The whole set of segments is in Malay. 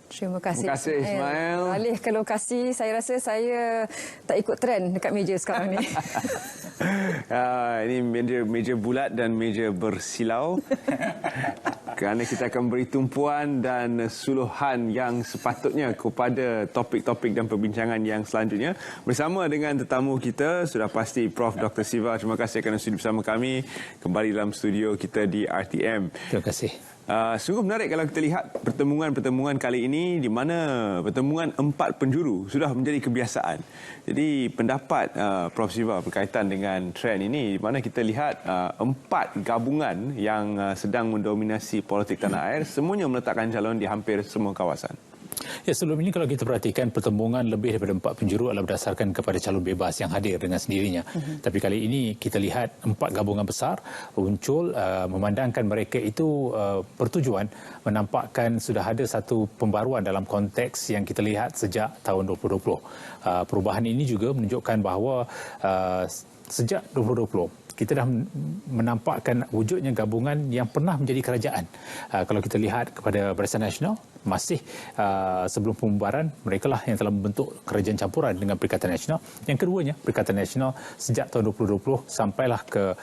Terima kasih Ismail. Alih ke lokasi, saya rasa saya tak ikut trend dekat meja sekarang ni. Ini meja bulat dan meja bersilau. Kerana kita akan beri tumpuan dan suluhan yang sepatutnya kepada topik-topik dan perbincangan yang selanjutnya. Bersama dengan tetamu kita, sudah pasti Prof. Dr. Siva. Terima kasih kerana sudi bersama kami kembali dalam studio kita di RTM. Terima kasih. Sungguh menarik kalau kita lihat pertemuan-pertemuan kali ini di mana pertemuan 4 penjuru sudah menjadi kebiasaan. Jadi pendapat Prof. Siva berkaitan dengan trend ini di mana kita lihat 4 gabungan yang sedang mendominasi politik tanah air semuanya meletakkan calon di hampir semua kawasan. Ya, sebelum ini kalau kita perhatikan pertemuan lebih daripada 4 penjuru adalah berdasarkan kepada calon bebas yang hadir dengan sendirinya. Tapi kali ini kita lihat 4 gabungan besar muncul memandangkan mereka itu bertujuan menampakkan sudah ada satu pembaruan dalam konteks yang kita lihat sejak tahun 2020. Perubahan ini juga menunjukkan bahawa sejak 2020 kita dah menampakkan wujudnya gabungan yang pernah menjadi kerajaan. Kalau kita lihat kepada Barisan Nasional, masih sebelum pembubaran, mereka lah yang telah membentuk kerajaan campuran dengan Perikatan Nasional. Yang keduanya, Perikatan Nasional sejak tahun 2020 sampailah ke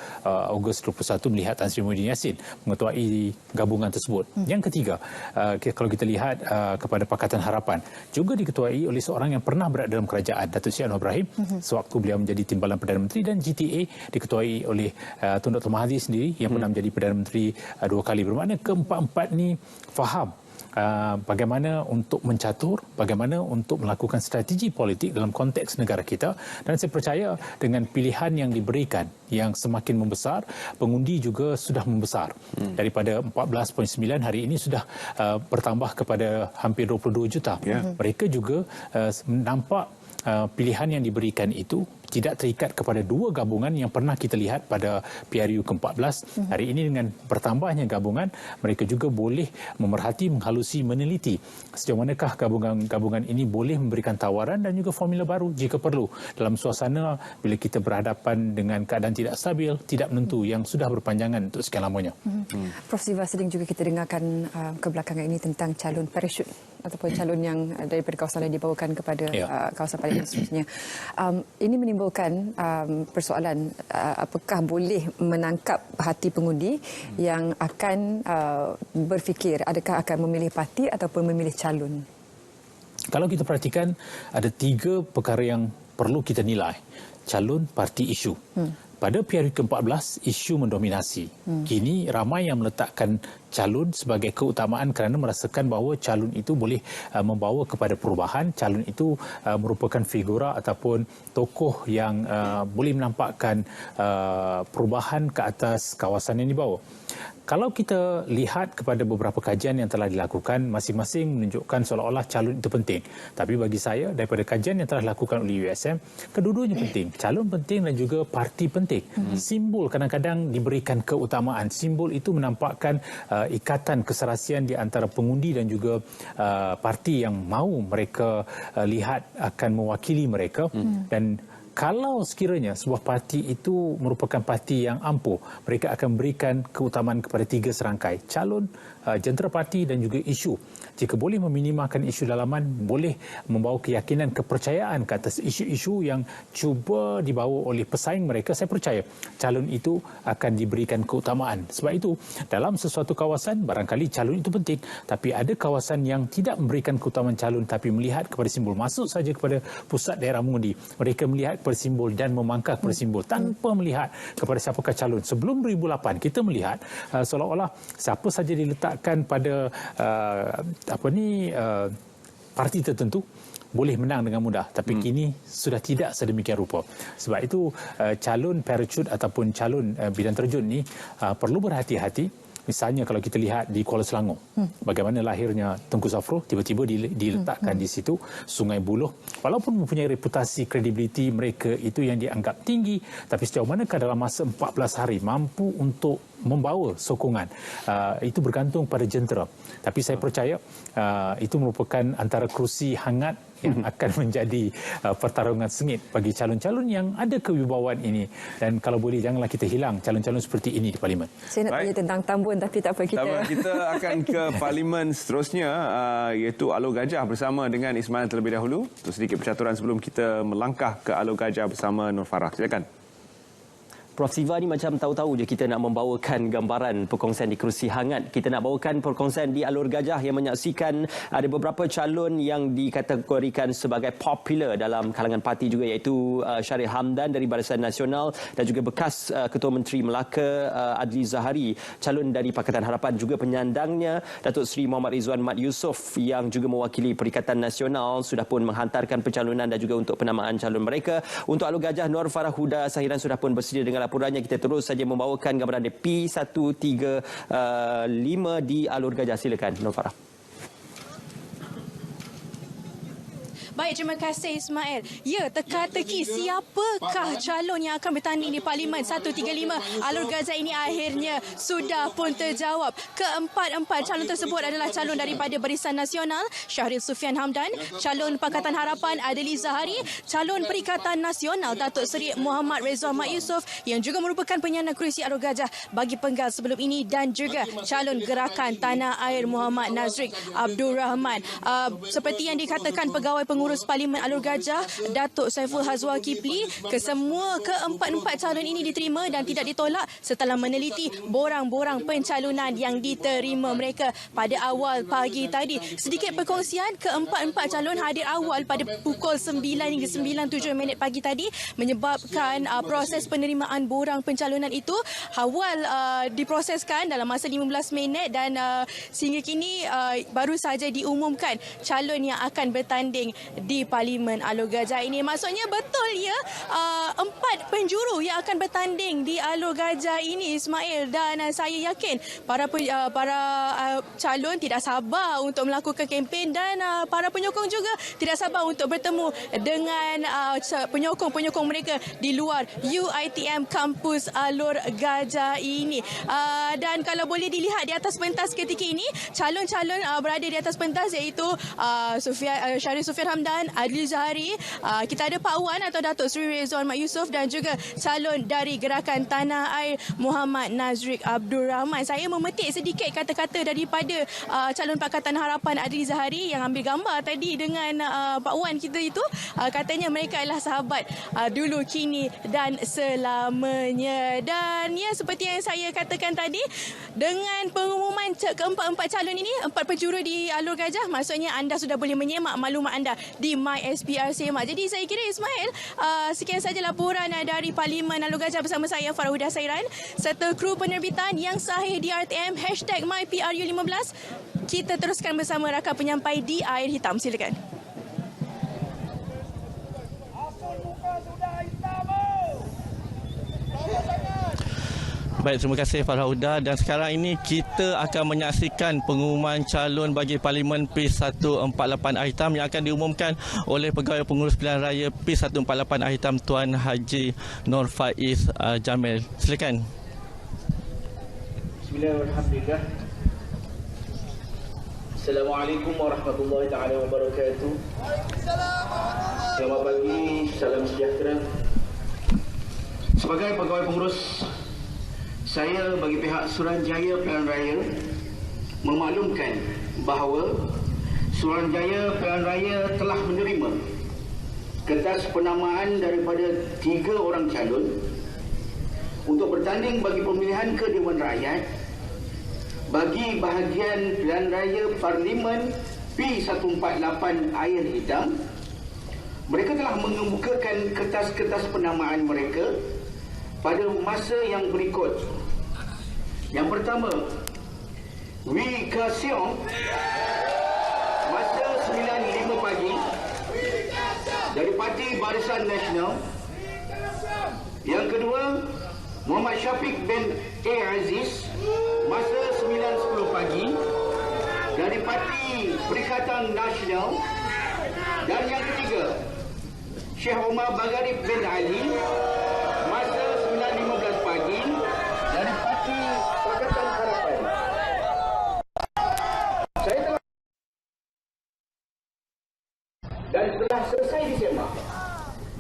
Ogos 21 melihat Tan Sri Muhyiddin Yassin mengetuai gabungan tersebut. Yang ketiga, kalau kita lihat kepada Pakatan Harapan, juga diketuai oleh seorang yang pernah berada dalam kerajaan, Datuk Seri Anwar Ibrahim, sewaktu beliau menjadi Timbalan Perdana Menteri, dan GTA diketuai oleh Tun Dr. Mahathir sendiri yang pernah menjadi Perdana Menteri 2 kali. Bermakna keempat-empat ni faham bagaimana untuk mencatur, bagaimana untuk melakukan strategi politik dalam konteks negara kita, dan saya percaya dengan pilihan yang diberikan yang semakin membesar, pengundi juga sudah membesar. Daripada 14.9 hari ini sudah bertambah kepada hampir 22 juta. Mereka juga nampak pilihan yang diberikan itu tidak terikat kepada 2 gabungan yang pernah kita lihat pada PRU ke-14. Hari ini dengan bertambahnya gabungan, mereka juga boleh memerhati, menghalusi, meneliti sejauh manakah gabungan ini boleh memberikan tawaran dan juga formula baru jika perlu dalam suasana bila kita berhadapan dengan keadaan tidak stabil, tidak menentu yang sudah berpanjangan untuk sekian lamanya. Prof. Siva, sering juga kita dengarkan kebelakangan ini tentang calon parachute ataupun calon yang daripada kawasan lain dibawakan kepada kawasan parlimen seterusnya. Ini menimbulkan persoalan apakah boleh menangkap hati pengundi yang akan berfikir adakah akan memilih parti ataupun memilih calon. Kalau kita perhatikan, ada 3 perkara yang perlu kita nilai. Calon, parti, isu. Pada PRU ke-14, isu mendominasi. Kini ramai yang meletakkan calon sebagai keutamaan kerana merasakan bahawa calon itu boleh membawa kepada perubahan. Calon itu merupakan figura ataupun tokoh yang boleh menampakkan perubahan ke atas kawasan yang dibawa. Kalau kita lihat kepada beberapa kajian yang telah dilakukan, masing-masing menunjukkan seolah-olah calon itu penting. Tapi bagi saya, daripada kajian yang telah dilakukan oleh USM, kedua-duanya penting. Calon penting dan juga parti penting. Simbol kadang-kadang diberikan keutamaan. Simbol itu menampakkan ikatan keserasian di antara pengundi dan juga parti yang mahu mereka lihat akan mewakili mereka. Dan kalau sekiranya sebuah parti itu merupakan parti yang ampuh, mereka akan berikan keutamaan kepada 3 serangkai. Calon, jentera parti dan juga isu. Jika boleh meminimalkan isu dalaman, boleh membawa keyakinan, kepercayaan ke atas isu-isu yang cuba dibawa oleh pesaing mereka, saya percaya calon itu akan diberikan keutamaan. Sebab itu, dalam sesuatu kawasan, barangkali calon itu penting. Tapi ada kawasan yang tidak memberikan keutamaan calon tapi melihat kepada simbol. Masuk saja kepada pusat daerah mengundi. Mereka melihat kepada simbol dan memangkah kepada simbol tanpa melihat kepada siapakah calon. Sebelum 2008, kita melihat seolah-olah siapa saja diletakkan pada parti tertentu boleh menang dengan mudah, tapi kini sudah tidak sedemikian rupa. Sebab itu calon parachute ataupun calon bidang terjun ni perlu berhati-hati. Misalnya kalau kita lihat di Kuala Selangor, bagaimana lahirnya Tengku Zafrul, tiba-tiba diletakkan di situ. Sungai Buloh, walaupun mempunyai reputasi, kredibiliti mereka itu yang dianggap tinggi, tapi sejauh manakah dalam masa 14 hari mampu untuk membawa sokongan. Itu bergantung pada jentera. Tapi saya percaya itu merupakan antara kerusi hangat yang akan menjadi pertarungan sengit bagi calon-calon yang ada kewibawaan ini. Dan kalau boleh, janganlah kita hilang calon-calon seperti ini di Parlimen. Saya nak tanya tentang Tambun, tapi tak apa, kita akan ke Parlimen seterusnya, iaitu Alor Gajah bersama dengan Ismail terlebih dahulu. Untuk sedikit percaturan sebelum kita melangkah ke Alor Gajah bersama Nur Farah. Silakan. Prof. Siva ni macam tahu-tahu je kita nak membawakan gambaran perkongsian di kerusi hangat. Kita nak bawakan perkongsian di Alor Gajah yang menyaksikan ada beberapa calon yang dikategorikan sebagai popular dalam kalangan parti juga, iaitu Sharil Hamdan dari Barisan Nasional dan juga bekas Ketua Menteri Melaka Adli Zahari, calon dari Pakatan Harapan, juga penyandangnya Datuk Seri Muhammad Rizwan Mat Yusof yang juga mewakili Perikatan Nasional sudah pun menghantarkan pencalonan dan juga untuk penamaan calon mereka. Untuk Alor Gajah, Nur Farah Huda Sahiran sudah pun bersedia dengan laporannya. Kita terus saja membawakan gambaran P135 di Alor Gajah. Silakan Nur Farah. Baik, terima kasih Ismail. Ya, teka-teki siapakah calon yang akan bertanding di Parlimen 135 Alor Gajah ini akhirnya sudah pun terjawab. Keempat-empat calon tersebut adalah calon daripada Barisan Nasional Syahril Sufian Hamdan, calon Pakatan Harapan Adli Zahari, calon Perikatan Nasional Datuk Seri Muhammad Rizwan Mat Yusof yang juga merupakan penyandang kerusi Alor Gajah bagi penggal sebelum ini, dan juga calon Gerakan Tanah Air Muhammad Nazrick Abdul Rahman. Seperti yang dikatakan pegawai pengurus Parlimen Alor Gajah Datuk Saiful Hazwa Kipli, keempat-empat calon ini diterima dan tidak ditolak setelah meneliti borang-borang pencalonan yang diterima mereka pada awal pagi tadi. Sedikit perkongsian, keempat-empat calon hadir awal pada pukul 9 hingga 9:07 pagi tadi, menyebabkan proses penerimaan borang pencalonan itu awal diproseskan dalam masa 15 minit dan sehingga kini baru saja diumumkan calon yang akan bertanding di Parlimen Alor Gajah ini. Maksudnya betul ya, 4 penjuru yang akan bertanding di Alor Gajah ini, Ismail, dan saya yakin para calon tidak sabar untuk melakukan kempen dan para penyokong juga tidak sabar untuk bertemu dengan penyokong-penyokong mereka di luar UiTM kampus Alor Gajah ini. Dan kalau boleh dilihat di atas pentas ketika ini, calon-calon berada di atas pentas iaitu Syahril Sufian Hamdan, Adli Zahari, kita ada Pak Wan atau Datuk Seri Rizwan Mat Yusof dan juga calon dari Gerakan Tanah Air Muhammad Nazrick Abdul Rahman. Saya memetik sedikit kata-kata daripada calon Pakatan Harapan Adli Zahari yang ambil gambar tadi dengan Pak Wan kita itu. Katanya mereka adalah sahabat dulu, kini dan selamanya. Dan ya, seperti yang saya katakan tadi, dengan pengumuman keempat-empat calon ini, 4 penjuru di Alor Gajah, maksudnya anda sudah boleh menyemak maklumat anda di MySPR Semak. Jadi saya kira Ismail, sekian saja laporan dari Parlimen Alor Gajah bersama saya Farah Huda Sahiran serta kru penerbitan yang sahih di RTM #MyPRU15. Kita teruskan bersama rakan penyampai di Air Hitam. Silakan. Baik, terima kasih Farah Huda, dan sekarang ini kita akan menyaksikan pengumuman calon bagi Parlimen P148 Air Hitam yang akan diumumkan oleh Pegawai Pengurus Pilihan Raya P148 Air Hitam Tuan Haji Nur Faiz Jamil. Silakan. Bismillahirrahmanirrahim. Assalamualaikum warahmatullahi taala wabarakatuh. Selamat pagi, salam sejahtera. Sebagai pegawai pengurus, saya bagi pihak Suruhanjaya Pilihan Raya memaklumkan bahawa Suruhanjaya Pilihan Raya telah menerima kertas penamaan daripada 3 orang calon untuk bertanding bagi pemilihan ke Dewan Rakyat bagi bahagian Pilihan Raya Parlimen P148 Air Hitam. Mereka telah mengemukakan kertas-kertas penamaan mereka pada masa yang berikut. Yang pertama, Wee Ka Siong, masa 9.05 pagi dari Parti Barisan Nasional. Yang kedua, Muhammad Syafiq bin A. Aziz, masa 9.10 pagi dari Parti Perikatan Nasional. Dan yang ketiga, Syekh Omar Bagharib bin Ali, masa 9.15 pagi dari Parti Dan setelah selesai disemak,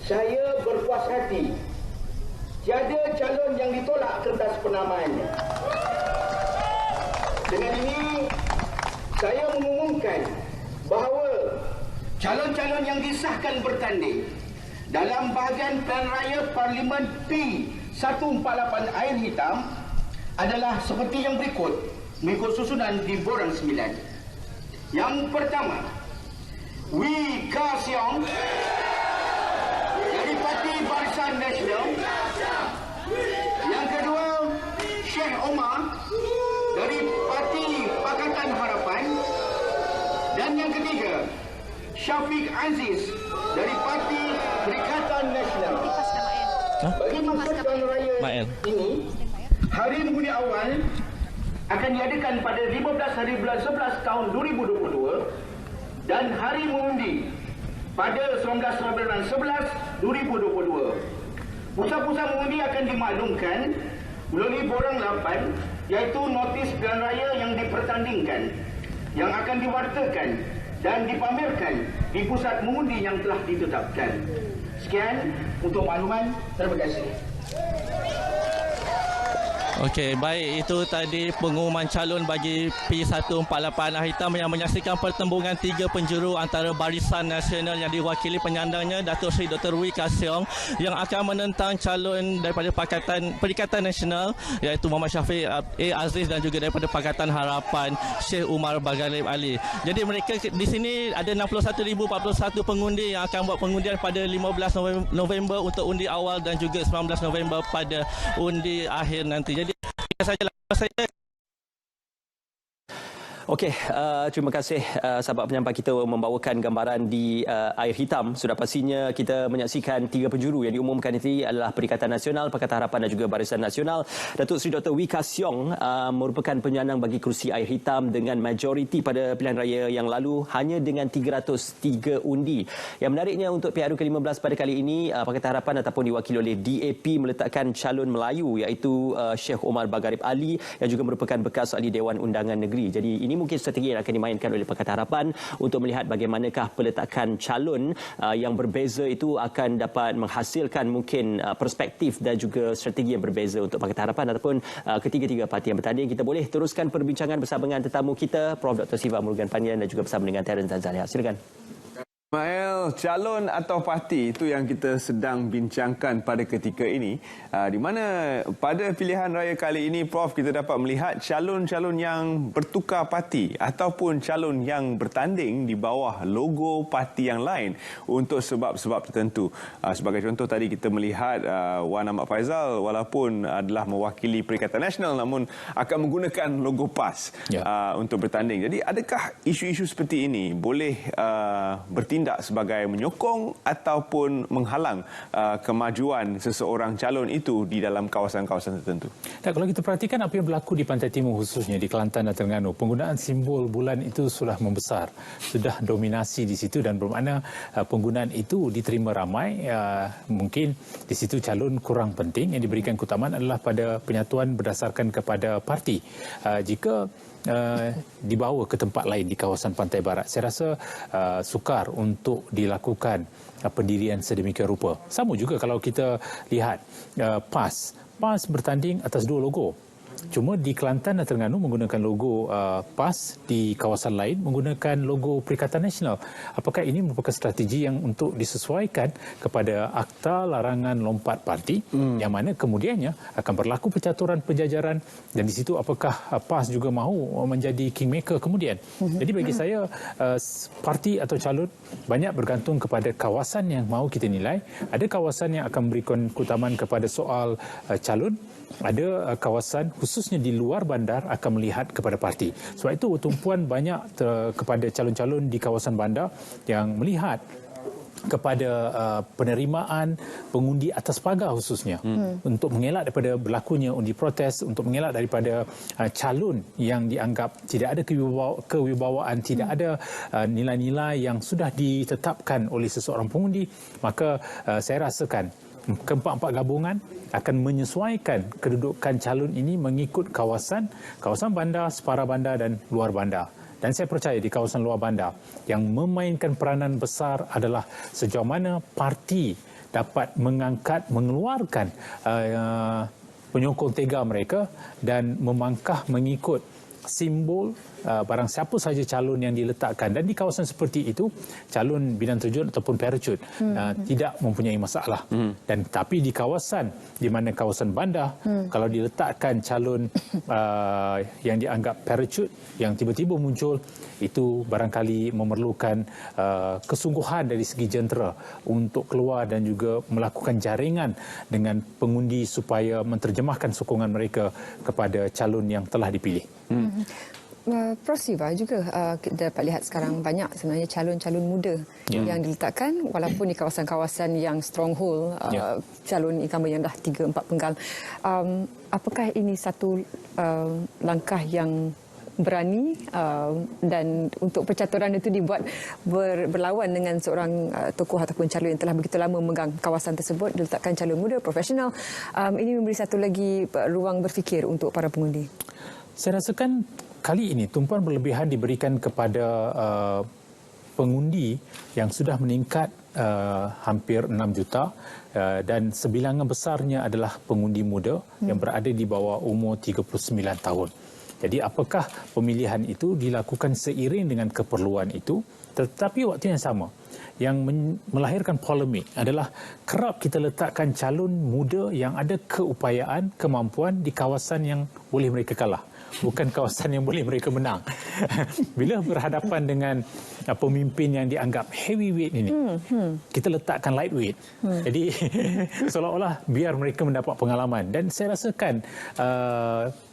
saya berpuas hati tiada calon yang ditolak kertas penamaannya. Dengan ini, saya mengumumkan bahawa calon-calon yang disahkan bertanding dalam bahagian Pilihan Raya Parlimen P148 Air Hitam adalah seperti yang berikut mengikut susunan di borang 9. Yang pertama, Wee Ka Siong dari Parti Barisan Nasional. Yang kedua, Sheikh Omar dari Parti Pakatan Harapan. Dan yang ketiga, Syafiq Aziz dari Parti Perikatan Nasional. Bagi maksud Pilihan Raya ini, hari mengundi awal akan diadakan pada 15 hari bulan 11 tahun 2022 dan hari mengundi pada 19 bulan 11 2022. Pusat-pusat mengundi akan dimaklumkan melalui borang 8, iaitu notis pilihan raya yang dipertandingkan, yang akan diwartakan dan dipamerkan di pusat mengundi yang telah ditetapkan. Sekian untuk makluman. Terima kasih. Okey, baik, itu tadi pengumuman calon bagi P148 Air Hitam yang menyaksikan pertembungan 3 penjuru antara Barisan Nasional yang diwakili penyandangnya Datuk Seri Dr. Wee Ka Siong yang akan menentang calon daripada Perikatan Nasional iaitu Muhammad Syafiq Aziz dan juga daripada Pakatan Harapan Sheikh Omar Bagharib Ali. Jadi mereka di sini ada 61,041 pengundi yang akan buat pengundian pada 15 November untuk undi awal dan juga 19 November pada undi akhir nanti. Jadi sajalah saya. Okey, terima kasih sahabat penyampai kita membawakan gambaran di air hitam. Sudah pastinya kita menyaksikan 3 penjuru yang diumumkan ini adalah Perikatan Nasional, Pakatan Harapan dan juga Barisan Nasional. Datuk Seri Dr. Wee Ka Siong merupakan penyandang bagi kerusi air hitam dengan majoriti pada pilihan raya yang lalu hanya dengan 303 undi. Yang menariknya untuk PRU ke-15 pada kali ini, Pakatan Harapan ataupun diwakili oleh DAP meletakkan calon Melayu iaitu Sheikh Omar Bagharib Ali yang juga merupakan bekas ahli Dewan Undangan Negeri. Jadi ini mungkin strategi yang akan dimainkan oleh Pakatan Harapan untuk melihat bagaimanakah peletakan calon yang berbeza itu akan dapat menghasilkan mungkin perspektif dan juga strategi yang berbeza untuk Pakatan Harapan ataupun ketiga-tiga parti yang bertanding. Kita boleh teruskan perbincangan bersama dengan tetamu kita, Prof. Dr. Siva Murugan Pandian dan juga bersama dengan Terence Zanzalia. Silakan. Ismail, calon atau parti itu yang kita sedang bincangkan pada ketika ini, di mana pada pilihan raya kali ini, Prof, kita dapat melihat calon-calon yang bertukar parti ataupun calon yang bertanding di bawah logo parti yang lain untuk sebab-sebab tertentu. Sebagai contoh tadi kita melihat Wan Ahmad Faizal walaupun adalah mewakili Perikatan Nasional namun akan menggunakan logo PAS untuk bertanding. Jadi adakah isu-isu seperti ini boleh bertindak sebagai menyokong ataupun menghalang kemajuan seseorang calon itu di dalam kawasan-kawasan tertentu? Dan kalau kita perhatikan apa yang berlaku di Pantai Timur khususnya di Kelantan dan Terengganu, penggunaan simbol bulan itu sudah membesar, sudah dominasi di situ dan bermakna penggunaan itu diterima ramai. Mungkin di situ calon kurang penting, yang diberikan keutamaan adalah pada penyatuan berdasarkan kepada parti. Jika dibawa ke tempat lain di kawasan Pantai Barat, saya rasa sukar untuk dilakukan pendirian sedemikian rupa. Sama juga kalau kita lihat PAS bertanding atas 2 logo. Cuma di Kelantan dan Terengganu menggunakan logo PAS, di kawasan lain menggunakan logo Perikatan Nasional. Apakah ini merupakan strategi yang untuk disesuaikan kepada Akta Larangan Lompat Parti yang mana kemudiannya akan berlaku pencaturan penjajaran dan di situ apakah PAS juga mahu menjadi kingmaker kemudian. Jadi bagi saya parti atau calon banyak bergantung kepada kawasan yang mahu kita nilai. Ada kawasan yang akan memberikan keutamaan kepada soal calon, ada kawasan khususnya di luar bandar akan melihat kepada parti. Sebab itu tumpuan banyak kepada calon-calon di kawasan bandar yang melihat kepada penerimaan pengundi atas pagar khususnya untuk mengelak daripada berlakunya undi protes, untuk mengelak daripada calon yang dianggap tidak ada kewibawaan, tidak ada nilai-nilai yang sudah ditetapkan oleh seseorang pengundi. Maka saya rasakan keempat-empat gabungan akan menyesuaikan kedudukan calon ini mengikut kawasan bandar, separa bandar dan luar bandar. Dan saya percaya di kawasan luar bandar yang memainkan peranan besar adalah sejauh mana parti dapat mengeluarkan penyokong tega mereka dan memangkah mengikut simbol barang siapa saja calon yang diletakkan. Dan di kawasan seperti itu, calon bidang terjun ataupun parachute tidak mempunyai masalah. Dan tapi di kawasan di mana kawasan bandar, kalau diletakkan calon yang dianggap parachute yang tiba-tiba muncul, itu barangkali memerlukan kesungguhan dari segi jentera untuk keluar dan juga melakukan jaringan dengan pengundi supaya menterjemahkan sokongan mereka kepada calon yang telah dipilih. Prof Siva juga kita dapat lihat sekarang banyak sebenarnya calon-calon muda yang diletakkan walaupun di kawasan-kawasan yang stronghold, calon incumbent yang dah 3-4 penggal. Apakah ini satu langkah yang berani dan untuk percaturan itu dibuat berlawan dengan seorang tokoh ataupun calon yang telah begitu lama memegang kawasan tersebut, diletakkan calon muda profesional, ini memberi satu lagi ruang berfikir untuk para pengundi? Saya rasakan kali ini tumpuan berlebihan diberikan kepada pengundi yang sudah meningkat hampir 6 juta dan sebilangan besarnya adalah pengundi muda yang berada di bawah umur 39 tahun. Jadi apakah pemilihan itu dilakukan seiring dengan keperluan itu, tetapi waktu yang sama yang melahirkan polemik adalah kerap kita letakkan calon muda yang ada keupayaan, kemampuan di kawasan yang boleh mereka kalah, bukan kawasan yang boleh mereka menang. Bila berhadapan dengan pemimpin yang dianggap heavyweight ini, kita letakkan lightweight. Jadi seolah-olah biar mereka mendapat pengalaman. Dan saya rasakan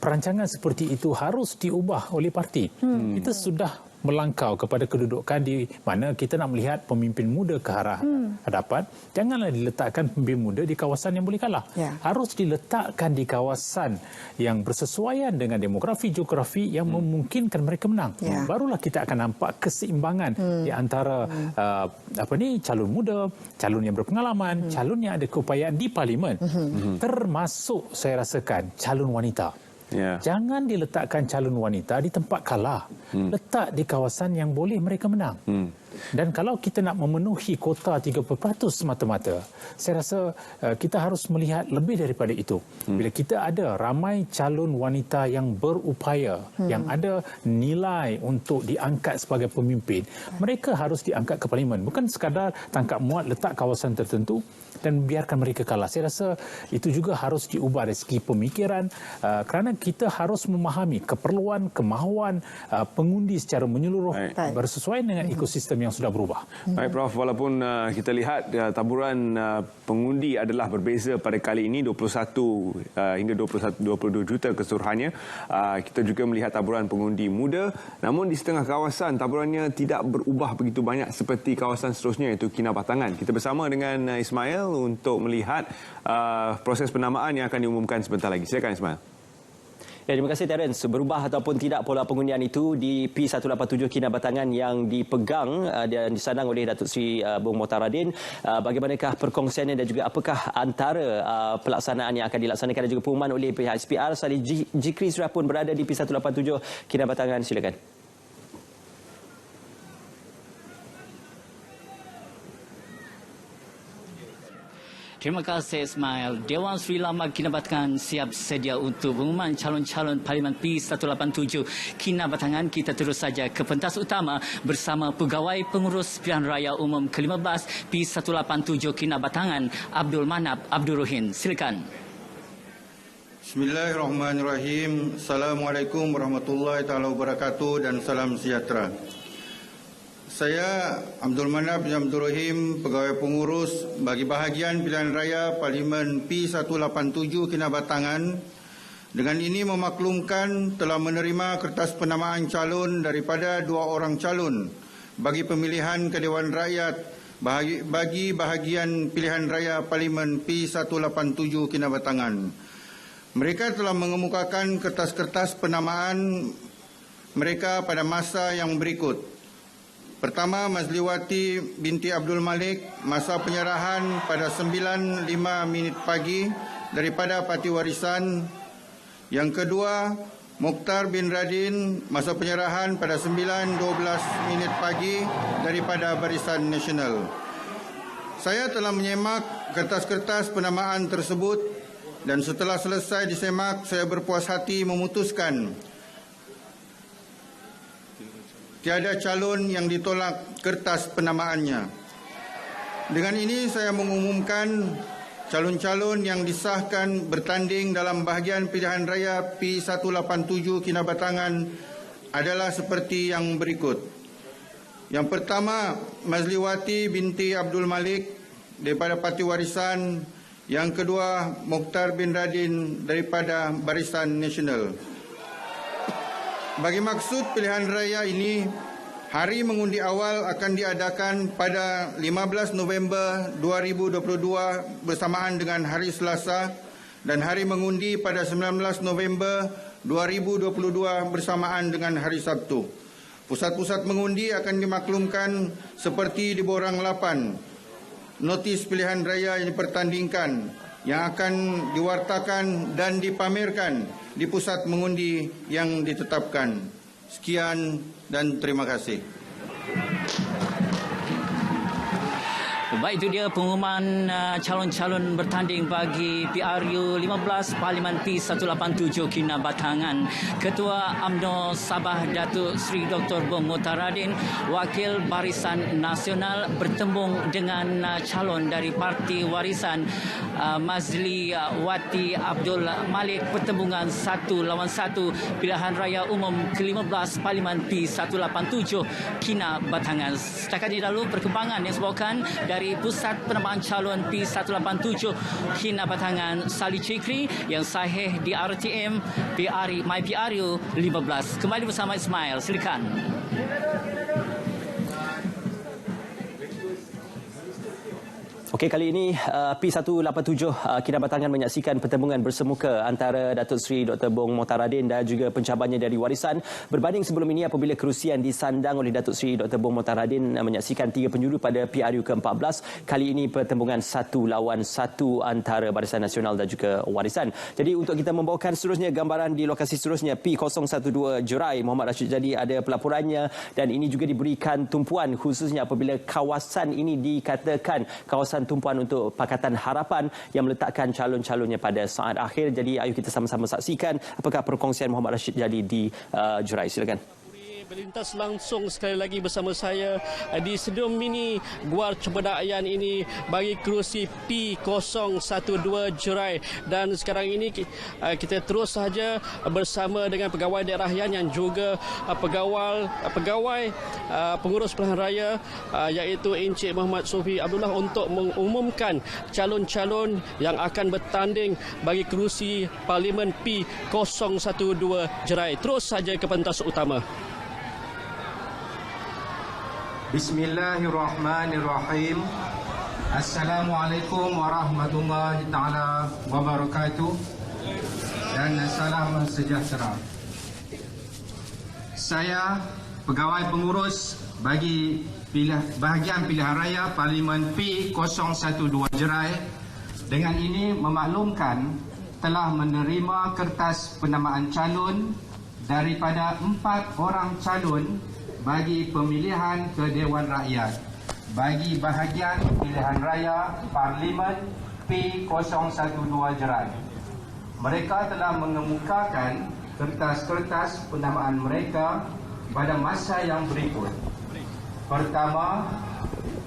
perancangan seperti itu harus diubah oleh parti. Kita sudah melangkau kepada kedudukan di mana kita nak melihat pemimpin muda ke arah hadapan. Janganlah diletakkan pemimpin muda di kawasan yang boleh kalah. Harus diletakkan di kawasan yang bersesuaian dengan demografi, geografi yang memungkinkan mereka menang. Barulah kita akan nampak keseimbangan di antara calon muda, calon yang berpengalaman, calon yang ada keupayaan di parlimen. Termasuk saya rasakan calon wanita. Jangan diletakkan calon wanita di tempat kalah. Letak di kawasan yang boleh mereka menang. Dan kalau kita nak memenuhi kota 30% semata-mata, saya rasa kita harus melihat lebih daripada itu. Bila kita ada ramai calon wanita yang berupaya, yang ada nilai untuk diangkat sebagai pemimpin, mereka harus diangkat ke parlimen. Bukan sekadar tangkap muat letak kawasan tertentu dan biarkan mereka kalah. Saya rasa itu juga harus diubah dari segi pemikiran kerana kita harus memahami keperluan, kemahuan pengundi secara menyeluruh bersesuaian dengan ekosistem yang sudah berubah. Baik Prof, walaupun kita lihat taburan pengundi adalah berbeza pada kali ini 21 hingga 22 juta keseluruhannya, kita juga melihat taburan pengundi muda, namun di setengah kawasan taburannya tidak berubah begitu banyak seperti kawasan seterusnya iaitu Kinabatangan. Kita bersama dengan Ismail untuk melihat proses penamaan yang akan diumumkan sebentar lagi. Silakan Ismail. Ya, terima kasih Terence. Berubah ataupun tidak pola pengundian itu di P187 Kinabatangan yang dipegang dan disadang oleh Datuk Seri Bung Motaradin. Bagaimanakah perkongsiannya dan juga apakah antara pelaksanaan yang akan dilaksanakan dan juga pengumuman oleh pihak SPR? Salih Jikri sudah pun berada di P187 Kinabatangan. Silakan. Terima kasih Ismail. Dewan Sri Lama Kinabatangan siap sedia untuk pengumuman calon-calon Parlimen P187 Kinabatangan. Kita terus saja ke pentas utama bersama Pegawai Pengurus Pilihan Raya Umum ke-15 P187 Kinabatangan, Abdul Manap Abdul Rohin. Silakan. Bismillahirrahmanirrahim. Assalamualaikum warahmatullahi taala wabarakatuh dan salam sejahtera. Saya Abdul Manap bin Abdul Rahim, Pegawai Pengurus bagi bahagian Pilihan Raya Parlimen P187 Kinabatangan. Dengan ini memaklumkan telah menerima kertas penamaan calon daripada 2 orang calon bagi pemilihan ke Dewan Rakyat bagi bahagian Pilihan Raya Parlimen P187 Kinabatangan. Mereka telah mengemukakan kertas-kertas penamaan mereka pada masa yang berikut. Pertama, Mazliwati binti Abdul Malik, masa penyerahan pada 9.05 pagi daripada Parti Warisan. Yang kedua, Mokhtar bin Radin masa penyerahan pada 9.12 pagi daripada Barisan Nasional. Saya telah menyemak kertas-kertas penamaan tersebut dan setelah selesai disemak, saya berpuas hati memutuskan tiada calon yang ditolak kertas penamaannya. Dengan ini saya mengumumkan calon-calon yang disahkan bertanding dalam bahagian pilihan raya P187 Kinabatangan adalah seperti yang berikut. Yang pertama, Mazliwati binti Abdul Malik daripada Parti Warisan. Yang kedua, Mokhtar bin Radin daripada Barisan Nasional. Bagi maksud pilihan raya ini, hari mengundi awal akan diadakan pada 15 November 2022 bersamaan dengan hari Selasa dan hari mengundi pada 19 November 2022 bersamaan dengan hari Sabtu. Pusat-pusat mengundi akan dimaklumkan seperti di borang 8. Notis pilihan raya yang dipertandingkan yang akan diwartakan dan dipamerkan di pusat mengundi yang ditetapkan. Sekian dan terima kasih. Baik, itu dia pengumuman calon-calon bertanding bagi PRU 15 Parlimen P187 Kinabatangan. Ketua UMNO Sabah Datuk Seri Dr. Bong Motaradin, Wakil Barisan Nasional bertembung dengan calon dari Parti Warisan Mazliwati Abdul Malik, pertembungan 1 lawan 1 pilihan raya umum ke-15 Parlimen P187 Kinabatangan. Setakat ini dahulu perkembangan yang sebabkan dari Pusat Penamaan Calon P187 Kinabatangan Sali Cikri yang sahih di RTM MyPRU 15. Kembali bersama Ismail, silakan. Okey, kali ini P187 Kinabatangan menyaksikan pertembungan bersemuka antara Datuk Seri Dr. Bong Motaradin dan juga pencabarnya dari Warisan. Berbanding sebelum ini apabila kerusian disandang oleh Datuk Seri Dr. Bong Motaradin menyaksikan 3 penjuru pada PRU ke-14. Kali ini pertembungan 1 lawan 1 antara Barisan Nasional dan juga Warisan. Jadi untuk kita membawakan seterusnya gambaran di lokasi seterusnya P012 Jurai, Muhammad Rashid Jadi ada pelaporannya dan ini juga diberikan tumpuan khususnya apabila kawasan ini dikatakan kawasan tumpuan untuk Pakatan Harapan yang meletakkan calon-calonnya pada saat akhir. Jadi ayo kita sama-sama saksikan apakah perkongsian Muhammad Rashid Jadi di Jurai. Silakan. Berlintas langsung sekali lagi bersama saya di Stadium Mini Guar Cempedayaan ini bagi kerusi P012 Jurai. Dan sekarang ini kita terus sahaja bersama dengan pegawai daerah yang juga pegawai pengurus pilihan raya iaitu Encik Muhammad Sofi Abdullah untuk mengumumkan calon-calon yang akan bertanding bagi kerusi Parlimen P012 Jurai. Terus saja ke pentas utama. Bismillahirrahmanirrahim. Assalamualaikum warahmatullahi taala wabarakatuh dan salam sejahtera. Saya pegawai pengurus bagi bahagian pilihan raya Parlimen P012 Jerai dengan ini memaklumkan telah menerima kertas penamaan calon daripada 4 orang calon bagi pemilihan ke Dewan Rakyat bagi bahagian pilihan raya Parlimen P012 Jerai. Mereka telah mengemukakan kertas-kertas penamaan mereka pada masa yang berikut. Pertama,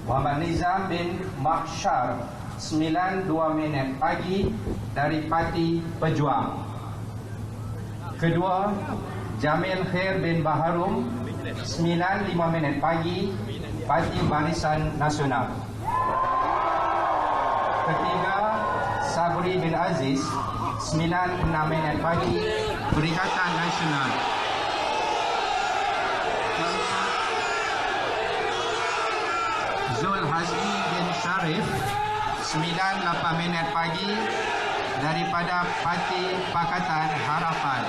Muhammad Nizam bin Makshar 9:02 pagi dari Parti Pejuang. Kedua, Jamil Khair bin Baharum 9:05 pagi Parti Barisan Nasional. Ketiga, Sabri bin Aziz 9:06 pagi Perikatan Nasional. Zul Hazmi bin Sharif 9:08 pagi daripada Parti Pakatan Harapan.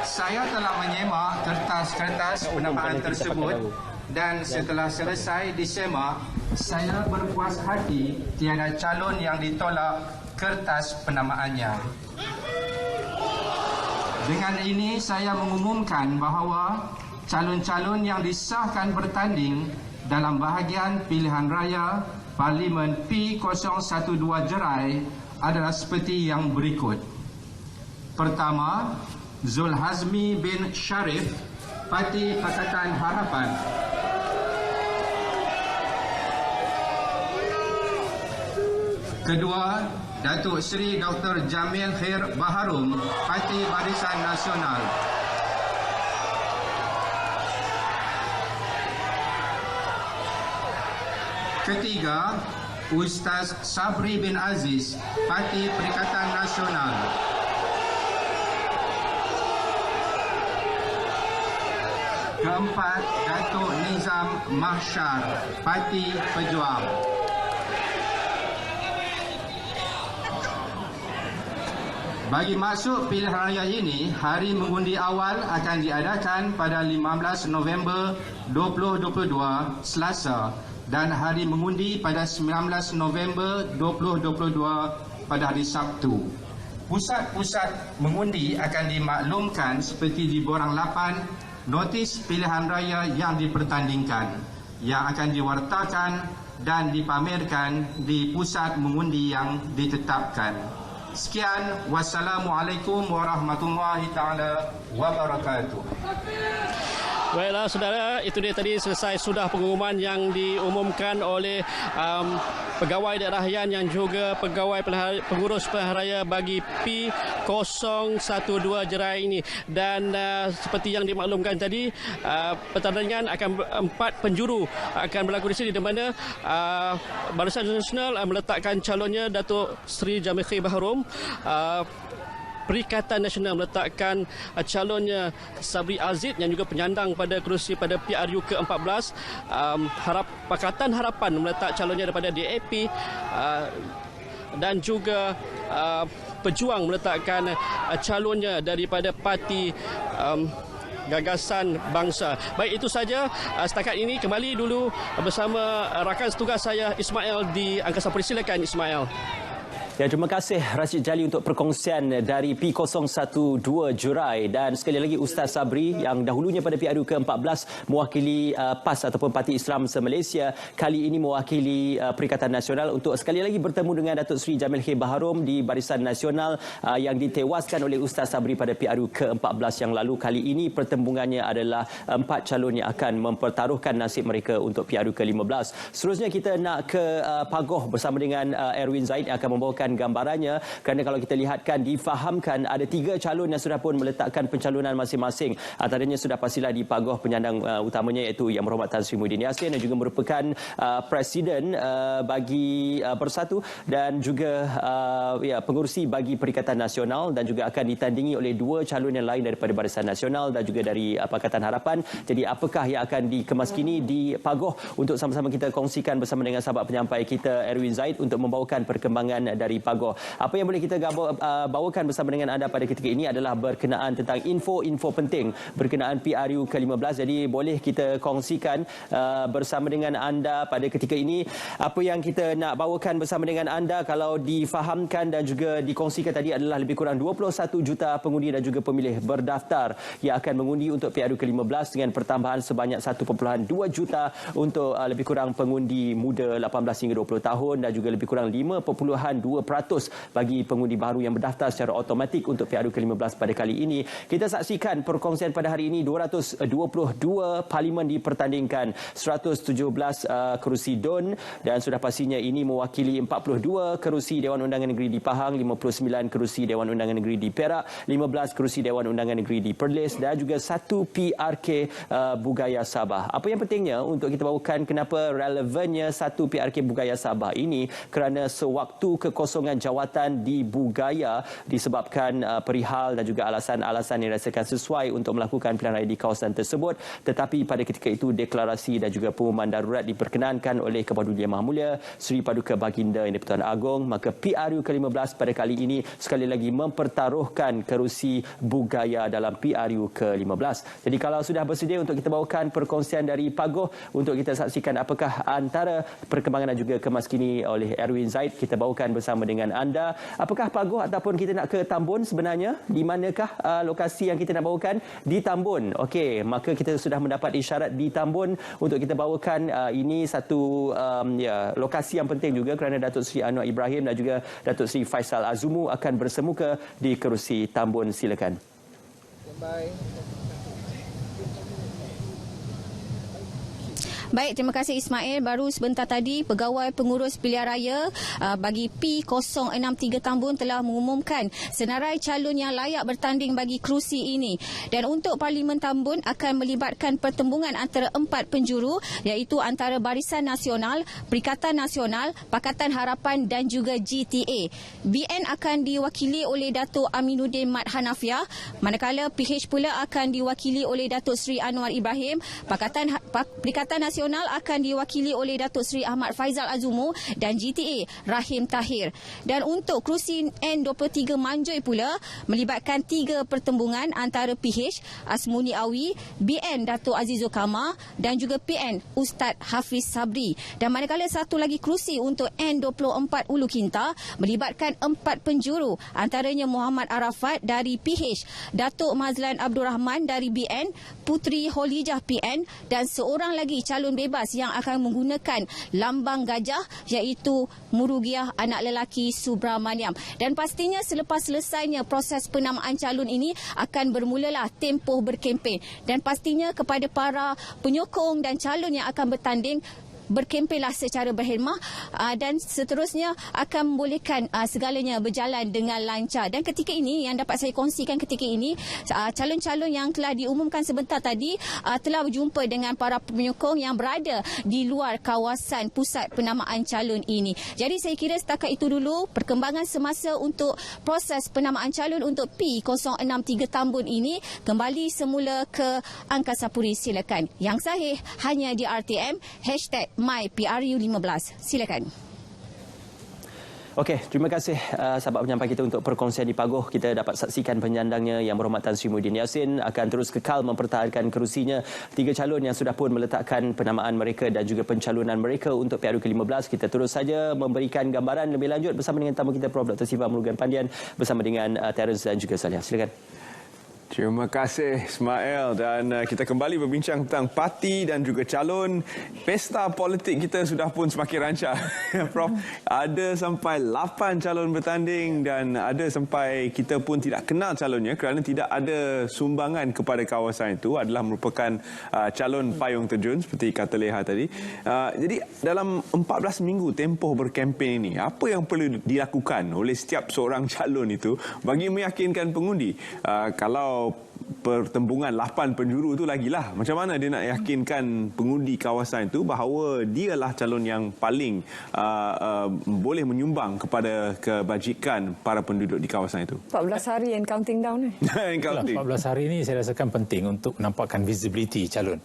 Saya telah menyemak kertas-kertas penamaan tersebut dan setelah selesai disemak, saya berpuas hati tiada calon yang ditolak kertas penamaannya. Dengan ini saya mengumumkan bahawa calon-calon yang disahkan bertanding dalam bahagian pilihan raya Parlimen P012 Jerai adalah seperti yang berikut. Pertama, Zulhazmi bin Sharif, Parti Pakatan Harapan. Kedua, Datuk Seri Dr. Jamil Khair Baharum, Parti Barisan Nasional. Ketiga, Ustaz Sabri bin Aziz, Parti Perikatan Nasional. Keempat, Datuk Nizam Mahsyar, Parti Pejuang. Bagi masuk pilihan raya ini, hari mengundi awal akan diadakan pada 15 November 2022, Selasa, dan hari mengundi pada 19 November 2022 pada hari Sabtu. Pusat-pusat mengundi akan dimaklumkan seperti di borang 8 notis pilihan raya yang dipertandingkan, yang akan diwartakan dan dipamerkan di pusat mengundi yang ditetapkan. Sekian, wassalamualaikum warahmatullahi taala wabarakatuh. Baiklah saudara, itu dia tadi selesai sudah pengumuman yang diumumkan oleh pegawai daerah Hyan yang juga pegawai pengurus pilihan raya bagi P012 Jerai ini. Dan seperti yang dimaklumkan tadi, pertandingan akan 4 penjuru akan berlaku di sini, di mana Barisan Nasional meletakkan calonnya Datuk Seri Jamil Khair Baharum, Perikatan Nasional meletakkan calonnya Sabri Aziz yang juga penyandang pada kerusi pada PRU ke-14. Pakatan Harapan meletak calonnya daripada DAP, dan juga Pejuang meletakkan calonnya daripada Parti Gagasan Bangsa. Baik, itu saja setakat ini. Kembali dulu bersama rakan setugas saya Ismail di Angkasa Puri. Silakan Ismail. Ya, terima kasih Rashid Jali untuk perkongsian dari P012 Jerai, dan sekali lagi Ustaz Sabri yang dahulunya pada PRU ke-14 mewakili PAS ataupun Parti Islam se-Malaysia, kali ini mewakili Perikatan Nasional untuk sekali lagi bertemu dengan Datuk Seri Jamil Khair Baharum di Barisan Nasional yang ditewaskan oleh Ustaz Sabri pada PRU ke-14 yang lalu. Kali ini pertembungannya adalah 4 calon yang akan mempertaruhkan nasib mereka untuk PRU ke-15. Seterusnya kita nak ke Pagoh bersama dengan Erwin Zaid yang akan membawakan gambarannya, kerana kalau kita lihatkan difahamkan ada 3 calon yang sudah pun meletakkan pencalonan masing-masing. Antaranya sudah pastilah di Pagoh penyandang utamanya iaitu Yang Berhormat Tan Sri Muhyiddin Yassin yang juga merupakan Presiden bagi Bersatu dan juga pengurusi bagi Perikatan Nasional, dan juga akan ditandingi oleh 2 calon yang lain daripada Barisan Nasional dan juga dari Pakatan Harapan. Jadi apakah yang akan dikemaskini di Pagoh? Untuk sama-sama kita kongsikan bersama dengan sahabat penyampai kita Erwin Zaid untuk membawakan perkembangan dari Pagoh. Apa yang boleh kita bawakan bersama dengan anda pada ketika ini adalah berkenaan tentang info-info penting berkenaan PRU ke-15. Jadi boleh kita kongsikan bersama dengan anda pada ketika ini apa yang kita nak bawakan bersama dengan anda. Kalau difahamkan dan juga dikongsikan tadi adalah lebih kurang 21 juta pengundi dan juga pemilih berdaftar yang akan mengundi untuk PRU ke-15 dengan pertambahan sebanyak 1.2 juta untuk lebih kurang pengundi muda 18 hingga 20 tahun dan juga lebih kurang 5.2% bagi pengundi baru yang berdaftar secara automatik untuk PRU ke-15 pada kali ini. Kita saksikan perkongsian pada hari ini. 222 parlimen dipertandingkan, 117 kerusi DUN, dan sudah pastinya ini mewakili 42 kerusi Dewan Undangan Negeri di Pahang, 59 kerusi Dewan Undangan Negeri di Perak, 15 kerusi Dewan Undangan Negeri di Perlis, dan juga 1 PRK Bugaya Sabah. Apa yang pentingnya untuk kita bawakan kenapa relevannya 1 PRK Bugaya Sabah ini, kerana sewaktu kekosongan jawatan di Bugaya disebabkan perihal dan juga alasan-alasan yang dirasakan sesuai untuk melakukan pilihan raya di kawasan tersebut, tetapi pada ketika itu deklarasi dan juga pengumuman darurat diperkenankan oleh Kepada Yang Maha Mulia Seri Paduka Baginda Yang di-Pertuan Agong. Maka PRU ke-15 pada kali ini sekali lagi mempertaruhkan kerusi Bugaya dalam PRU ke-15. Jadi kalau sudah bersedia untuk kita bawakan perkongsian dari Pagoh untuk kita saksikan apakah antara perkembangan dan juga kemaskini oleh Erwin Zaid, kita bawakan bersama dengan anda. Apakah Pagoh ataupun kita nak ke Tambun sebenarnya? Di manakah lokasi yang kita nak bawakan? Di Tambun. Okey, maka kita sudah mendapat isyarat di Tambun untuk kita bawakan. Ini satu lokasi yang penting juga kerana Datuk Seri Anwar Ibrahim dan juga Datuk Seri Faisal Azumu akan bersemuka di kerusi Tambun. Silakan. Baik, terima kasih Ismail. Baru sebentar tadi Pegawai Pengurus Pilihan Raya bagi P063 Tambun telah mengumumkan senarai calon yang layak bertanding bagi kerusi ini. Dan untuk Parlimen Tambun akan melibatkan pertembungan antara 4 penjuru, iaitu antara Barisan Nasional, Perikatan Nasional, Pakatan Harapan dan juga GTA. BN akan diwakili oleh Datuk Aminuddin Mat Hanafiah, manakala PH pula akan diwakili oleh Datuk Seri Anwar Ibrahim. Perikatan Nasional akan diwakili oleh Datuk Seri Ahmad Faizal Azumu dan GTA Rahim Tahir. Dan untuk kerusi N23 Manjoy pula melibatkan 3 pertembungan antara PH Asmuni Awi, BN Datuk Azizul Kamar dan juga PN Ustaz Hafiz Sabri. Dan manakala satu lagi kerusi untuk N24 Ulu Kinta melibatkan 4 penjuru, antaranya Muhammad Arafat dari PH, Datuk Mazlan Abdul Rahman dari BN, Puteri Holijah PN dan seorang lagi calon bebas yang akan menggunakan lambang gajah, iaitu Murugiah anak lelaki Subramaniam. Dan pastinya selepas selesainya proses penamaan calon ini akan bermulalah tempoh berkempen. Dan pastinya kepada para penyokong dan calon yang akan bertanding, berkempenlah secara berhemah dan seterusnya akan membolehkan segalanya berjalan dengan lancar. Dan ketika ini yang dapat saya kongsikan ketika ini, calon-calon yang telah diumumkan sebentar tadi telah berjumpa dengan para penyokong yang berada di luar kawasan pusat penamaan calon ini. Jadi saya kira setakat itu dulu perkembangan semasa untuk proses penamaan calon untuk P063 Tambun ini. Kembali semula ke Angkasa Puri, silakan. Yang sahih hanya di RTM #MyPRU15. Silakan. Okey, terima kasih sahabat penyampai kita untuk perkongsian di Pagoh. Kita dapat saksikan penyandangnya Yang Berhormat Tan Sri Muhyiddin Yassin akan terus kekal mempertahankan kerusinya. 3 calon yang sudah pun meletakkan penamaan mereka dan juga pencalonan mereka untuk PRU ke-15. Kita terus saja memberikan gambaran lebih lanjut bersama dengan tamu kita Prof. Dr. Siva Murugan Pandian bersama dengan Terence dan juga Salih. Silakan. Terima kasih Ismail, dan kita kembali berbincang tentang parti dan juga calon. Pesta politik kita sudah pun semakin rancak. Prof, ada sampai 8 calon bertanding dan ada sampai kita pun tidak kenal calonnya kerana tidak ada sumbangan kepada kawasan itu, adalah merupakan calon payung terjun seperti kata Leha tadi. Jadi dalam 14 minggu tempoh berkempen ini, apa yang perlu dilakukan oleh setiap seorang calon itu bagi meyakinkan pengundi? Kalau pertembungan 8 penjuru itu lagilah. Macam mana dia nak yakinkan pengundi kawasan itu bahawa dialah calon yang paling boleh menyumbang kepada kebajikan para penduduk di kawasan itu? 14 hari and counting down ni. 14 hari ini saya rasakan penting untuk menampakkan visibility calon.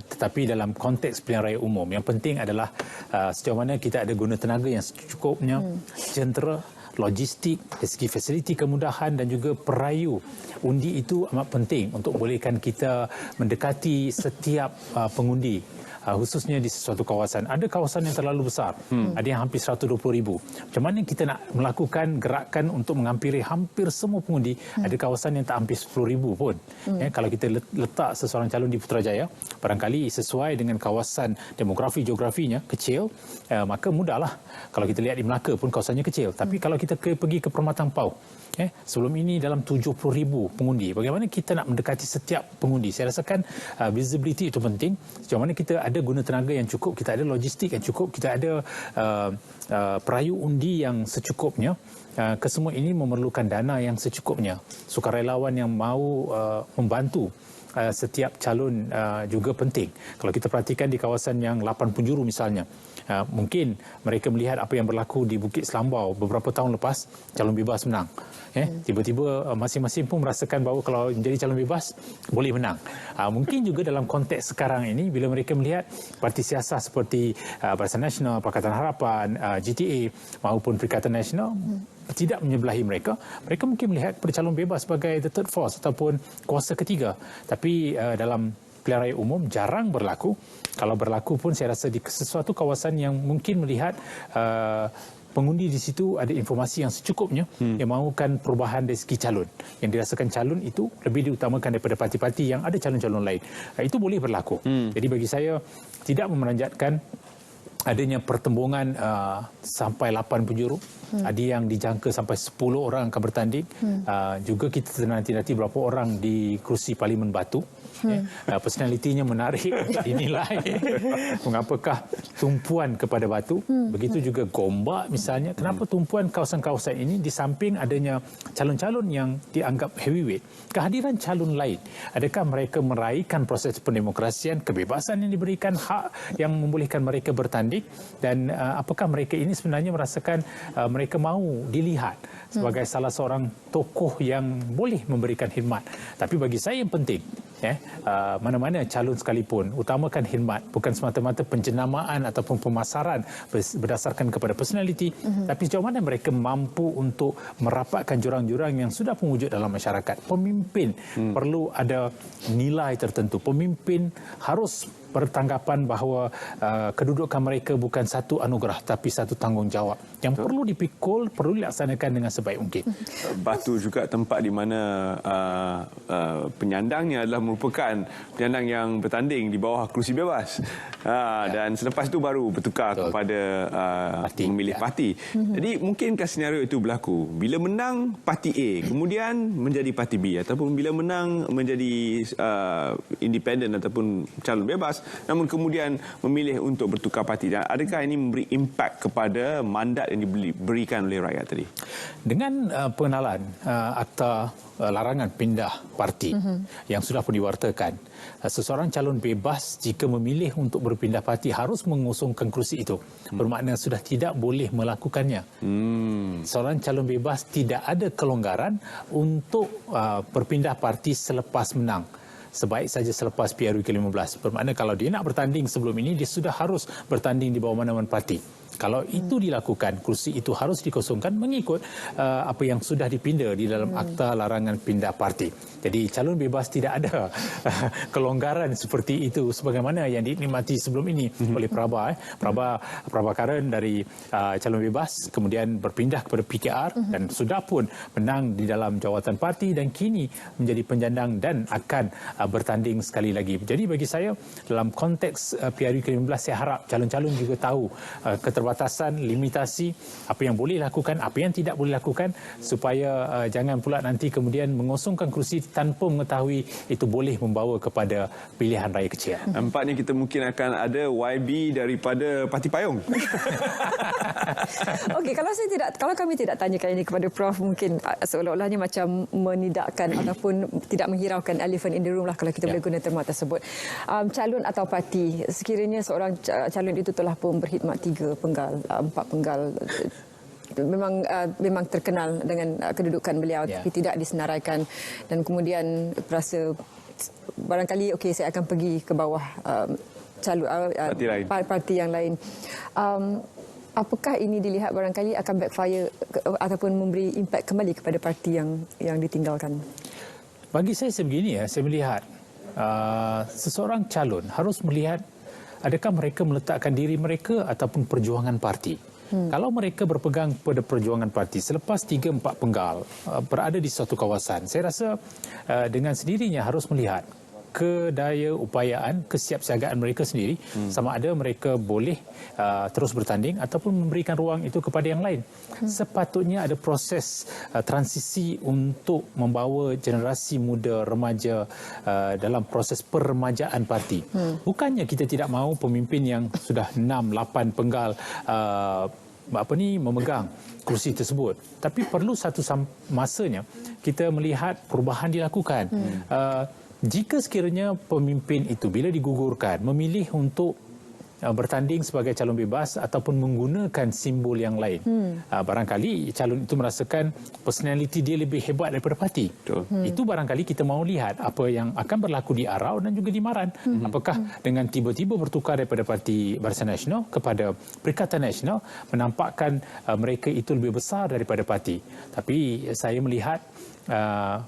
Tetapi dalam konteks pilihan raya umum, yang penting adalah sejauh mana kita ada guna tenaga yang secukupnya, jentera, logistik, dari segi fasiliti kemudahan dan juga perayu undi itu amat penting untuk bolehkan kita mendekati setiap pengundi, khususnya di sesuatu kawasan. Ada kawasan yang terlalu besar, ada yang hampir 120,000. Macam mana kita nak melakukan gerakan untuk menghampiri hampir semua pengundi? Ada kawasan yang tak hampir 10,000 pun. Kalau kita letak seseorang calon di Putrajaya, barangkali sesuai dengan kawasan demografi geografinya kecil, maka mudahlah. Kalau kita lihat di Melaka pun kawasannya kecil. Tapi kalau kita pergi ke Permatang Pau, sebelum ini dalam 70,000 pengundi. Bagaimana kita nak mendekati setiap pengundi? Saya rasakan visibility itu penting. Sejauh mana kita ada guna tenaga yang cukup, kita ada logistik yang cukup, kita ada perayu undi yang secukupnya. Kesemua ini memerlukan dana yang secukupnya. Sukarelawan yang mahu membantu setiap calon juga penting. Kalau kita perhatikan di kawasan yang 8 penjuru misalnya, mungkin mereka melihat apa yang berlaku di Bukit Selambau beberapa tahun lepas, calon bebas menang. Tiba-tiba masing-masing pun merasakan bahawa kalau menjadi calon bebas boleh menang. Mungkin juga dalam konteks sekarang ini, bila mereka melihat parti siasat seperti Barisan Nasional, Pakatan Harapan, GTA maupun Perikatan Nasional tidak menyebelahi mereka, mereka mungkin melihat kepada calon bebas sebagai the third force ataupun kuasa ketiga. Tapi dalam pilihan raya umum jarang berlaku. Kalau berlaku pun saya rasa di sesuatu kawasan yang mungkin melihat pengundi di situ ada informasi yang secukupnya yang mahukan perubahan dari segi calon. Yang dirasakan calon itu lebih diutamakan daripada parti-parti yang ada calon-calon lain. Itu boleh berlaku. Jadi bagi saya tidak memeranjatkan adanya pertembungan sampai 8 penjuru. Ada yang dijangka sampai 10 orang akan bertanding. Juga kita nanti berapa orang di kerusi Parlimen Batu. Personalitinya menarik dinilai. Mengapakah tumpuan kepada Batu? Begitu juga Gombak misalnya. Kenapa tumpuan kawasan-kawasan ini di samping adanya calon-calon yang dianggap heavyweight? Kehadiran calon lain, adakah mereka meraihkan proses pendemokrasian, kebebasan yang diberikan, hak yang membolehkan mereka bertanding, dan apakah mereka ini sebenarnya merasakan mereka mahu dilihat sebagai salah seorang tokoh yang boleh memberikan khidmat? Tapi bagi saya yang penting, mana-mana calon sekalipun, utamakan khidmat, bukan semata-mata penjenamaan ataupun pemasaran berdasarkan kepada personaliti, tapi sejauh mana mereka mampu untuk merapatkan jurang-jurang yang sudah mewujud dalam masyarakat. Pemimpin perlu ada nilai tertentu. Pemimpin harus bertanggapan bahawa kedudukan mereka bukan satu anugerah tapi satu tanggungjawab yang perlu dipikul, perlu dilaksanakan dengan sebaik mungkin. Batu juga tempat di mana penyandangnya adalah merupakan penyandang yang bertanding di bawah kerusi bebas. Dan selepas itu baru bertukar kepada memilih parti. Jadi mungkinkah senario itu berlaku? Bila menang parti A, kemudian menjadi parti B, ataupun bila menang menjadi independen ataupun calon bebas, namun kemudian memilih untuk bertukar parti. Dan adakah ini memberi impak kepada mandat yang diberikan oleh rakyat tadi? Dengan pengenalan akta larangan pindah parti yang sudah pun diwartakan, seseorang calon bebas jika memilih untuk berpindah parti harus mengusungkan kerusi itu. Bermakna sudah tidak boleh melakukannya. Seorang calon bebas tidak ada kelonggaran untuk berpindah parti selepas menang. Sebaik saja selepas PRU ke-15. Bermakna kalau dia nak bertanding sebelum ini, dia sudah harus bertanding di bawah mana-mana parti. Kalau itu dilakukan, kursi itu harus dikosongkan mengikut apa yang sudah dipinda di dalam akta larangan pindah parti. Jadi calon bebas tidak ada kelonggaran seperti itu sebagaimana yang dinikmati sebelum ini oleh Prabha. Prabha Karen dari calon bebas kemudian berpindah kepada PKR dan sudah pun menang di dalam jawatan parti dan kini menjadi penjandang dan akan bertanding sekali lagi. Jadi bagi saya dalam konteks PRU ke-15, saya harap calon-calon juga tahu keterbatasan, limitasi, apa yang boleh lakukan, apa yang tidak boleh lakukan, supaya jangan pula nanti kemudian mengosongkan kerusi tanpa mengetahui itu boleh membawa kepada pilihan raya kecil. Nampaknya kita mungkin akan ada YB daripada Parti Payung. Okey, kalau kami tidak tanyakan ini kepada Prof, mungkin seolah-olahnya macam menidakkan ataupun tidak menghiraukan elephant in the room lah, kalau kita boleh guna terma tersebut. Calon atau parti, sekiranya seorang calon itu telah pun berkhidmat 3 penggal, 4 penggal, memang terkenal dengan kedudukan beliau, tapi tidak disenaraikan, dan kemudian berasa barangkali okey, saya akan pergi ke bawah parti yang lain. Apakah ini dilihat barangkali akan backfire ataupun memberi impak kembali kepada parti yang ditinggalkan? Bagi saya sebegini, saya melihat seseorang calon harus melihat adakah mereka meletakkan diri mereka ataupun perjuangan parti. Kalau mereka berpegang pada perjuangan parti selepas 3-4 penggal berada di suatu kawasan, saya rasa dengan sendirinya harus melihat kedaya upayaan, kesiapsiagaan mereka sendiri, sama ada mereka boleh terus bertanding ataupun memberikan ruang itu kepada yang lain. Sepatutnya ada proses transisi untuk membawa generasi muda remaja dalam proses peremajaan parti. Bukannya kita tidak mahu pemimpin yang sudah 6-8 penggal memegang kursi tersebut, tapi perlu satu masanya kita melihat perubahan dilakukan. Jika sekiranya pemimpin itu bila digugurkan memilih untuk bertanding sebagai calon bebas ataupun menggunakan simbol yang lain, barangkali calon itu merasakan personaliti dia lebih hebat daripada parti. Itu barangkali kita mahu lihat apa yang akan berlaku di Arau dan juga di Maran. Apakah dengan tiba-tiba bertukar daripada Parti Barisan Nasional kepada Perikatan Nasional menampakkan mereka itu lebih besar daripada parti. Tapi saya melihat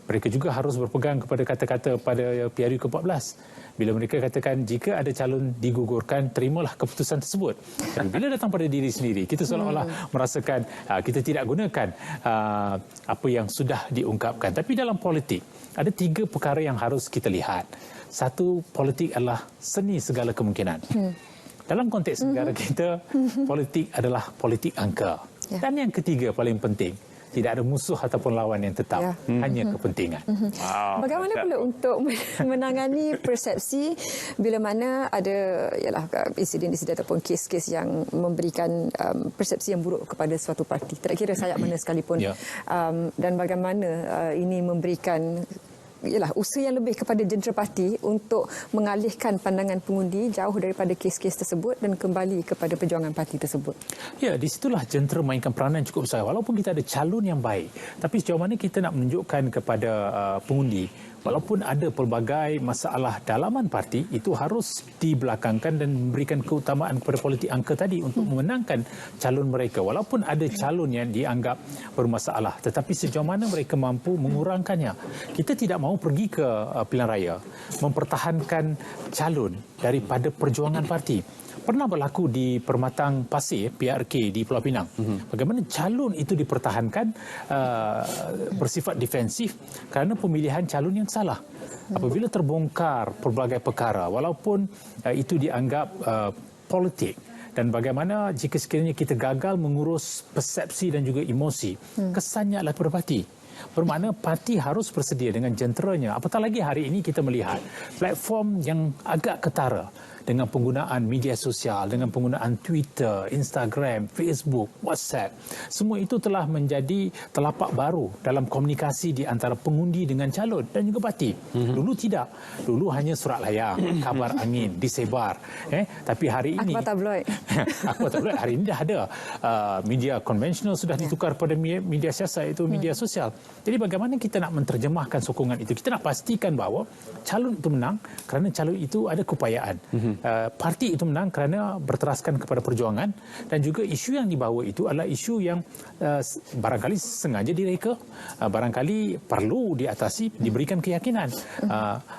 mereka juga harus berpegang kepada kata-kata pada PRU ke-14. bila mereka katakan jika ada calon digugurkan, terimalah keputusan tersebut. Dan bila datang pada diri sendiri, kita seolah-olah merasakan kita tidak gunakan apa yang sudah diungkapkan. Tapi dalam politik, ada 3 perkara yang harus kita lihat. Satu, politik adalah seni segala kemungkinan. Dalam konteks negara kita, politik adalah politik angka. Dan yang ketiga, paling penting, tidak ada musuh ataupun lawan yang tetap, hanya kepentingan. Bagaimana pula untuk menangani persepsi bila mana ada insiden-insiden ataupun kes-kes yang memberikan persepsi yang buruk kepada suatu parti, tak kira sayap mana sekalipun, dan bagaimana ini memberikan usaha yang lebih kepada jentera parti untuk mengalihkan pandangan pengundi jauh daripada kes-kes tersebut dan kembali kepada perjuangan parti tersebut. Ya, di situlah jentera mainkan peranan cukup besar. Walaupun kita ada calon yang baik, tapi sejauh mana kita nak menunjukkan kepada pengundi, walaupun ada pelbagai masalah dalaman parti, itu harus dibelakangkan dan memberikan keutamaan kepada politik angka tadi untuk memenangkan calon mereka. Walaupun ada calon yang dianggap bermasalah, tetapi sejauh mana mereka mampu mengurangkannya. Kita tidak mahu pergi ke pilihan raya mempertahankan calon daripada perjuangan parti. Pernah berlaku di Permatang Pasir, PRK di Pulau Pinang. Bagaimana calon itu dipertahankan bersifat defensif kerana pemilihan calon yang salah. Apabila terbongkar pelbagai perkara, walaupun itu dianggap politik, dan bagaimana jika sekiranya kita gagal mengurus persepsi dan juga emosi, kesannya adalah kepada parti. Bermakna parti harus bersedia dengan jenteranya. Apatah lagi hari ini kita melihat platform yang agak ketara dengan penggunaan media sosial, dengan penggunaan Twitter, Instagram, Facebook, WhatsApp. Semua itu telah menjadi telapak baru dalam komunikasi di antara pengundi dengan calon dan juga parti. Dulu tidak. Dulu hanya surat layang, kabar angin, disebar. Tapi hari ini... Akhbar tabloid. Akhbar tabloid. Hari ini dah ada. Media konvensional sudah ditukar pada media siasat, itu media sosial. Jadi bagaimana kita nak menterjemahkan sokongan itu? Kita nak pastikan bahawa calon itu menang kerana calon itu ada keupayaan. Parti itu menang kerana berteraskan kepada perjuangan, dan juga isu yang dibawa itu adalah isu yang barangkali sengaja direka, barangkali perlu diatasi, diberikan keyakinan.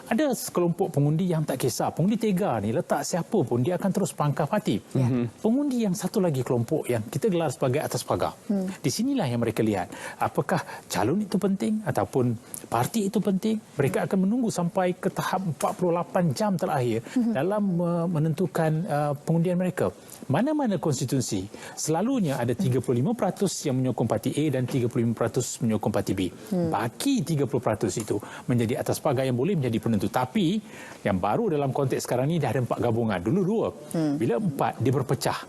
Ada sekelompok pengundi yang tak kisah, pengundi tega ni letak siapa pun dia akan terus pangkah parti. Pengundi yang satu lagi kelompok yang kita gelar sebagai atas pagar. Di sinilah yang mereka lihat apakah calon itu penting ataupun parti itu penting. Mereka akan menunggu sampai ke tahap 48 jam terakhir dalam menentukan pengundian mereka. Mana-mana konstitusi selalunya ada 35% yang menyokong parti A dan 35% menyokong parti B. Baki 30% itu menjadi atas pagar yang boleh menjadi penentu. Tapi yang baru dalam konteks sekarang ini dah ada 4 gabungan. Dulu 2. Bila 4 dia berpecah.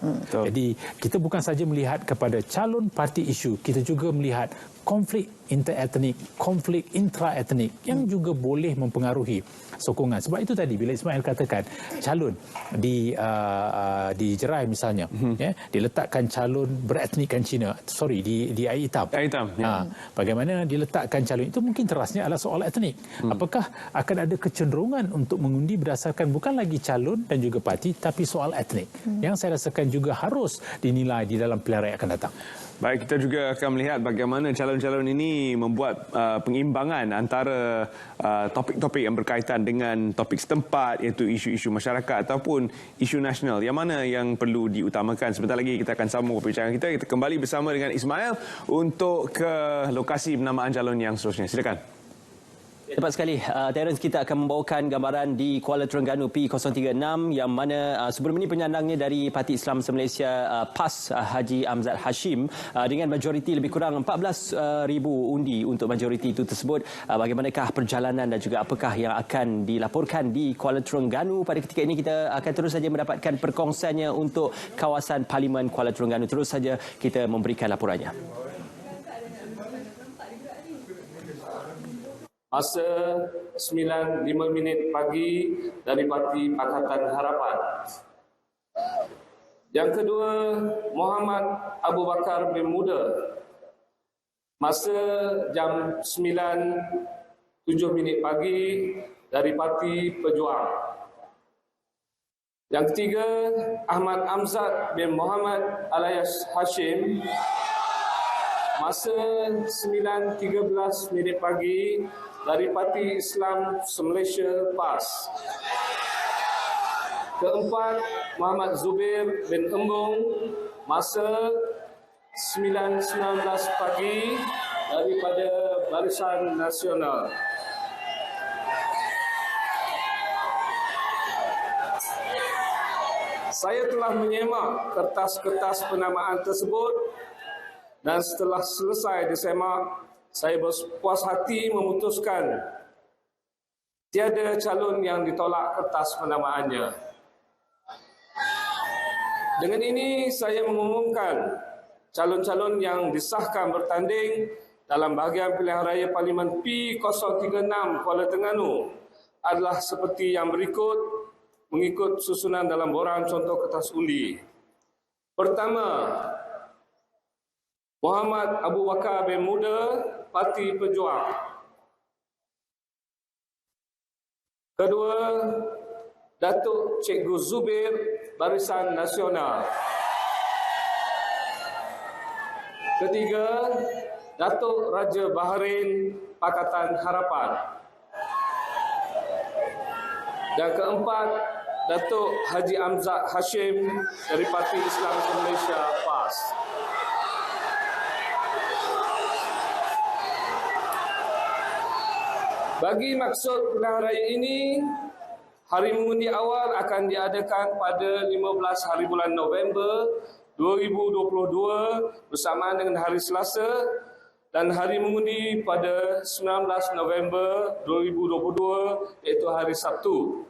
Jadi kita bukan saja melihat kepada calon parti isu, kita juga melihat konflik interetnik, konflik intraetnik yang juga boleh mempengaruhi sokongan. Sebab itu tadi bila Ismail katakan calon di Jerai misalnya, diletakkan calon beretnikkan Cina, di air hitam. Bagaimana diletakkan calon itu, mungkin terasnya adalah soal etnik. Apakah akan ada kecenderungan untuk mengundi berdasarkan bukan lagi calon dan juga parti, tapi soal etnik, yang saya rasakan juga harus dinilai di dalam pilihan raya akan datang. Baik, kita juga akan melihat bagaimana calon-calon ini membuat pengimbangan antara topik-topik yang berkaitan dengan topik setempat, iaitu isu-isu masyarakat ataupun isu nasional. Yang mana yang perlu diutamakan. Sebentar lagi kita akan sambung perbincangan kita. Kita kembali bersama dengan Ismail untuk ke lokasi penamaan calon yang seterusnya. Silakan. Tepat sekali, Terence, kita akan membawakan gambaran di Kuala Terengganu P036 yang mana sebelum ini penyandangnya dari Parti Islam Se-Malaysia PAS, Haji Amzad Hashim, dengan majoriti lebih kurang 14,000 undi untuk majoriti itu tersebut. Bagaimanakah perjalanan dan juga apakah yang akan dilaporkan di Kuala Terengganu pada ketika ini? Kita akan terus saja mendapatkan perkongsiannya untuk kawasan Parlimen Kuala Terengganu. Terus saja kita memberikan laporannya. Masa 9.05 pagi dari Parti Pakatan Harapan. Yang kedua, Muhammad Abu Bakar bin Muda. Masa jam 9.07 pagi dari Parti Pejuang. Yang ketiga, Ahmad Amzad bin Muhammad alias Hashim. Masa 9.13 pagi dari Parti Islam Se-Malaysia PAS. Keempat, Muhammad Zubair bin Embung, masa 9.19 pagi daripada Barisan Nasional. Saya telah menyemak kertas-kertas penamaan tersebut dan setelah selesai disemak, saya berpuas hati memutuskan tiada calon yang ditolak kertas penamaannya. Dengan ini saya mengumumkan calon-calon yang disahkan bertanding dalam bahagian pilihan raya Parlimen P036 Kuala Terengganu adalah seperti yang berikut mengikut susunan dalam borang contoh kertas undi. Pertama, Muhammad Abu Bakar bin Muda, Parti Pejuang. Kedua, Datuk Cikgu Zubair, Barisan Nasional. Ketiga, Datuk Raja Bahrain, Pakatan Harapan. Dan keempat, Datuk Haji Amzad Hashim dari Parti Islam Malaysia PAS. Bagi maksud pilihan raya ini, hari mengundi awal akan diadakan pada 15 hari bulan November 2022 bersamaan dengan hari Selasa dan hari mengundi pada 19 November 2022 iaitu hari Sabtu.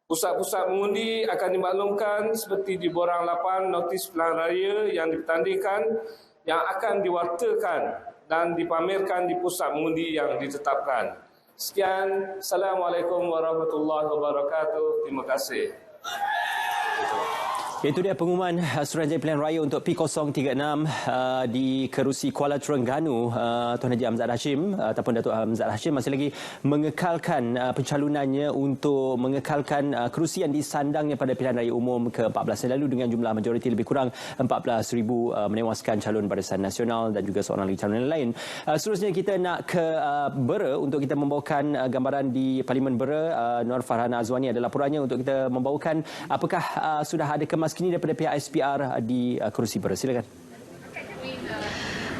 Pusat-pusat mengundi akan dimaklumkan seperti di borang 8 notis pilihan raya yang dipertandingkan yang akan diwartakan dan dipamerkan di pusat mengundi yang ditetapkan. Sekian, Assalamualaikum warahmatullahi wabarakatuh. Terima kasih. Itu dia pengumuman Suruhanjaya Pilihan Raya untuk P036 di kerusi Kuala Terengganu. Tuan Haji Amzad Hashim ataupun Datuk Amzad Hashim masih lagi mengekalkan pencalonannya untuk mengekalkan kerusi yang disandangnya pada pilihan raya umum ke-14 lalu dengan jumlah majoriti lebih kurang 14,000 menewaskan calon Barisan Nasional dan juga seorang lagi calon lain. Seterusnya kita nak ke Bera untuk kita membawakan gambaran di Parlimen Bera. Nur Farhana Azwani ada laporannya untuk kita membawakan apakah sudah ada kemajuan kini daripada pihak SPR di kerusi Bera. Silakan.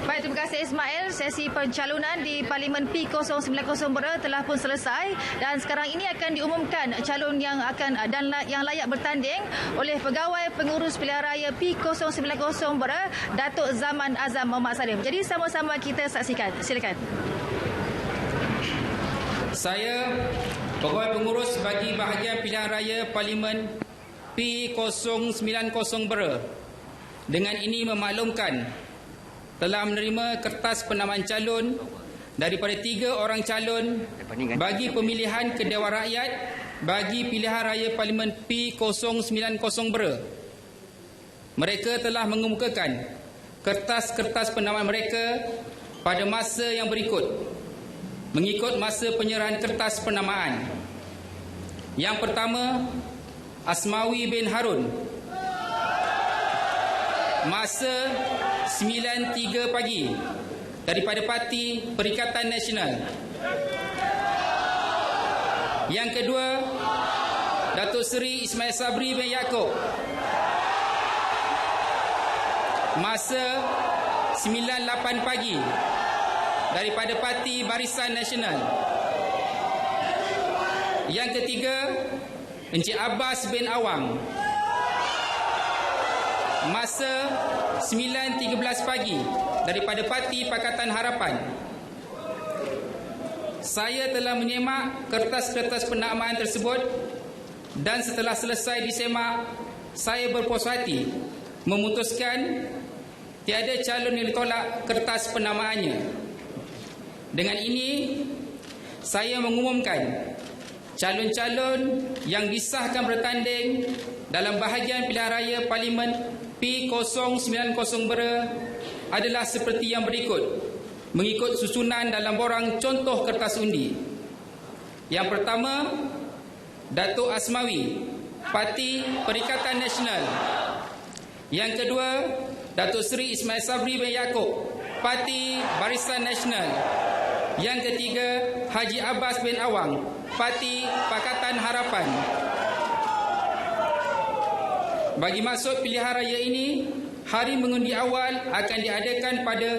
Baik, terima kasih Ismail. Sesi pencalonan di Parlimen P090 Bera telah pun selesai dan sekarang ini akan diumumkan calon yang akan dan yang layak bertanding oleh Pegawai Pengurus Pilihan Raya P090 Bera, Datuk Zaman Azam Muhammad Salim. Jadi sama-sama kita saksikan. Silakan. Saya Pegawai Pengurus bagi bahagian Pilihan Raya Parlimen P090 Bera dengan ini memaklumkan telah menerima kertas penamaan calon daripada 3 orang calon bagi pemilihan ke Dewan Rakyat bagi pilihan raya Parlimen P090 Bera. Mereka telah mengemukakan kertas-kertas penamaan mereka pada masa yang berikut mengikut masa penyerahan kertas penamaan. Yang pertama, Asmawi bin Harun, masa 9.03 pagi daripada Parti Perikatan Nasional. Yang kedua, Datuk Seri Ismail Sabri bin Yaakob, masa 9.08 pagi daripada Parti Barisan Nasional. Yang ketiga, Encik Abbas bin Awang, masa 9.13 pagi daripada Parti Pakatan Harapan. Saya telah menyemak kertas-kertas penamaan tersebut dan setelah selesai disemak, saya berpuas hati memutuskan tiada calon yang ditolak kertas penamaannya. Dengan ini, saya mengumumkan calon-calon yang disahkan bertanding dalam bahagian pilihan raya Parlimen P090 Bera adalah seperti yang berikut mengikut susunan dalam borang contoh kertas undi. Yang pertama, Datuk Asmawi, Parti Perikatan Nasional. Yang kedua, Datuk Seri Ismail Sabri bin Yaakob, Parti Barisan Nasional. Yang ketiga, Haji Abbas bin Awang, Parti Pakatan Harapan. bagi masuk pilihan raya ini, hari mengundi awal akan diadakan pada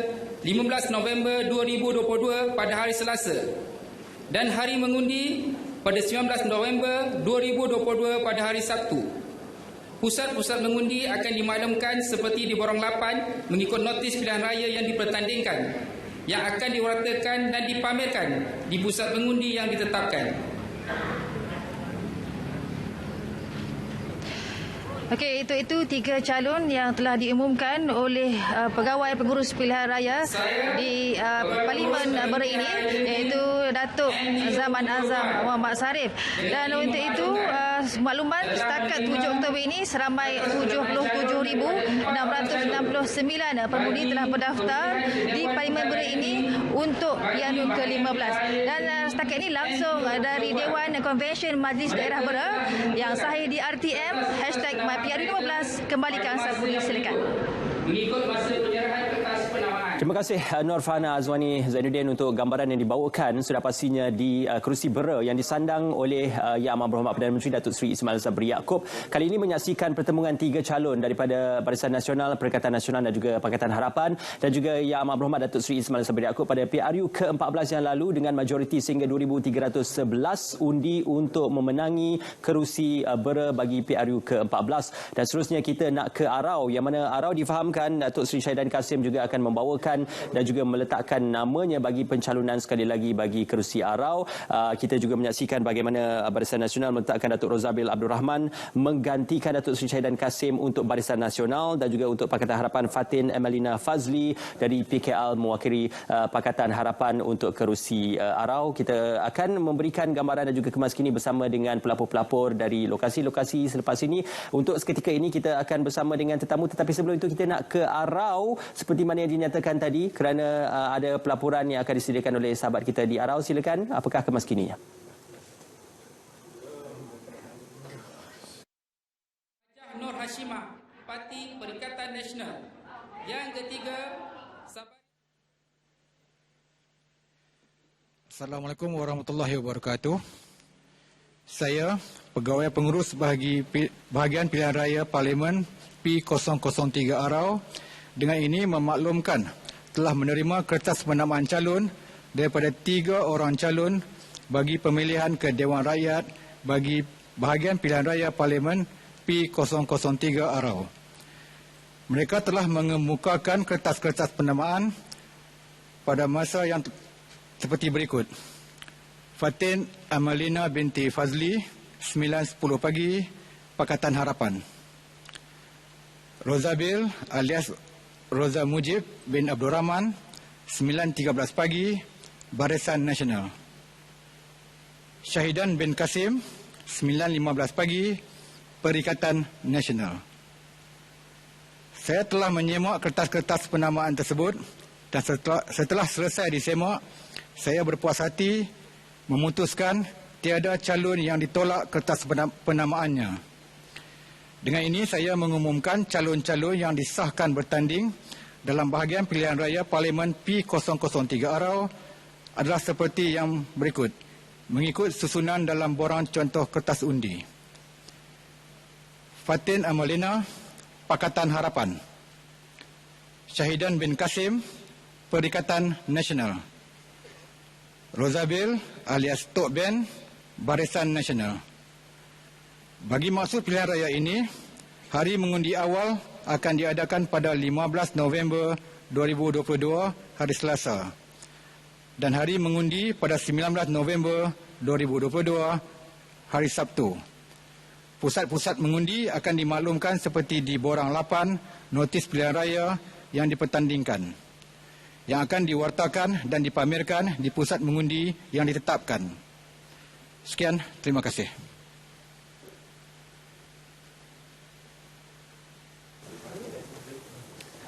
15 November 2022 pada hari Selasa dan hari mengundi pada 19 November 2022 pada hari Sabtu. Pusat-pusat mengundi akan dimaklumkan seperti di Borong 8 mengikut notis pilihan raya yang dipertandingkan yang akan diwartakan dan dipamerkan di pusat mengundi yang ditetapkan. Okey, itu 3 calon yang telah diumumkan oleh pegawai pengurus pilihan raya di Parlimen Bera ini, iaitu Datuk Zaman Azam Muhammad Sarif. Dan untuk itu, makluman setakat 7 Oktober ini seramai 77,669 pengundi telah berdaftar di Parlimen Bera ini untuk Pianun ke-15. Dan setakat ini langsung dari Dewan Konvensyen Majlis Daerah Bera yang sahih di RTM #MyPianun15 kembalikan Sabudi, silakan. Mengikut masa penyerahan kertas penamaan. Terima kasih Nur Farhana Azwani Zainuddin untuk gambaran yang dibawakan sudah pastinya di kerusi Bera yang disandang oleh Yang Amat Berhormat Perdana Menteri Datuk Seri Ismail Sabri Yaakob. Kali ini menyaksikan pertemuan 3 calon daripada Barisan Nasional, Perikatan Nasional dan juga Pakatan Harapan, dan juga Yang Amat Berhormat Datuk Seri Ismail Sabri Yaakob pada PRU ke-14 yang lalu dengan majoriti sehingga 2,311 undi untuk memenangi kerusi Bera bagi PRU ke-14. Dan seterusnya kita nak ke Arau, yang mana Arau difahamkan Datuk Seri Syahidan Kasim juga akan membawakan dan juga meletakkan namanya bagi pencalonan sekali lagi bagi kerusi Arau. Kita juga menyaksikan bagaimana Barisan Nasional meletakkan Datuk Rozabil Abdul Rahman menggantikan Datuk Seri Syahidan Kasim untuk Barisan Nasional, dan juga untuk Pakatan Harapan Fatin Emelina Fazli dari PKL mewakili Pakatan Harapan untuk kerusi Arau. Kita akan memberikan gambaran dan juga kemas kini bersama dengan pelapor-pelapor dari lokasi-lokasi selepas ini. Untuk seketika ini kita akan bersama dengan tetamu, tetapi sebelum itu kita nak ke Arau seperti mana yang dinyatakan tadi, kerana ada pelaporan yang akan disediakan oleh sahabat kita di Arau. Silakan, apakah kemas kininya? Nur Hashimah, Parti Perikatan Nasional. Yang ketiga, Assalamualaikum warahmatullahi wabarakatuh. Saya, Pegawai Pengurus Bahagian Pilihan Raya Parlimen P003 Arau, dengan ini memaklumkan telah menerima kertas penamaan calon daripada 3 orang calon bagi pemilihan ke Dewan Rakyat bagi Bahagian Pilihan Raya Parlimen P003 Arau. Mereka telah mengemukakan kertas-kertas penamaan pada masa yang seperti berikut. Fatin Amalina binti Fazli, 9.10 pagi, Pakatan Harapan. Rozabil alias Roza Mujib bin Abdul Rahman, 9.13 pagi, Barisan Nasional. Syahidan bin Kasim, 9.15 pagi, Perikatan Nasional. Saya telah menyemak kertas-kertas penamaan tersebut dan setelah selesai disemak, saya berpuas hati memutuskan tiada calon yang ditolak kertas penamaannya. Dengan ini saya mengumumkan calon-calon yang disahkan bertanding dalam Bahagian Pilihan Raya Parlimen P003 Arau adalah seperti yang berikut, mengikut susunan dalam borang contoh kertas undi. Fatin Amalina, Pakatan Harapan. Syahidan bin Kasim, Perikatan Nasional. Rozabil alias Tok Ben, Barisan Nasional. Bagi maksud pilihan raya ini, hari mengundi awal akan diadakan pada 15 November 2022, hari Selasa. Dan hari mengundi pada 19 November 2022, hari Sabtu. Pusat-pusat mengundi akan dimaklumkan seperti di Borang 8, notis pilihan raya yang dipertandingkan, yang akan diwartakan dan dipamerkan di pusat mengundi yang ditetapkan. Sekian, terima kasih.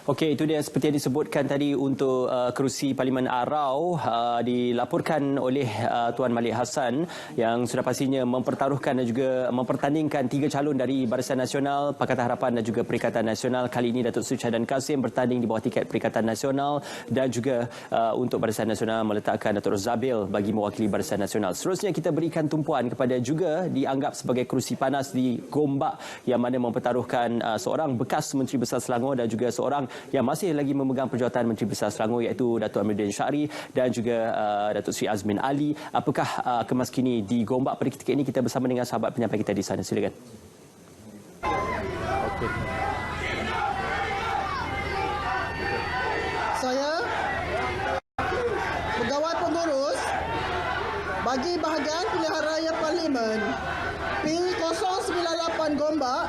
Okey, itu dia seperti yang disebutkan tadi untuk kerusi Parlimen Arau dilaporkan oleh Tuan Malik Hassan yang sudah pastinya mempertaruhkan dan juga mempertandingkan 3 calon dari Barisan Nasional, Pakatan Harapan dan juga Perikatan Nasional. Kali ini Datuk Seri Shahdan Kasim bertanding di bawah tiket Perikatan Nasional dan juga untuk Barisan Nasional meletakkan Datuk Rozabil bagi mewakili Barisan Nasional. Seterusnya kita berikan tumpuan kepada juga dianggap sebagai kerusi panas di Gombak yang mana mempertaruhkan seorang bekas Menteri Besar Selangor dan juga seorang yang masih lagi memegang perjawatan Menteri Besar Selangor iaitu Datuk Amiruddin Syari dan juga Datuk Seri Azmin Ali. Apakah kemas kini di Gombak pada ketika ini? Kita bersama dengan sahabat penyampai kita di sana. Silakan. Saya pegawai pengurus bagi bahagian pilihan raya Parlimen P098 Gombak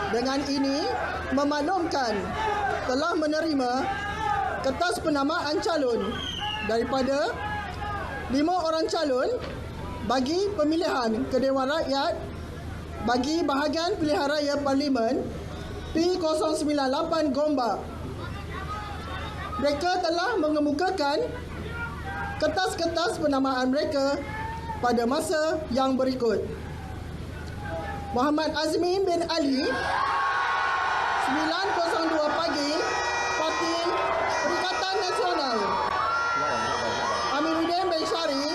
dengan ini memaklumkan telah menerima kertas penamaan calon daripada 5 orang calon bagi pemilihan ke Dewan Rakyat bagi bahagian pilihan raya Parlimen P098 Gombak. Mereka telah mengemukakan kertas-kertas penamaan mereka pada masa yang berikut. Muhammad Azmin bin Ali 9.02 pagi, Parti Perikatan Nasional. Amiruddin bin Syari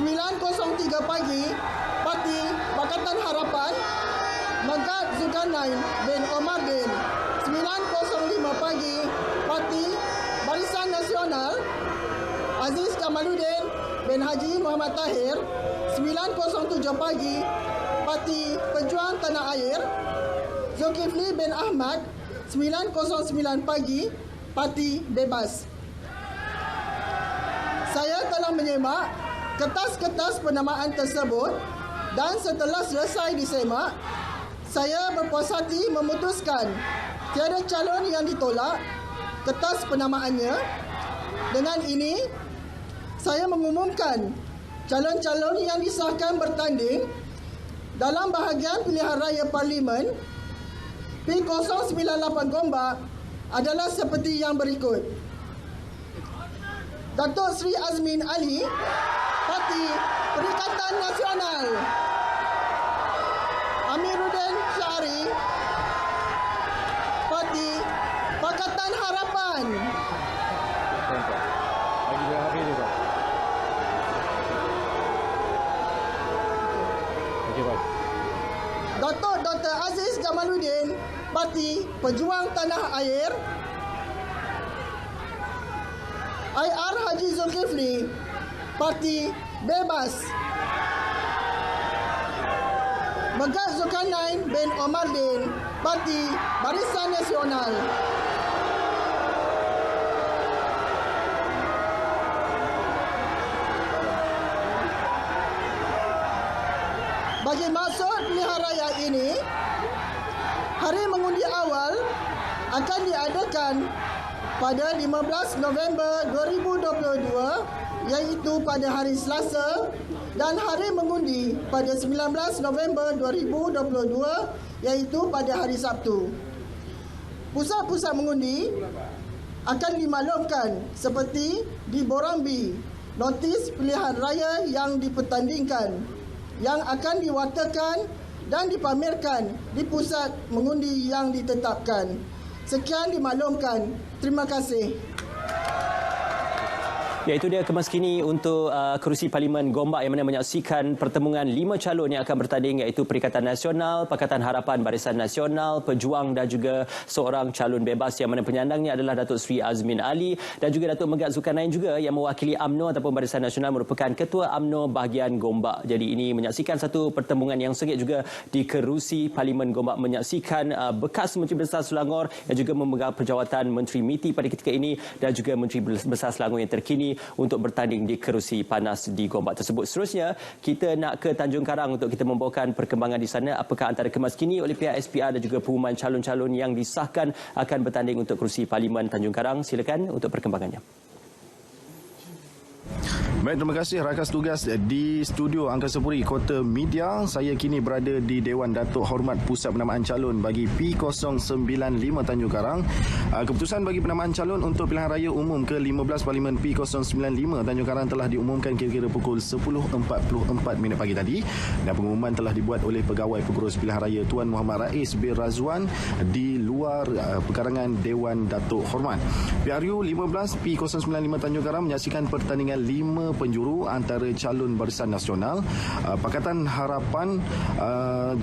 9.03 pagi, Parti Pakatan Harapan. Megat Zulkarnain bin Omardin 9.05 pagi, Parti Barisan Nasional. Aziz Kamaluddin bin Haji Muhammad Tahir 9.07 pagi, Parti Pejuang Tanah Air. Zulkifli bin Ahmad 9.09 pagi, Parti Bebas. Saya telah menyemak kertas-kertas penamaan tersebut dan setelah selesai disemak, saya berpuas hati memutuskan tiada calon yang ditolak kertas penamaannya. Dengan ini, saya mengumumkan calon-calon yang disahkan bertanding dalam bahagian pilihan raya Parlimen P098 Gombak adalah seperti yang berikut. Datuk Seri Azmin Ali, Parti Perikatan Nasional. Amiruddin Syari, Parti Pakatan Harapan. Datuk Dr. Aziz Jamaluddin, Parti Pejuang Tanah Air. IR Haji Zulkifli, Parti Bebas. Megat Zulkarnain bin Omardin, Parti Barisan Nasional. Bagi maksud pilihan raya ini, hari mengundi awal akan diadakan pada 15 November 2022 iaitu pada hari Selasa dan hari mengundi pada 19 November 2022 iaitu pada hari Sabtu. Pusat-pusat mengundi akan dimaklumkan seperti di Borambi, notis pilihan raya yang dipertandingkan yang akan diwartakan dan dipamerkan di pusat mengundi yang ditetapkan. Sekian dimaklumkan. Terima kasih. Ya, itu dia kemas kini untuk kerusi Parlimen Gombak yang mana menyaksikan pertemuan 5 calon yang akan bertanding iaitu Perikatan Nasional, Pakatan Harapan, Barisan Nasional, Pejuang dan juga seorang calon bebas yang mana penyandangnya adalah Datuk Seri Azmin Ali dan juga Datuk Megat Zulkarnain juga yang mewakili UMNO ataupun Barisan Nasional merupakan Ketua UMNO bahagian Gombak. Jadi ini menyaksikan satu pertemuan yang sengit juga di kerusi Parlimen Gombak, menyaksikan bekas Menteri Besar Selangor yang juga memegang perjawatan Menteri MITI pada ketika ini dan juga Menteri Besar Selangor yang terkini untuk bertanding di kerusi panas di Gombak tersebut. Seterusnya, kita nak ke Tanjung Karang untuk kita membawakan perkembangan di sana. Apakah antara kemas kini oleh pihak SPR dan juga pengumuman calon-calon yang disahkan akan bertanding untuk kerusi Parlimen Tanjung Karang. Silakan untuk perkembangannya. Baik, terima kasih rakan tugas di studio Angkasa Puri Kota Media. Saya kini berada di Dewan Datuk Hormat Pusat Penamaan Calon bagi P095 Tanjung Karang. Keputusan bagi penamaan calon untuk pilihan raya umum ke-15 Parlimen P095 Tanjung Karang telah diumumkan kira-kira pukul 10.44 pagi tadi, dan pengumuman telah dibuat oleh Pegawai Pengurus Pilihan Raya Tuan Muhammad Rais bin Razwan di luar perkarangan Dewan Datuk Hormat. PRU 15 P095 Tanjung Karang menyaksikan pertandingan 5 penjuru antara calon Barisan Nasional, Pakatan Harapan,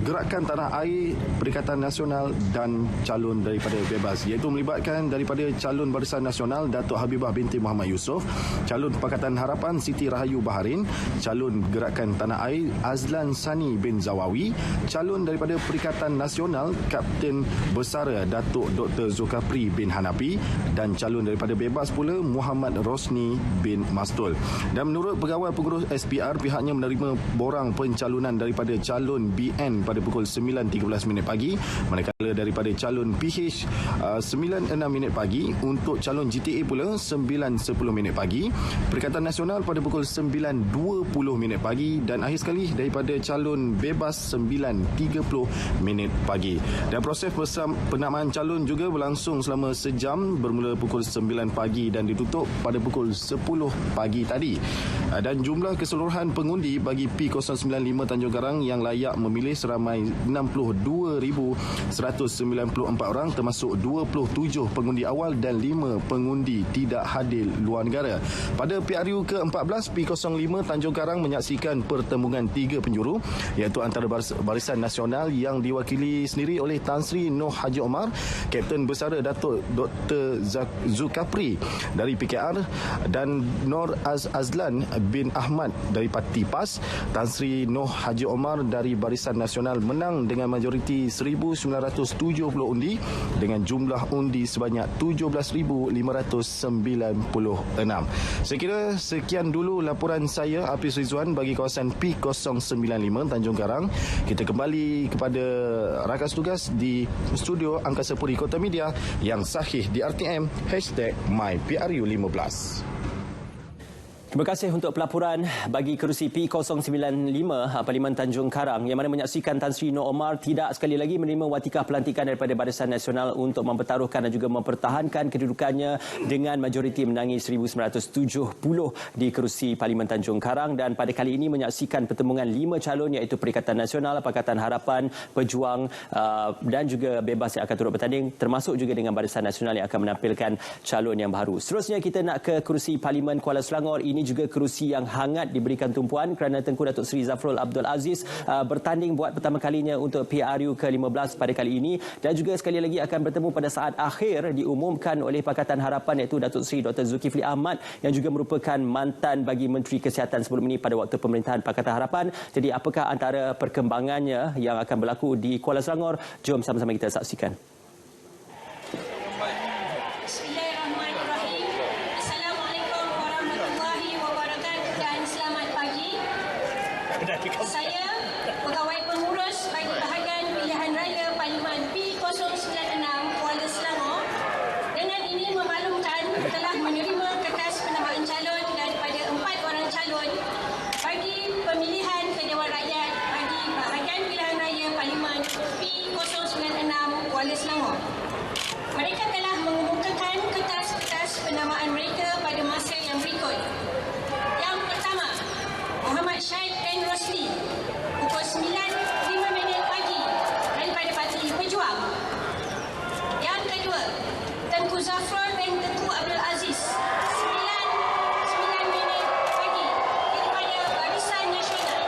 Gerakan Tanah Air, Perikatan Nasional dan calon daripada bebas, iaitu melibatkan daripada calon Barisan Nasional Datuk Habibah binti Muhammad Yusof, calon Pakatan Harapan Siti Rahayu Baharin, calon Gerakan Tanah Air Azlan Sani bin Zawawi, calon daripada Perikatan Nasional Kapten Besara Datuk Dr. Zulkafli bin Hanafi, dan calon daripada bebas pula Muhammad Rosni bin Mastul. Dan menurut Pegawai Pengurus SPR, pihaknya menerima borang pencalonan daripada calon BN pada pukul 9.13 pagi, manakala daripada calon PH 9.06 pagi, untuk calon GTA pula 9.10 pagi, Perikatan Nasional pada pukul 9.20 pagi, dan akhir sekali daripada calon bebas 9.30 pagi. Dan proses penamaan calon juga berlangsung selama sejam, bermula pukul 9 pagi dan ditutup pada pukul 10 pagi tadi. Dan jumlah keseluruhan pengundi bagi P095 Tanjung Karang yang layak memilih seramai 62,194 orang, termasuk 27 pengundi awal dan 5 pengundi tidak hadir luar negara. Pada PRU ke-14, P05 Tanjung Karang menyaksikan pertembungan 3 penjuru, iaitu antara Barisan Nasional yang diwakili sendiri oleh Tan Sri Noh Haji Omar, Kapten Besara Datuk Dr. Zulkafli dari PKR, dan Nur Azlan bin Ahmad dari Parti PAS. Tan Sri Noh Haji Omar dari Barisan Nasional menang dengan majoriti 1,970 undi dengan jumlah undi sebanyak 17,596. Saya kira sekian dulu laporan saya, Hafiz Rizwan, bagi kawasan P095 Tanjung Karang. Kita kembali kepada rakan tugas di studio Angkasa Puri Kota Media yang sahih di RTM #MyPRU15. Terima kasih untuk pelaporan bagi kerusi P095 Parlimen Tanjung Karang, yang mana menyaksikan Tan Sri Noh Omar tidak sekali lagi menerima watikah pelantikan daripada Barisan Nasional untuk mempertaruhkan dan juga mempertahankan kedudukannya dengan majoriti menangi 1,970 di kerusi Parlimen Tanjung Karang. Dan pada kali ini menyaksikan pertembungan 5 calon, iaitu Perikatan Nasional, Pakatan Harapan, Pejuang dan juga Bebas yang akan turut bertanding, termasuk juga dengan Barisan Nasional yang akan menampilkan calon yang baru. Seterusnya kita nak ke kerusi Parlimen Kuala Selangor. Ini juga kerusi yang hangat diberikan tumpuan kerana Tengku Datuk Seri Zafrul Abdul Aziz bertanding buat pertama kalinya untuk PRU ke-15 pada kali ini, dan juga sekali lagi akan bertemu pada saat akhir diumumkan oleh Pakatan Harapan, iaitu Datuk Seri Dr. Zulkifli Ahmad yang juga merupakan mantan bagi Menteri Kesihatan sebelum ini pada waktu pemerintahan Pakatan Harapan. Jadi apakah antara perkembangannya yang akan berlaku di Kuala Selangor? Jom sama-sama kita saksikan. Saya, Pegawai Pengurus bagi bahagian pilihan raya Parlimen P096 Kuala Selangor, dengan ini memaklumkan telah menerima kertas penamaan calon daripada 4 orang calon bagi pemilihan ke Dewan Rakyat bagi bahagian pilihan raya Parlimen P096 Kuala Selangor. Mereka telah mengumumkan kertas-kertas penamaan mereka pada masa yang berikut. Yang pertama, Muhammad Syed bin Rosli, pukul 9.05 pagi daripada Parti Pejuang. Yang kedua, Tengku Zafrul bin Tengku Abdul Aziz, 9.09 pagi daripada Barisan Nasional.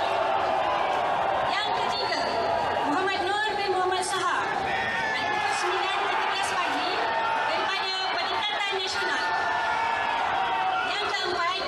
Yang ketiga, Muhammad Nur bin Muhammad Sahar, pukul 9.13 pagi daripada Perikatan Nasional. Yang keempat,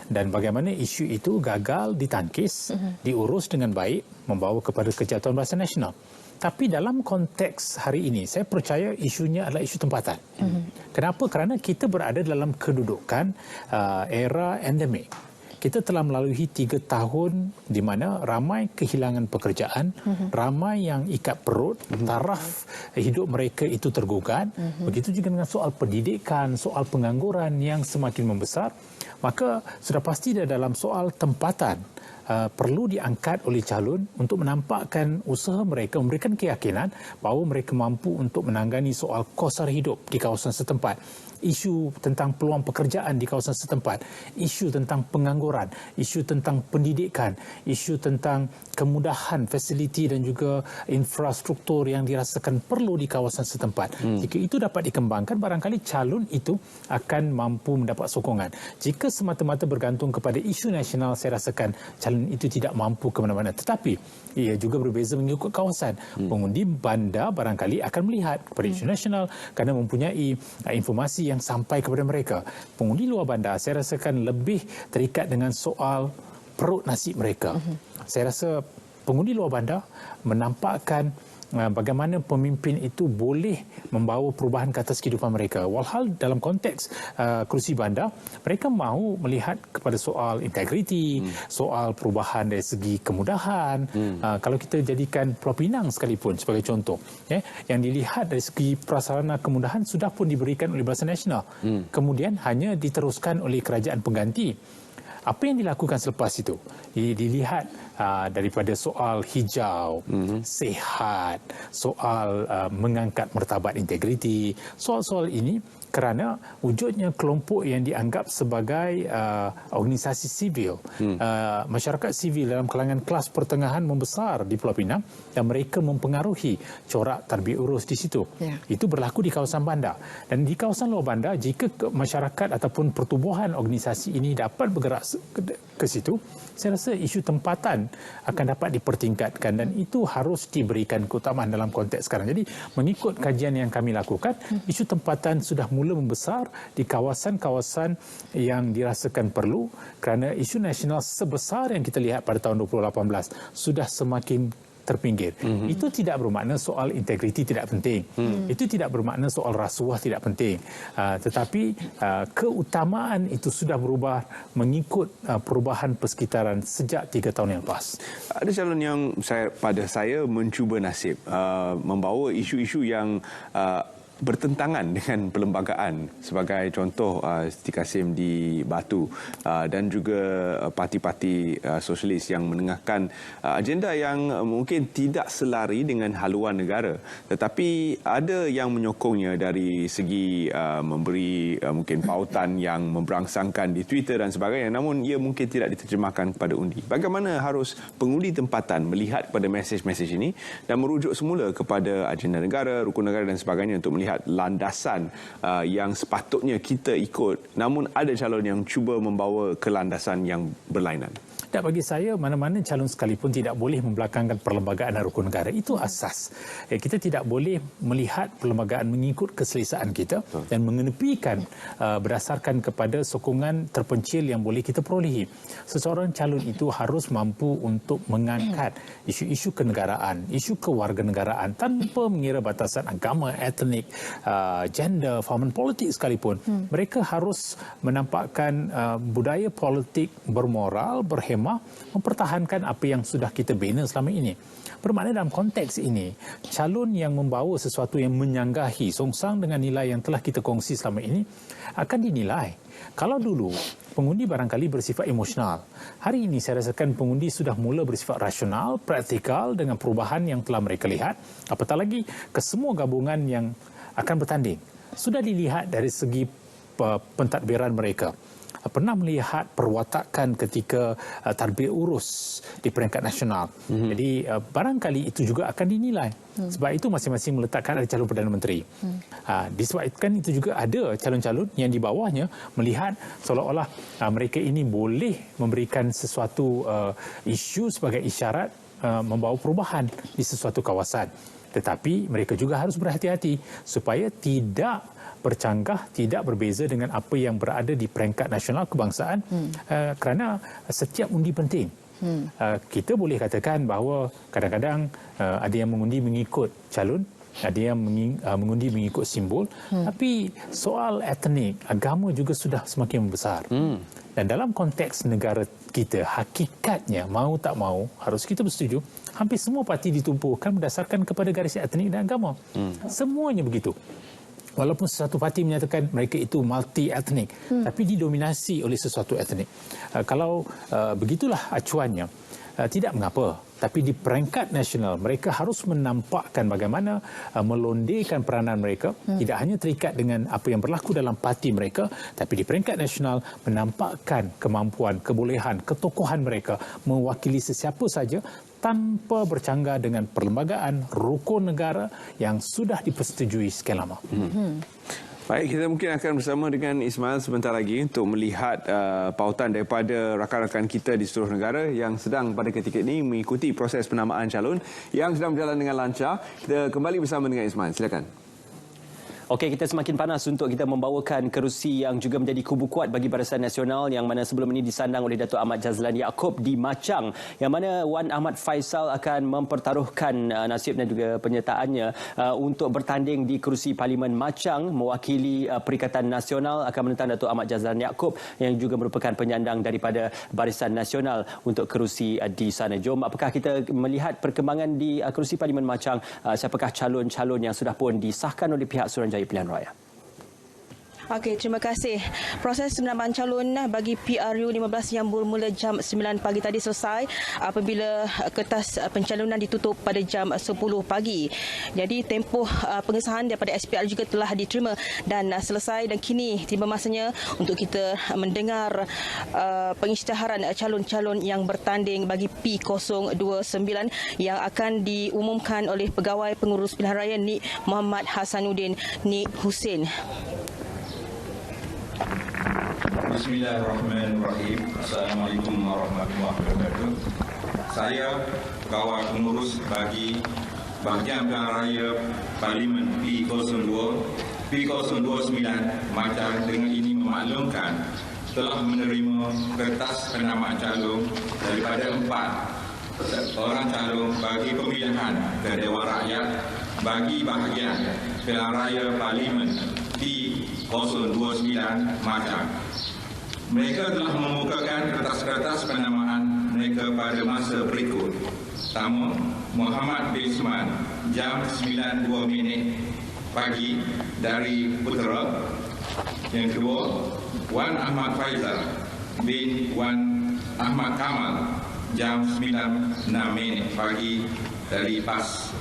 dan bagaimana isu itu gagal ditangkis, diurus dengan baik, membawa kepada kejatuhan Barisan Nasional. Tapi dalam konteks hari ini, saya percaya isunya adalah isu tempatan. Kenapa? Kerana kita berada dalam kedudukan era endemik. Kita telah melalui 3 tahun di mana ramai kehilangan pekerjaan, ramai yang ikat perut, taraf hidup mereka itu tergugat. Begitu juga dengan soal pendidikan, soal pengangguran yang semakin membesar. Maka sudah pasti dalam soal tempatan perlu diangkat oleh calon untuk menampakkan usaha mereka, memberikan keyakinan bahawa mereka mampu untuk menangani soal kos sara hidup di kawasan setempat, isu tentang peluang pekerjaan di kawasan setempat, isu tentang pengangguran, isu tentang pendidikan, isu tentang kemudahan fasiliti dan juga infrastruktur yang dirasakan perlu di kawasan setempat. Jika itu dapat dikembangkan, barangkali calon itu akan mampu mendapat sokongan. Jika semata-mata bergantung kepada isu nasional, saya rasakan calon itu tidak mampu ke mana-mana. Tetapi ia juga berbeza mengikut kawasan. Pengundi bandar barangkali akan melihat kepada isu nasional kerana mempunyai informasi yang sampai kepada mereka. Pengundi luar bandar saya rasakan lebih terikat dengan soal perut nasi mereka. Saya rasa pengundi luar bandar menampakkan bagaimana pemimpin itu boleh membawa perubahan ke atas kehidupan mereka. Walhal dalam konteks kerusi bandar, mereka mahu melihat kepada soal integriti, soal perubahan dari segi kemudahan. Kalau kita jadikan Pulau Pinang sekalipun sebagai contoh, yang dilihat dari segi prasarana kemudahan sudah pun diberikan oleh Barisan Nasional. Kemudian hanya diteruskan oleh kerajaan pengganti. Apa yang dilakukan selepas itu? Dilihat daripada soal hijau, sihat, soal mengangkat martabat integriti. Soal-soal ini kerana wujudnya kelompok yang dianggap sebagai organisasi sivil, masyarakat sivil dalam kalangan kelas pertengahan membesar di Pulau Pinang dan mereka mempengaruhi corak tarbiyah urus di situ. Itu berlaku di kawasan bandar. Dan di kawasan luar bandar, jika masyarakat ataupun pertubuhan organisasi ini dapat bergerak ke situ, saya rasa isu tempatan akan dapat dipertingkatkan dan itu harus diberikan keutamaan dalam konteks sekarang. Jadi mengikut kajian yang kami lakukan, isu tempatan sudah mula membesar di kawasan-kawasan yang dirasakan perlu kerana isu nasional sebesar yang kita lihat pada tahun 2018 sudah semakin terpinggir. Itu tidak bermakna soal integriti tidak penting. Itu tidak bermakna soal rasuah tidak penting. Tetapi keutamaan itu sudah berubah mengikut perubahan persekitaran sejak 3 tahun yang lepas. Ada calon yang pada saya mencuba nasib membawa isu-isu yang bertentangan dengan perlembagaan, sebagai contoh Siti Kasim di Batu dan juga parti-parti sosialis yang menengahkan agenda yang mungkin tidak selari dengan haluan negara, tetapi ada yang menyokongnya dari segi memberi mungkin pautan yang memberangsangkan di Twitter dan sebagainya, namun ia mungkin tidak diterjemahkan kepada undi. Bagaimana harus pengundi tempatan melihat kepada mesej-mesej ini dan merujuk semula kepada agenda negara, rukun negara dan sebagainya untuk melihat landasan yang sepatutnya kita ikut, namun ada calon yang cuba membawa ke landasan yang berlainan. Dan bagi saya, mana-mana calon sekalipun tidak boleh membelakangkan perlembagaan dan rukun negara. Itu asas. Kita tidak boleh melihat perlembagaan mengikut keselesaan kita dan mengenepikan berdasarkan kepada sokongan terpencil yang boleh kita perolehi. Seseorang calon itu harus mampu untuk mengangkat isu-isu kenegaraan, isu kewarganegaraan tanpa mengira batasan agama, etnik, gender, fahaman politik sekalipun. Mereka harus menampakkan budaya politik bermoral, berhemat, mempertahankan apa yang sudah kita bina selama ini. Bermakna dalam konteks ini, calon yang membawa sesuatu yang menyanggahi songsang dengan nilai yang telah kita kongsi selama ini akan dinilai. Kalau dulu pengundi barangkali bersifat emosional, hari ini saya rasakan pengundi sudah mula bersifat rasional, praktikal dengan perubahan yang telah mereka lihat. Apatah lagi, kesemua gabungan yang akan bertanding sudah dilihat dari segi pentadbiran mereka. Pernah melihat perwatakan ketika tarbiyah urus di peringkat nasional. Jadi barangkali itu juga akan dinilai. Sebab itu masing-masing meletakkan ada calon Perdana Menteri. Disebabkan itu juga ada calon-calon yang di bawahnya melihat seolah-olah mereka ini boleh memberikan sesuatu isu sebagai isyarat membawa perubahan di sesuatu kawasan. Tetapi mereka juga harus berhati-hati supaya tidak bercanggah tidak berbeza dengan apa yang berada di peringkat nasional kebangsaan kerana setiap undi penting. Kita boleh katakan bahawa kadang-kadang ada yang mengundi mengikut calon, ada yang mengundi mengikut simbol, tapi soal etnik, agama juga sudah semakin membesar. Dan dalam konteks negara kita, hakikatnya mau tak mau, harus kita bersetuju, hampir semua parti ditumpukan berdasarkan kepada garis etnik dan agama. Semuanya begitu. Walaupun sesuatu parti menyatakan mereka itu multi etnik, tapi didominasi oleh sesuatu etnik. Kalau begitulah acuannya, tidak mengapa. Tapi di peringkat nasional, mereka harus menampakkan bagaimana melondekan peranan mereka, tidak hanya terikat dengan apa yang berlaku dalam parti mereka, tapi di peringkat nasional menampakkan kemampuan, kebolehan, ketokohan mereka mewakili sesiapa saja tanpa bercanggah dengan perlembagaan rukun negara yang sudah dipersetujui sekian lama. Baik, kita mungkin akan bersama dengan Ismail sebentar lagi untuk melihat pautan daripada rakan-rakan kita di seluruh negara yang sedang pada ketika ini mengikuti proses penamaan calon yang sedang berjalan dengan lancar. Kita kembali bersama dengan Ismail. Silakan. Okey, kita semakin panas untuk kita membawakan kerusi yang juga menjadi kubu kuat bagi Barisan Nasional yang mana sebelum ini disandang oleh Datuk Ahmad Jazlan Yaakob di Machang, yang mana Wan Ahmad Faisal akan mempertaruhkan nasib dan juga penyertaannya untuk bertanding di kerusi Parlimen Machang mewakili Perikatan Nasional akan menentang Datuk Ahmad Jazlan Yaakob yang juga merupakan penyandang daripada Barisan Nasional untuk kerusi di sana. Jom, apakah kita melihat perkembangan di kerusi Parlimen Machang, siapakah calon-calon yang sudah pun disahkan oleh pihak Suruhanjaya Pilihan Raya? Okey, terima kasih. Proses penamaan calon bagi PRU 15 yang bermula jam 9 pagi tadi selesai apabila kertas pencalonan ditutup pada jam 10 pagi. Jadi tempoh pengesahan daripada SPR juga telah diterima dan selesai, dan kini tiba masanya untuk kita mendengar pengisytiharan calon-calon yang bertanding bagi P029 yang akan diumumkan oleh Pegawai Pengurus Pilihan Raya Nik Muhammad Hasanuddin Nik Hussein. Bismillahirrahmanirrahim. Assalamualaikum warahmatullahi wabarakatuh. Saya Pegawai Pengurus bagi Bahagian Pilihan Raya Parlimen P029 Machang dengan ini memaklumkan telah menerima kertas penamaan calon daripada 4 orang calon bagi pemilihan ke Dewan Rakyat bagi Bahagian Pilihan Raya Parlimen P029 Machang. Mereka telah membukakan kertas-kertas penamaan mereka pada masa berikut. Pertama, Muhammad bin Usman jam 9.02 pagi dari Putera. Yang kedua, Wan Ahmad Faisal bin Wan Ahmad Kamal jam 9.06 pagi dari PAS.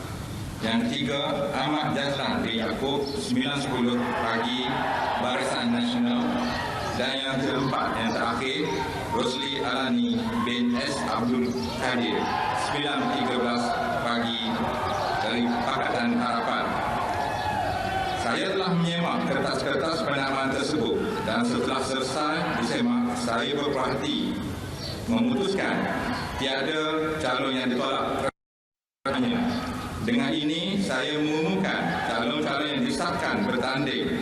Yang ketiga, Ahmad Jazlan bin Yaakob 9.10 pagi Barisan Nasional. Dan yang keempat, yang terakhir, Rosli Alani bin S. Abdul Kadir 9.13 pagi dari Pakatan Harapan. Saya telah menyemak kertas-kertas penamaan tersebut dan setelah selesai disemak, saya berperhati memutuskan tiada calon yang ditolak. Dengan ini, saya mengumumkan calon-calon yang disahkan bertanding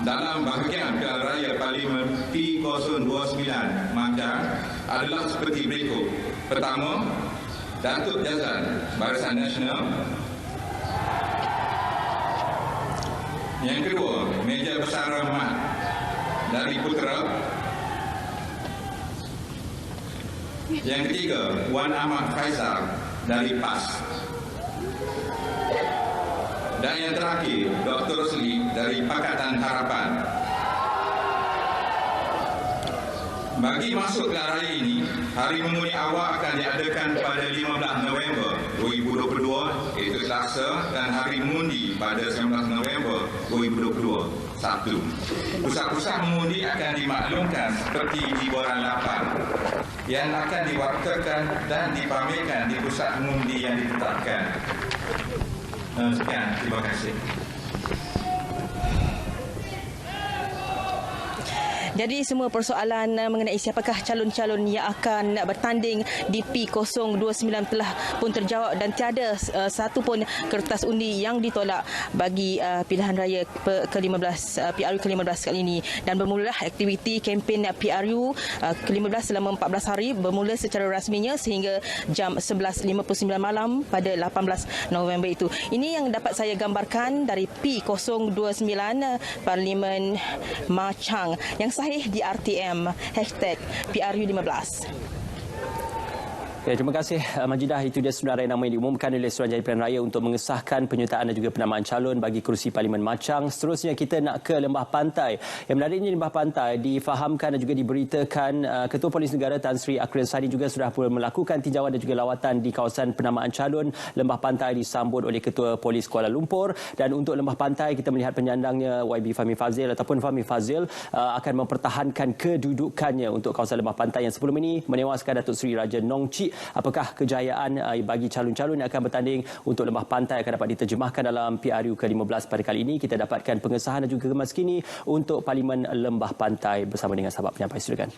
dalam bahagian Pilihan Raya Parlimen P029 Machang adalah seperti berikut. Pertama, Datuk Jazlan, Barisan Nasional. Yang kedua, Meja Besar Rahmat dari Putera. Yang ketiga, Wan Ahmad Faisal dari PAS. Dan yang terakhir, Dr. Rosli dari Pakatan Harapan. Bagi masuk ke raya ini, hari mengundi awal akan diadakan pada 15 November 2022, iaitu Selasa, dan hari mengundi pada 19 November 2022, Sabtu. Pusat-pusat mengundi akan dimaklumkan seperti di Borang 8 yang akan diwakilkan dan dipamerkan di pusat mengundi yang ditetapkan. Sekian, terima kasih. Jadi semua persoalan mengenai siapakah calon-calon yang akan bertanding di P029 telah pun terjawab dan tiada satu pun kertas undi yang ditolak bagi pilihan raya ke-15 PRU ke-15 kali ini. Dan bermulalah aktiviti kempen PRU ke-15 selama 14 hari bermula secara rasminya sehingga jam 11.59 malam pada 18 November itu. Ini yang dapat saya gambarkan dari P029 Parlimen Machang yang sahih di RTM #PRU15. Terima kasih Majidah. Itu dia sebenarnya nama yang diumumkan oleh Suruhanjaya Pilihan Raya untuk mengesahkan penyertaan dan juga penamaan calon bagi kerusi Parlimen Machang. Seterusnya kita nak ke Lembah Pantai. Yang menariknya Lembah Pantai difahamkan dan juga diberitakan Ketua Polis Negara Tan Sri Akrian Sani juga sudah pun melakukan tinjauan dan juga lawatan di kawasan penamaan calon Lembah Pantai disambut oleh Ketua Polis Kuala Lumpur. Dan untuk Lembah Pantai kita melihat penyandangnya YB Fahmi Fazil ataupun Fahmi Fazil akan mempertahankan kedudukannya untuk kawasan Lembah Pantai yang sebelum ini menewaskan Datuk Seri Raja Nong Chee. Apakah kejayaan bagi calon-calon yang akan bertanding untuk Lembah Pantai akan dapat diterjemahkan dalam PRU ke-15 pada kali ini? Kita dapatkan pengesahan dan juga kemas kini untuk Parlimen Lembah Pantai bersama dengan sahabat penyampai. Silakan.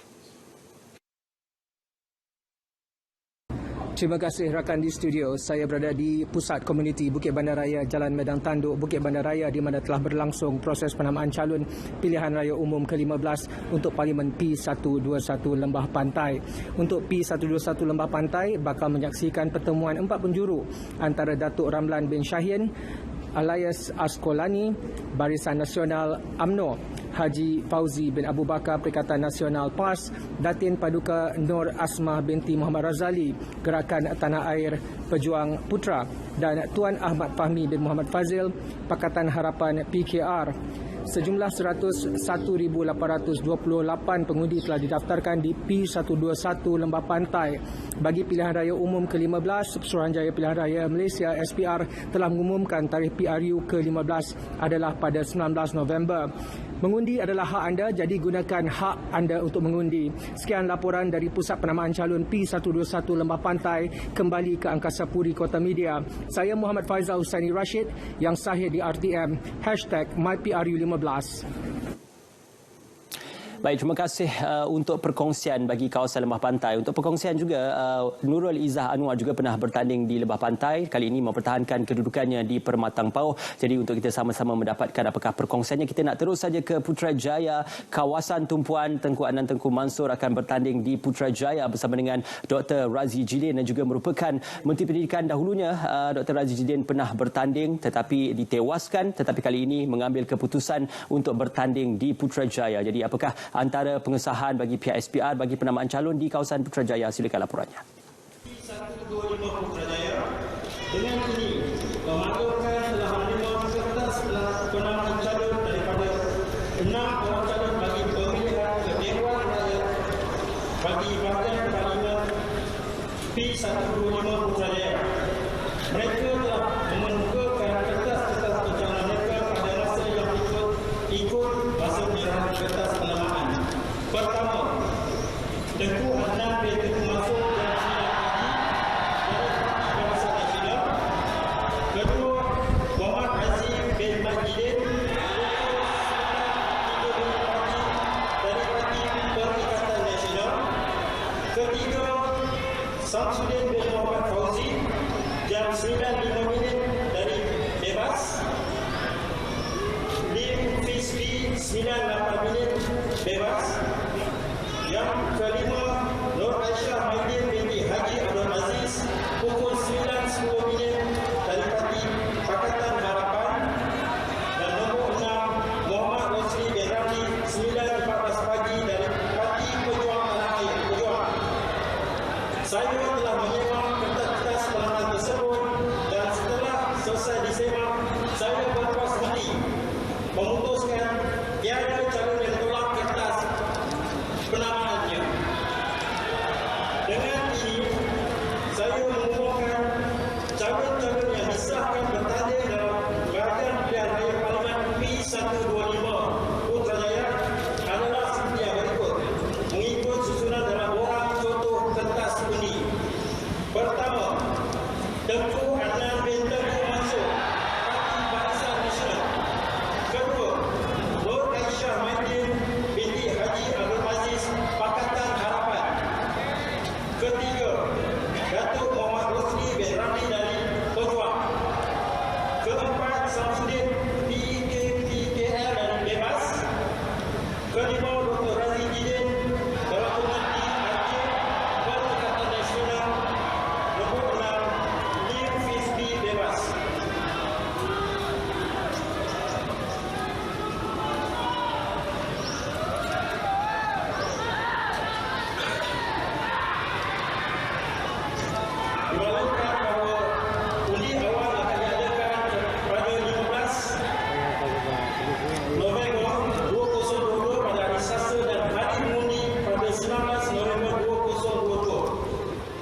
Terima kasih rakan di studio. Saya berada di pusat komuniti Bukit Bandar Raya, Jalan Medang Tanduk, Bukit Bandar Raya di mana telah berlangsung proses penamaan calon pilihan raya umum ke-15 untuk Parlimen P121 Lembah Pantai. Untuk P121 Lembah Pantai bakal menyaksikan pertemuan 4 penjuru antara Datuk Ramlan bin Shahien, Alias Askolani, Barisan Nasional UMNO, Haji Fauzi bin Abu Bakar, Perikatan Nasional PAS, Datin Paduka Nur Asmah binti Muhammad Razali, Gerakan Tanah Air Pejuang Putra, dan Tuan Ahmad Fahmi bin Muhammad Fazil, Pakatan Harapan PKR. Sejumlah 101,828 pengundi telah didaftarkan di P121 Lembah Pantai. Bagi pilihan raya umum ke-15, Suruhanjaya Pilihan Raya Malaysia SPR telah mengumumkan tarikh PRU ke-15 adalah pada 19 November. Mengundi adalah hak anda, jadi gunakan hak anda untuk mengundi. Sekian laporan dari Pusat Penamaan Calon P121 Lembah Pantai, kembali ke Angkasa Puri Kota Media. Saya Muhammad Faizal Husaini Rashid yang sahih di RTM #MyPRU15. Baik, terima kasih untuk perkongsian bagi kawasan Lembah Pantai. Untuk perkongsian juga, Nurul Izzah Anwar juga pernah bertanding di Lembah Pantai. Kali ini mempertahankan kedudukannya di Permatang Pauh. Jadi untuk kita sama-sama mendapatkan apakah perkongsiannya, kita nak terus saja ke Putrajaya. Kawasan tumpuan Tengku Adnan Tengku Mansur akan bertanding di Putrajaya bersama dengan Dr. Razi Jidin dan juga merupakan Menteri Pendidikan dahulunya. Dr. Razi Jidin pernah bertanding tetapi ditewaskan, tetapi kali ini mengambil keputusan untuk bertanding di Putrajaya. Jadi apakah antara pengesahan bagi pihak SPR bagi penamaan calon di kawasan Putrajaya? Silakan laporannya. P125 Putrajaya dengan ini memaklumkan telah menerima kertas penamaan calon daripada 6 orang calon bagi pemilihan ke Dewan Rakyat bagi bahagian Parlimen P125 Putrajaya. Mereka telah mengumpulkan kertas-kertas pencalonan mereka pada masa yang ikut masa penyerahan kertas penamaan. Pertama, Tengku Adnan bin Tengku Mansur dan Barisan Nasional. Kedua, Muhammad Aziz bin Majidin dari Parti Perikatan Nasional. Ketiga, Samsudin bin Muhammad Fauzi jam 9.05 dari Bebas. Lim Fisbi 9.8 Bebas. Yang kelima, Nur Aisyah Maidin binti Haji Abdul Aziz pukul 9.10 dari Parti Pakatan Harapan. Dan nombor 6, Muhammad Rosli bin Ramli 9.14 pagi dari Parti Pejuang Tanah Air Pejuang. Saya telah menyewa kertas-kertas penamaan tersebut dan setelah selesai disemak, saya berpuas hati memutuskan tiada calon yang tolak kertas penamaannya. Dengan ini, saya mengumumkan calon-calon yang disahkan bertanding dalam bahagian pilihan raya Parlimen P125 Putrajaya adalah seperti yang berikut, mengikut susunan dalam borang contoh kertas undi. Pertama, Tengku Adnan bin Tengku Mansur, Parti Barisan Nasional. Kedua, Nur Aisyah Maidin binti Haji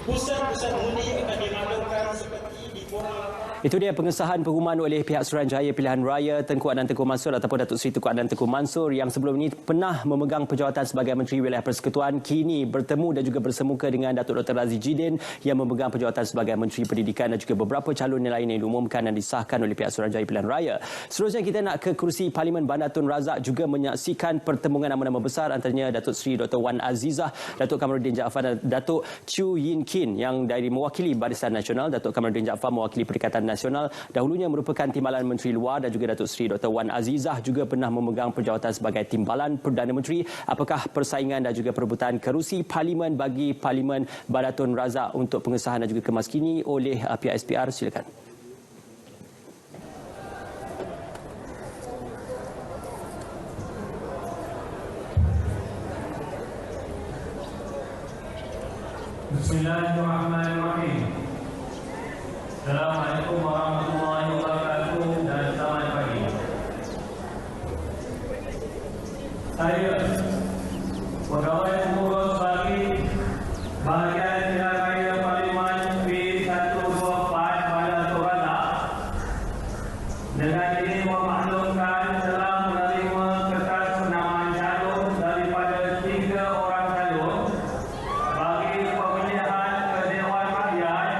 pusat-pusat mengundi akan dimaklumkan seperti di Kuala. Itu dia pengesahan pengumuman oleh pihak Suruhanjaya Pilihan Raya Tengku Adnan Tengku Mansur ataupun Datuk Seri Tengku Adnan Tengku Mansur yang sebelum ini pernah memegang penjawatan sebagai Menteri Wilayah Persekutuan, kini bertemu dan juga bersemuka dengan Datuk Dr. Razi Jidin yang memegang penjawatan sebagai Menteri Pendidikan dan juga beberapa calon yang lain yang diumumkan dan disahkan oleh pihak Suruhanjaya Pilihan Raya. Seterusnya kita nak ke kerusi Parlimen Bandar Tun Razak juga menyaksikan pertemuan nama-nama besar antaranya Datuk Seri Dr. Wan Azizah, Datuk Kamaruddin Jaafar dan Datuk Chew Yin Kin yang dari mewakili Barisan Nasional, Datuk Kamaruddin Jaafar mewakili Perikatan Nasional, dahulunya merupakan Timbalan Menteri Luar, dan juga Datuk Seri Dr. Wan Azizah juga pernah memegang penjawatan sebagai Timbalan Perdana Menteri. Apakah persaingan dan juga perebutan kerusi Parlimen bagi Parlimen Bandar Tun Razak untuk pengesahan dan juga kemaskini oleh pihak SPR? Silakan. Bismillahirrahmanirrahim. Assalamualaikum warahmatullahi wabarakatuh dan selamat pagi. Saya, Pegawai Pengurus bagi Bahagian Pilihan Raya Parlimen P124 Bandar Tun Razak, dengan ini memaklumkan telah menerima kertas penamaan calon daripada 3 orang calon bagi pemilihan ke Dewan Rakyat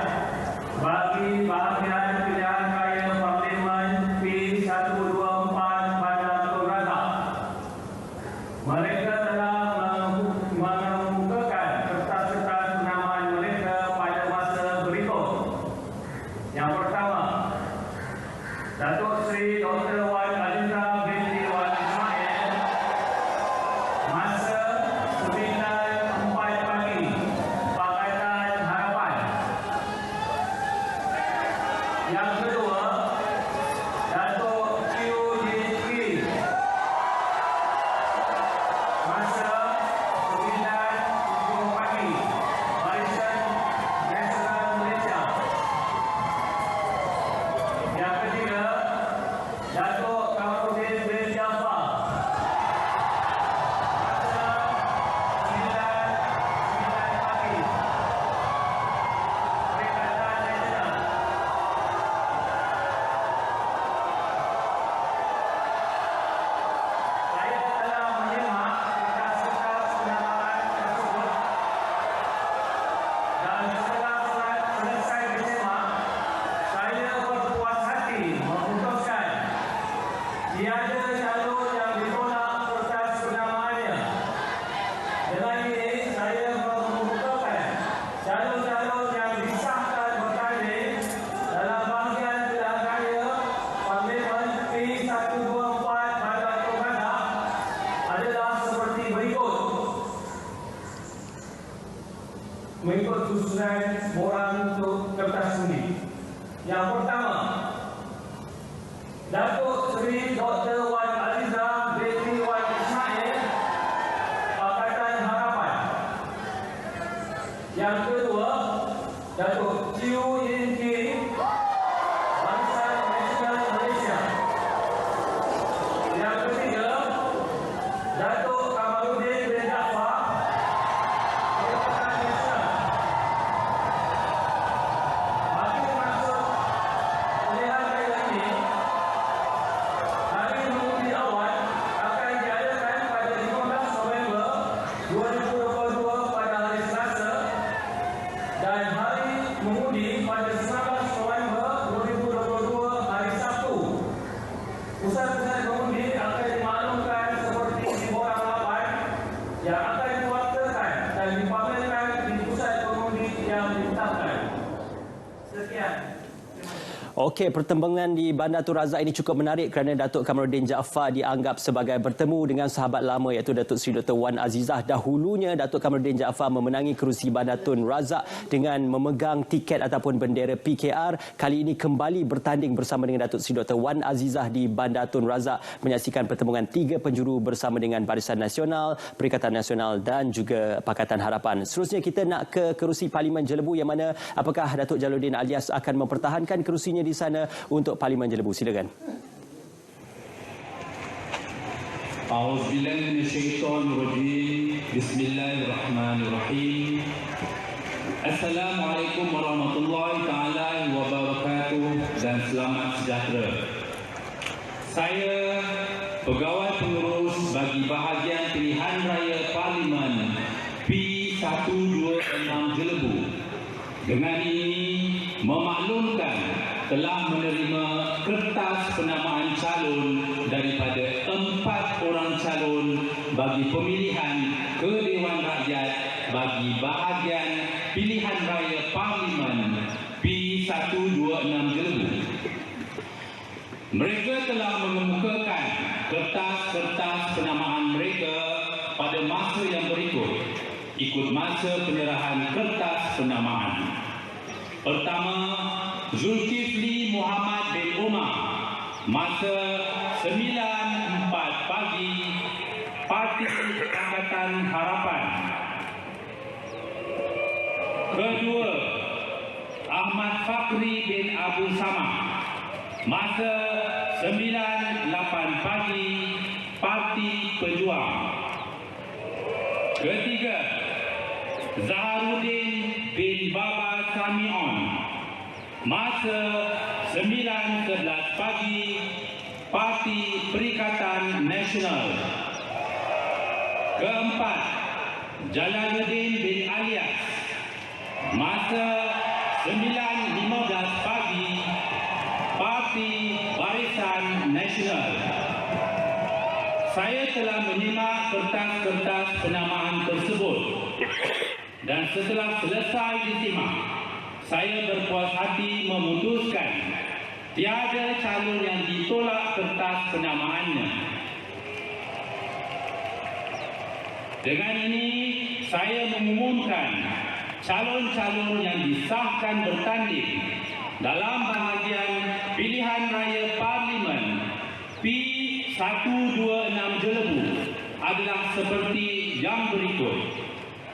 bagi Bahagian Pilihan Raya Parlimen P124 Bandar Tun Razak. Mereka telah mengemukakan kertas-kertas penamaan mereka pada masa berikut. Yang pertama, Datuk Seri Dr. Wan Azizah binti Wan Ismail, masa 9.04 pagi, Pakatan Harapan. Yang kedua, Datuk Chew Yin Kin, masa 9.07 pagi, Barisan Nasional Malaysia. Yang ketiga, Datuk Kamaruddin bin Jaafar, masa 9.09 pagi, Perikatan Nasional. Saya telah menyimak kertas-kertas penamaan tersebut dan setelah selesai menyimak, saya berpuas hati memutuskan tiada calon yang ditolak kertas penamaannya. Dengan ini, saya mengemukakan calon-calon yang disahkan bertanding dalam bahagian pilihan raya Parlimen P124 Bandar Tun Razak adalah seperti berikut. Mengikut susunan borang untuk kertas undi. Yang pertama, Datuk Seri Dr. Wan Azizah binti Wan Ismail, Pakatan Harapan. Yang kedua, Datuk Chew Yin Kin, Barisan Nasional Malaysia. Yang ketiga, Datuk Kamaruddin bin Jaafar, Perikatan Nasional. Bagi maksud pilihan raya ini, hari mengundi awal akan diadakan pada 15 November 2022 pada hari Selasa dan hari mengundi pada 19 November 2022 hari Sabtu. Pusat-pusat mengundi akan dimaklumkan seperti di borang 8 yang akan diwakilkan dan dipamerkan di pusat pengundi yang ditetapkan. Sekian. Okey, pertembangan di Bandar Tun Razak ini cukup menarik kerana Datuk Kamaruddin Jaafar dianggap sebagai bertemu dengan sahabat lama iaitu Datuk Seri Dr. Wan Azizah. Dahulunya Datuk Kamaruddin Jaafar memenangi kerusi Bandar Tun Razak dengan memegang tiket ataupun bendera PKR. Kali ini kembali bertanding bersama dengan Datuk Seri Dr. Wan Azizah di Bandar Tun Razak menyaksikan pertemuan 3 penjuru bersama dengan Barisan Nasional, Perikatan Nasional dan juga Pakatan Harapan. Seterusnya kita nak ke kerusi Parlimen Jelebu yang mana apakah Datuk Jalaluddin Alias akan mempertahankan kerusinya di sana untuk Parlimen Jelebu. Silakan. A'udzubillahi minasyaitonirrajim. Bismillahirrahmanirrahim. Assalamualaikum warahmatullahi taala wabarakatuh dan selamat sejahtera. Saya pegawai pengurus bagi bahagian pilihan raya Parlimen P126 Jelebu. Dengan ini memaklumkan telah menerima kertas penamaan calon daripada 4 orang calon bagi pemilihan ke Dewan Rakyat bagi bahagian pilihan raya Parlimen P126 Jelebu. Mereka telah mengemukakan kertas-kertas penamaan mereka pada masa yang berikut, ikut masa penyerahan kertas penamaan. Pertama, Zulkifli Muhammad bin Umar, masa 9.4 pagi, Parti Pakatan Harapan. Kedua, Ahmad Fakri bin Abu Samad, masa 9.8 pagi, Parti Pejuang. Ketiga, Zaharuddin bin Baba Samion, masa 9.11 pagi, Parti Perikatan Nasional. Keempat, Jalaluddin bin Alias, masa 9.15 pagi, Parti Barisan Nasional. Saya telah menyimak kertas-kertas penamaan tersebut dan setelah selesai disimak, saya berpuas hati memutuskan tiada calon yang ditolak kertas penamaannya. Dengan ini, saya mengumumkan calon-calon yang disahkan bertanding dalam bahagian pilihan raya Parlimen P126 Jelebu adalah seperti yang berikut,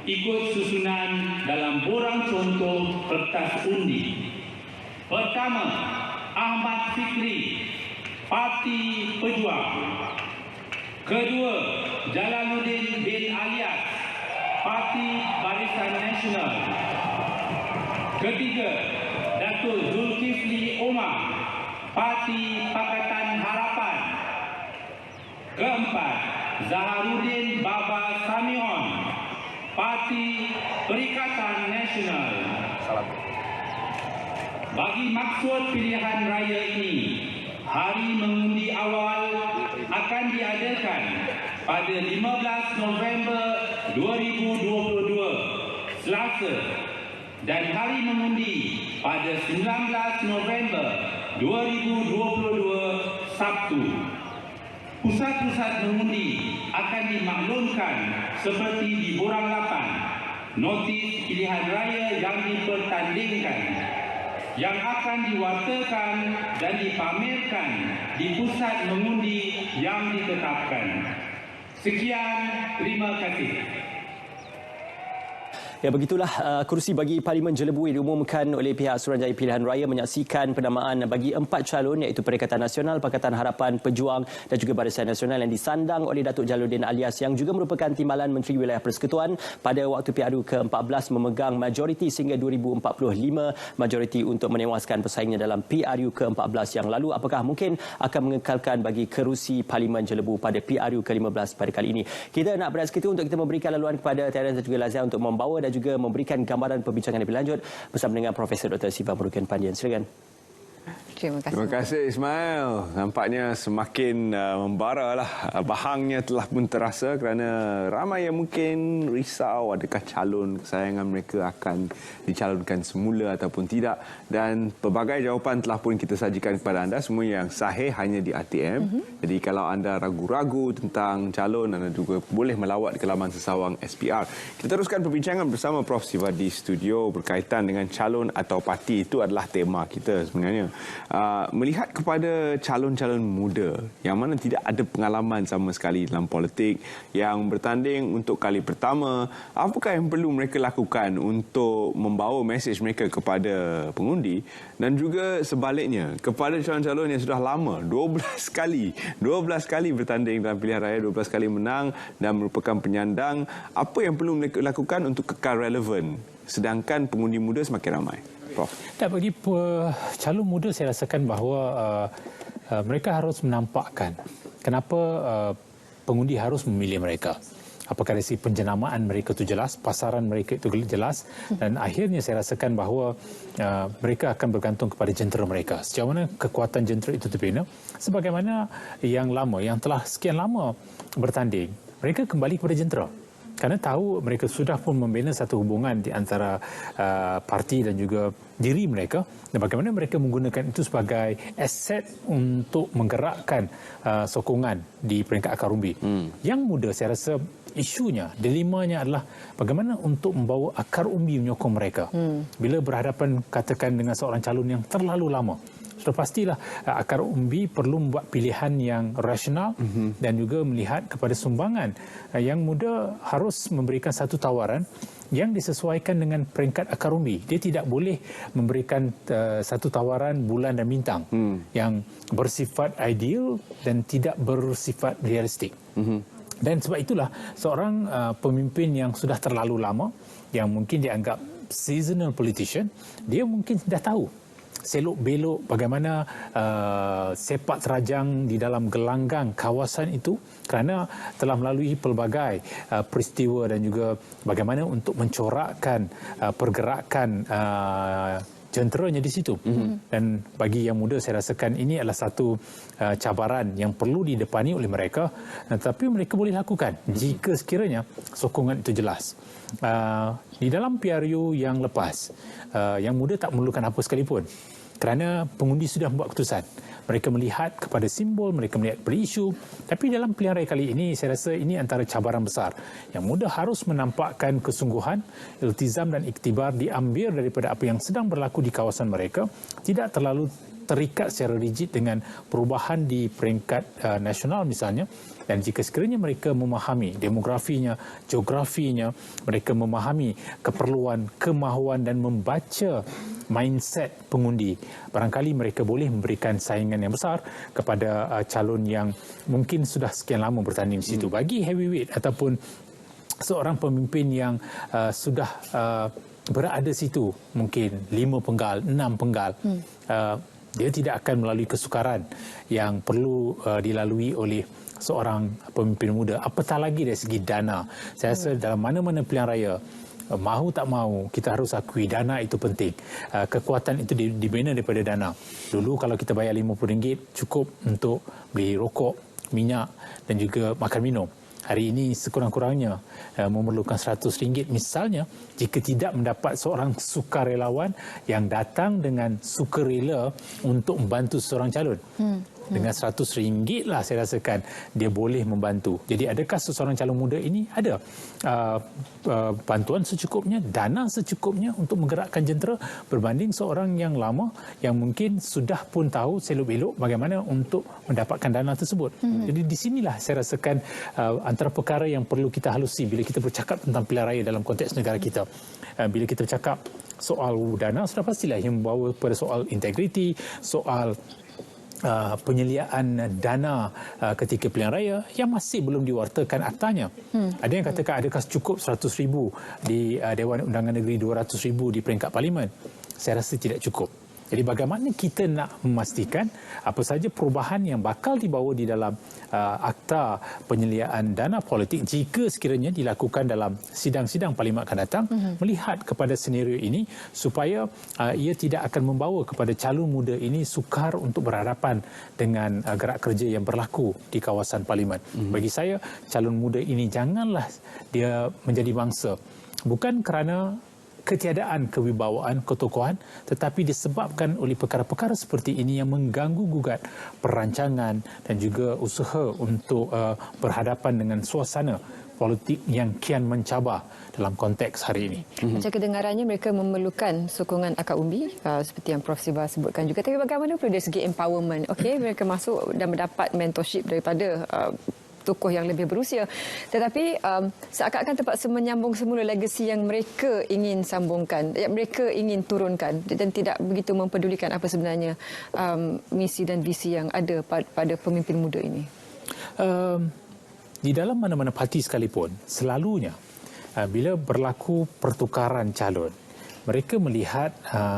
ikut susunan dalam borang contoh kertas undi. Pertama, Ahmad Fikri, Parti Pejuang. Kedua, Jalaluddin bin Alias, Parti Barisan Nasional. Ketiga, Datuk Zulkifli Omar, Parti Pakatan Harapan. Keempat, Zaharuddin Baba Samion, Parti Perikatan Nasional. Bagi maksud pilihan raya ini, hari mengundi awal akan diadakan pada 15 November 2022, Selasa, dan hari mengundi pada 19 November 2022, Sabtu. Pusat-pusat mengundi akan dimaklumkan seperti di borang 8, notis pilihan raya yang dipertandingkan, yang akan diwartakan dan dipamerkan di pusat mengundi yang ditetapkan. Sekian, terima kasih. Ya, begitulah kerusi bagi Parlimen Jelebu yang diumumkan oleh pihak Suruhanjaya Pilihan Raya menyaksikan penamaan bagi 4 calon iaitu Perikatan Nasional, Pakatan Harapan, Pejuang dan juga Barisan Nasional yang disandang oleh Datuk Jalaluddin Alias yang juga merupakan timbalan Menteri Wilayah Persekutuan pada waktu PRU ke-14 memegang majoriti sehingga 2045 majoriti untuk menewaskan pesaingnya dalam PRU ke-14 yang lalu. Apakah mungkin akan mengekalkan bagi kerusi Parlimen Jelebu pada PRU ke-15 pada kali ini? Kita nak berehat seketika untuk kita memberikan laluan kepada Terence dan juga Lazia untuk membawa dan juga memberikan gambaran perbincangan lebih lanjut bersama dengan Profesor Dr. Siva Murugan Pandian. Silakan. Terima kasih Ismail. Nampaknya semakin membara lah. Bahangnya telah pun terasa kerana ramai yang mungkin risau adakah calon kesayangan mereka akan dicalonkan semula ataupun tidak. Dan pelbagai jawapan telah pun kita sajikan kepada anda. Semua yang sahih hanya di RTM. Jadi kalau anda ragu-ragu tentang calon, anda juga boleh melawat ke laman sesawang SPR. Kita teruskan perbincangan bersama Prof. Siva di studio berkaitan dengan calon atau parti. Itu adalah tema kita sebenarnya. Melihat kepada calon-calon muda yang mana tidak ada pengalaman sama sekali dalam politik, yang bertanding untuk kali pertama, apakah yang perlu mereka lakukan untuk membawa mesej mereka kepada pengundi, dan juga sebaliknya kepada calon-calon yang sudah lama 12 kali bertanding dalam pilihan raya, 12 kali menang dan merupakan penyandang, apa yang perlu mereka lakukan untuk kekal relevan sedangkan pengundi muda semakin ramai. Prof. Dan bagi calon muda saya rasakan bahawa mereka harus menampakkan kenapa pengundi harus memilih mereka. Apakah dari segi penjenamaan mereka itu jelas, pasaran mereka itu jelas, dan akhirnya saya rasakan bahawa mereka akan bergantung kepada jentera mereka. Sejauh mana kekuatan jentera itu terbina, sebagaimana yang lama, yang telah sekian lama bertanding, mereka kembali kepada jentera. Kerana tahu mereka sudah pun membina satu hubungan di antara parti dan juga diri mereka, dan bagaimana mereka menggunakan itu sebagai aset untuk menggerakkan sokongan di peringkat akar umbi. Yang muda saya rasa isunya, dilemanya adalah bagaimana untuk membawa akar umbi menyokong mereka. Bila berhadapan katakan dengan seorang calon yang terlalu lama, sudah pastilah akar umbi perlu membuat pilihan yang rasional dan juga melihat kepada sumbangan. Yang muda harus memberikan satu tawaran yang disesuaikan dengan peringkat akar umbi. Dia tidak boleh memberikan satu tawaran bulan dan bintang yang bersifat ideal dan tidak bersifat realistik. Dan sebab itulah seorang pemimpin yang sudah terlalu lama, yang mungkin dianggap seasonal politician, dia mungkin dah tahu selok-belok bagaimana sepak terajang di dalam gelanggang kawasan itu, kerana telah melalui pelbagai peristiwa dan juga bagaimana untuk mencorakkan pergerakan jenteranya di situ. Dan bagi yang muda saya rasakan ini adalah satu cabaran yang perlu didepani oleh mereka, tetapi mereka boleh lakukan jika sekiranya sokongan itu jelas. Di dalam PRU yang lepas, yang muda tak memerlukan apa sekalipun, kerana pengundi sudah membuat keputusan. Mereka melihat kepada simbol, mereka melihat kepada isu. Tapi dalam pilihan raya kali ini, saya rasa ini antara cabaran besar. Yang muda harus menampakkan kesungguhan, iltizam dan iktibar diambil daripada apa yang sedang berlaku di kawasan mereka. Tidak terlalu terikat secara rigid dengan perubahan di peringkat nasional misalnya. Dan jika sekiranya mereka memahami demografinya, geografinya, mereka memahami keperluan, kemahuan dan membaca mindset pengundi, barangkali mereka boleh memberikan saingan yang besar kepada calon yang mungkin sudah sekian lama bertanding di situ. Bagi heavyweight ataupun seorang pemimpin yang sudah berada situ, mungkin 5 penggal, 6 penggal, dia tidak akan melalui kesukaran yang perlu dilalui oleh seorang pemimpin muda, apatah lagi dari segi dana. Saya rasa dalam mana-mana pilihan raya, mahu tak mahu, kita harus akui dana itu penting. Kekuatan itu dibina daripada dana. Dulu kalau kita bayar RM50 cukup untuk beli rokok, minyak dan juga makan minum. Hari ini sekurang-kurangnya memerlukan RM100 misalnya, jika tidak mendapat seorang sukarelawan yang datang dengan sukarela untuk membantu seorang calon. Dengan RM100 lah saya rasakan dia boleh membantu. Jadi adakah seseorang calon muda ini ada bantuan secukupnya, dana secukupnya untuk menggerakkan jentera berbanding seorang yang lama yang mungkin sudah pun tahu selok-belok bagaimana untuk mendapatkan dana tersebut. Jadi di sinilah saya rasakan antara perkara yang perlu kita halusi bila kita bercakap tentang pilihan raya dalam konteks negara kita. Bila kita bercakap soal dana, sudah pastilah yang membawa kepada soal integriti, soal penyeliaan dana ketika pilihan raya yang masih belum diwartakan aktanya. Ada yang katakan adakah cukup RM100,000 di Dewan Undangan Negeri, RM200,000 di peringkat Parlimen. Saya rasa tidak cukup. Jadi bagaimana kita nak memastikan apa saja perubahan yang bakal dibawa di dalam akta penyeliaan dana politik jika sekiranya dilakukan dalam sidang-sidang Parlimen akan datang, melihat kepada senario ini supaya ia tidak akan membawa kepada calon muda ini sukar untuk berhadapan dengan gerak kerja yang berlaku di kawasan Parlimen. Bagi saya, calon muda ini janganlah dia menjadi bangsa. Bukan kerana ketiadaan kewibawaan, ketokohan, tetapi disebabkan oleh perkara-perkara seperti ini yang mengganggu gugat perancangan dan juga usaha untuk berhadapan dengan suasana politik yang kian mencabar dalam konteks hari ini. Macam kedengarannya mereka memerlukan sokongan akar umbi seperti yang Prof Siva sebutkan juga. Tapi bagaimana pula dari segi empowerment? Okey, mereka masuk dan mendapat mentorship daripada tokoh yang lebih berusia, tetapi seakan-akan terpaksa menyambung semula legasi yang mereka ingin sambungkan, yang mereka ingin turunkan dan tidak begitu mempedulikan apa sebenarnya misi dan visi yang ada pada pemimpin muda ini. Di dalam mana-mana parti sekalipun, selalunya bila berlaku pertukaran calon, mereka melihat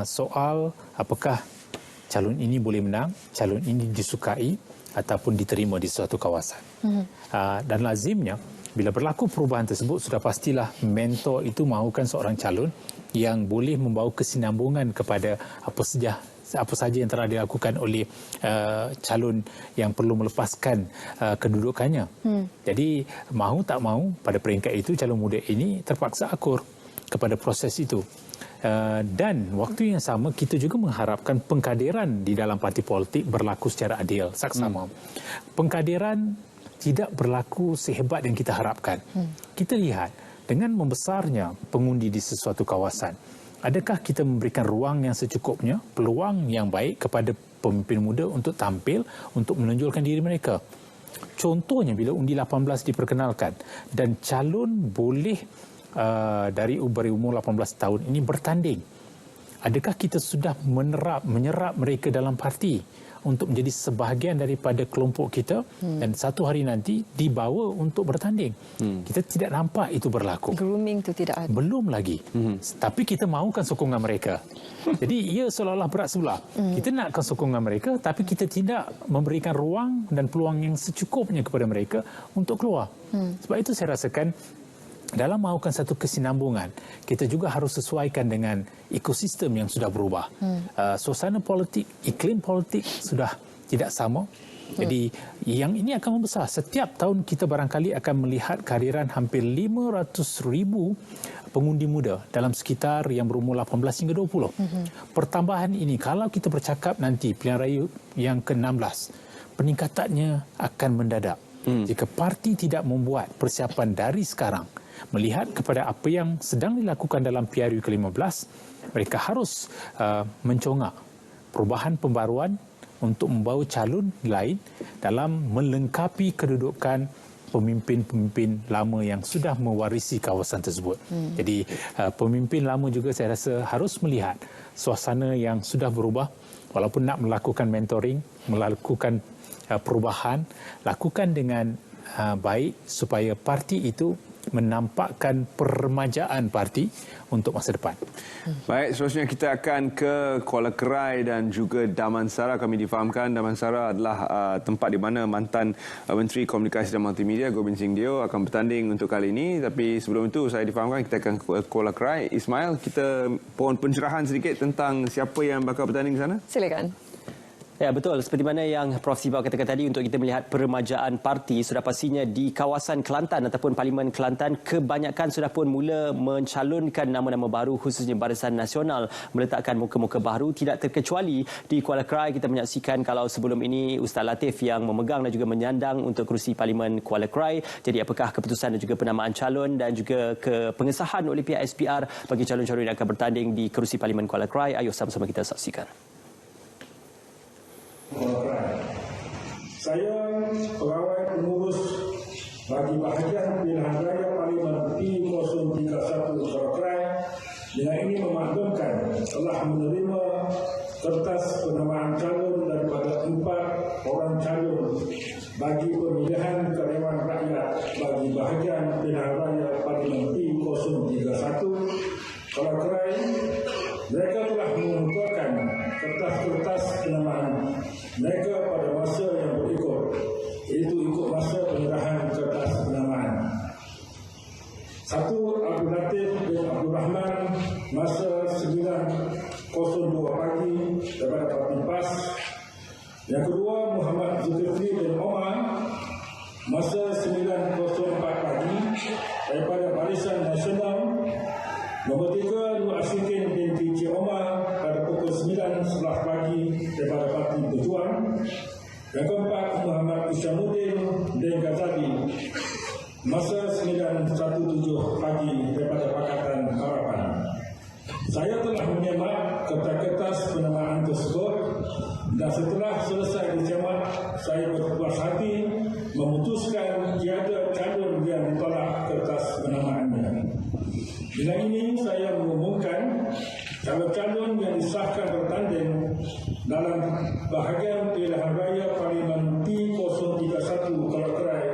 soal apakah calon ini boleh menang, calon ini disukai ataupun diterima di suatu kawasan. Dan lazimnya bila berlaku perubahan tersebut, sudah pastilah mentor itu mahukan seorang calon yang boleh membawa kesinambungan kepada apa saja yang telah dilakukan oleh calon yang perlu melepaskan kedudukannya. Jadi mahu tak mahu pada peringkat itu calon muda ini terpaksa akur kepada proses itu. Dan waktu yang sama kita juga mengharapkan pengkaderan di dalam parti politik berlaku secara adil, saksama. Pengkaderan tidak berlaku sehebat yang kita harapkan. Kita lihat dengan membesarnya pengundi di sesuatu kawasan, adakah kita memberikan ruang yang secukupnya, peluang yang baik kepada pemimpin muda untuk tampil, untuk menonjolkan diri mereka? Contohnya bila undi 18 diperkenalkan dan calon boleh dari berumur 18 tahun ini bertanding, adakah kita sudah menyerap mereka dalam parti untuk menjadi sebahagian daripada kelompok kita dan satu hari nanti dibawa untuk bertanding? Kita tidak nampak itu berlaku. Grooming itu tidak ada. Belum lagi. Tapi kita mahukan sokongan mereka. Jadi ia seolah-olah berat sebelah. Kita nakkan sokongan mereka tapi kita tidak memberikan ruang dan peluang yang secukupnya kepada mereka untuk keluar. Sebab itu saya rasakan dalam mahukan satu kesinambungan, kita juga harus sesuaikan dengan ekosistem yang sudah berubah. Suasana politik, iklim politik sudah tidak sama. Jadi yang ini akan membesar. Setiap tahun kita barangkali akan melihat kehadiran hampir 500,000 pengundi muda dalam sekitar yang berumur 18 hingga 20. Pertambahan ini kalau kita bercakap nanti pilihan raya yang ke-16, peningkatannya akan mendadak. Jika parti tidak membuat persiapan dari sekarang, melihat kepada apa yang sedang dilakukan dalam PRU ke-15, mereka harus mencongak perubahan pembaruan untuk membawa calon lain dalam melengkapi kedudukan pemimpin-pemimpin lama yang sudah mewarisi kawasan tersebut. Jadi pemimpin lama juga saya rasa harus melihat suasana yang sudah berubah, walaupun nak melakukan mentoring, melakukan perubahan, lakukan dengan baik supaya parti itu menampakkan peremajaan parti untuk masa depan. Baik, seterusnya kita akan ke Kuala Krai dan juga Damansara. Kami difahamkan Damansara adalah tempat di mana mantan Menteri Komunikasi dan Multimedia Gobind Singh Deo akan bertanding untuk kali ini. Tapi sebelum itu saya difahamkan kita akan ke Kuala Krai. Ismail, kita mohon pencerahan sedikit tentang siapa yang bakal bertanding di sana. Silakan. Ya, betul. Seperti mana yang Prof. Sibau katakan tadi, untuk kita melihat peremajaan parti, sudah pastinya di kawasan Kelantan ataupun Parlimen Kelantan, kebanyakan sudah pun mula mencalonkan nama-nama baru, khususnya Barisan Nasional meletakkan muka-muka baru. Tidak terkecuali di Kuala Krai, kita menyaksikan kalau sebelum ini Ustaz Latif yang memegang dan juga menyandang untuk kerusi Parlimen Kuala Krai. Jadi apakah keputusan dan juga penamaan calon dan juga pengesahan oleh pihak SPR bagi calon-calon yang akan bertanding di kerusi Parlimen Kuala Krai? Ayo sama-sama kita saksikan. Saya pegawai pengurus bagi bahagian pilihan raya Parlimen P031 Kuala Krai dengan ini memaklumkan telah menerima kertas penamaan calon daripada 4 orang calon bagi pemilihan ke Dewan Rakyat bagi bahagian pilihan raya Parlimen P031 Kuala Krai. Mereka telah mengumpulkan kertas-kertas penamaan mereka pada masa yang berikut, iaitu ikut masa penyerahan kertas penamaan. 1. Abdul Latif bin Abdul Rahman, masa 9.02 pagi daripada Parti PAS. Yang kedua, Muhammad Zulkifli bin Omar, masa 9.04 pagi daripada Barisan Nasional. Nombor 3, Nur Asyikin binti Cik Omar pada pukul 9.11 pagi daripada Parti Berjuang. Yang keempat, Muhammad Isyamuddin bin Ghazali, masa 9.17 pagi daripada Pakatan Harapan. Saya telah menyemak kertas-kertas penamaan tersebut dan setelah selesai disemak, saya berpuas hati memutuskan tiada calon yang ditolak kertas penamaannya. Dengan ini saya mengumumkan calon-calon yang disahkan bertanding dalam bahagian pilihan raya Parlimen P031 Kuala Krai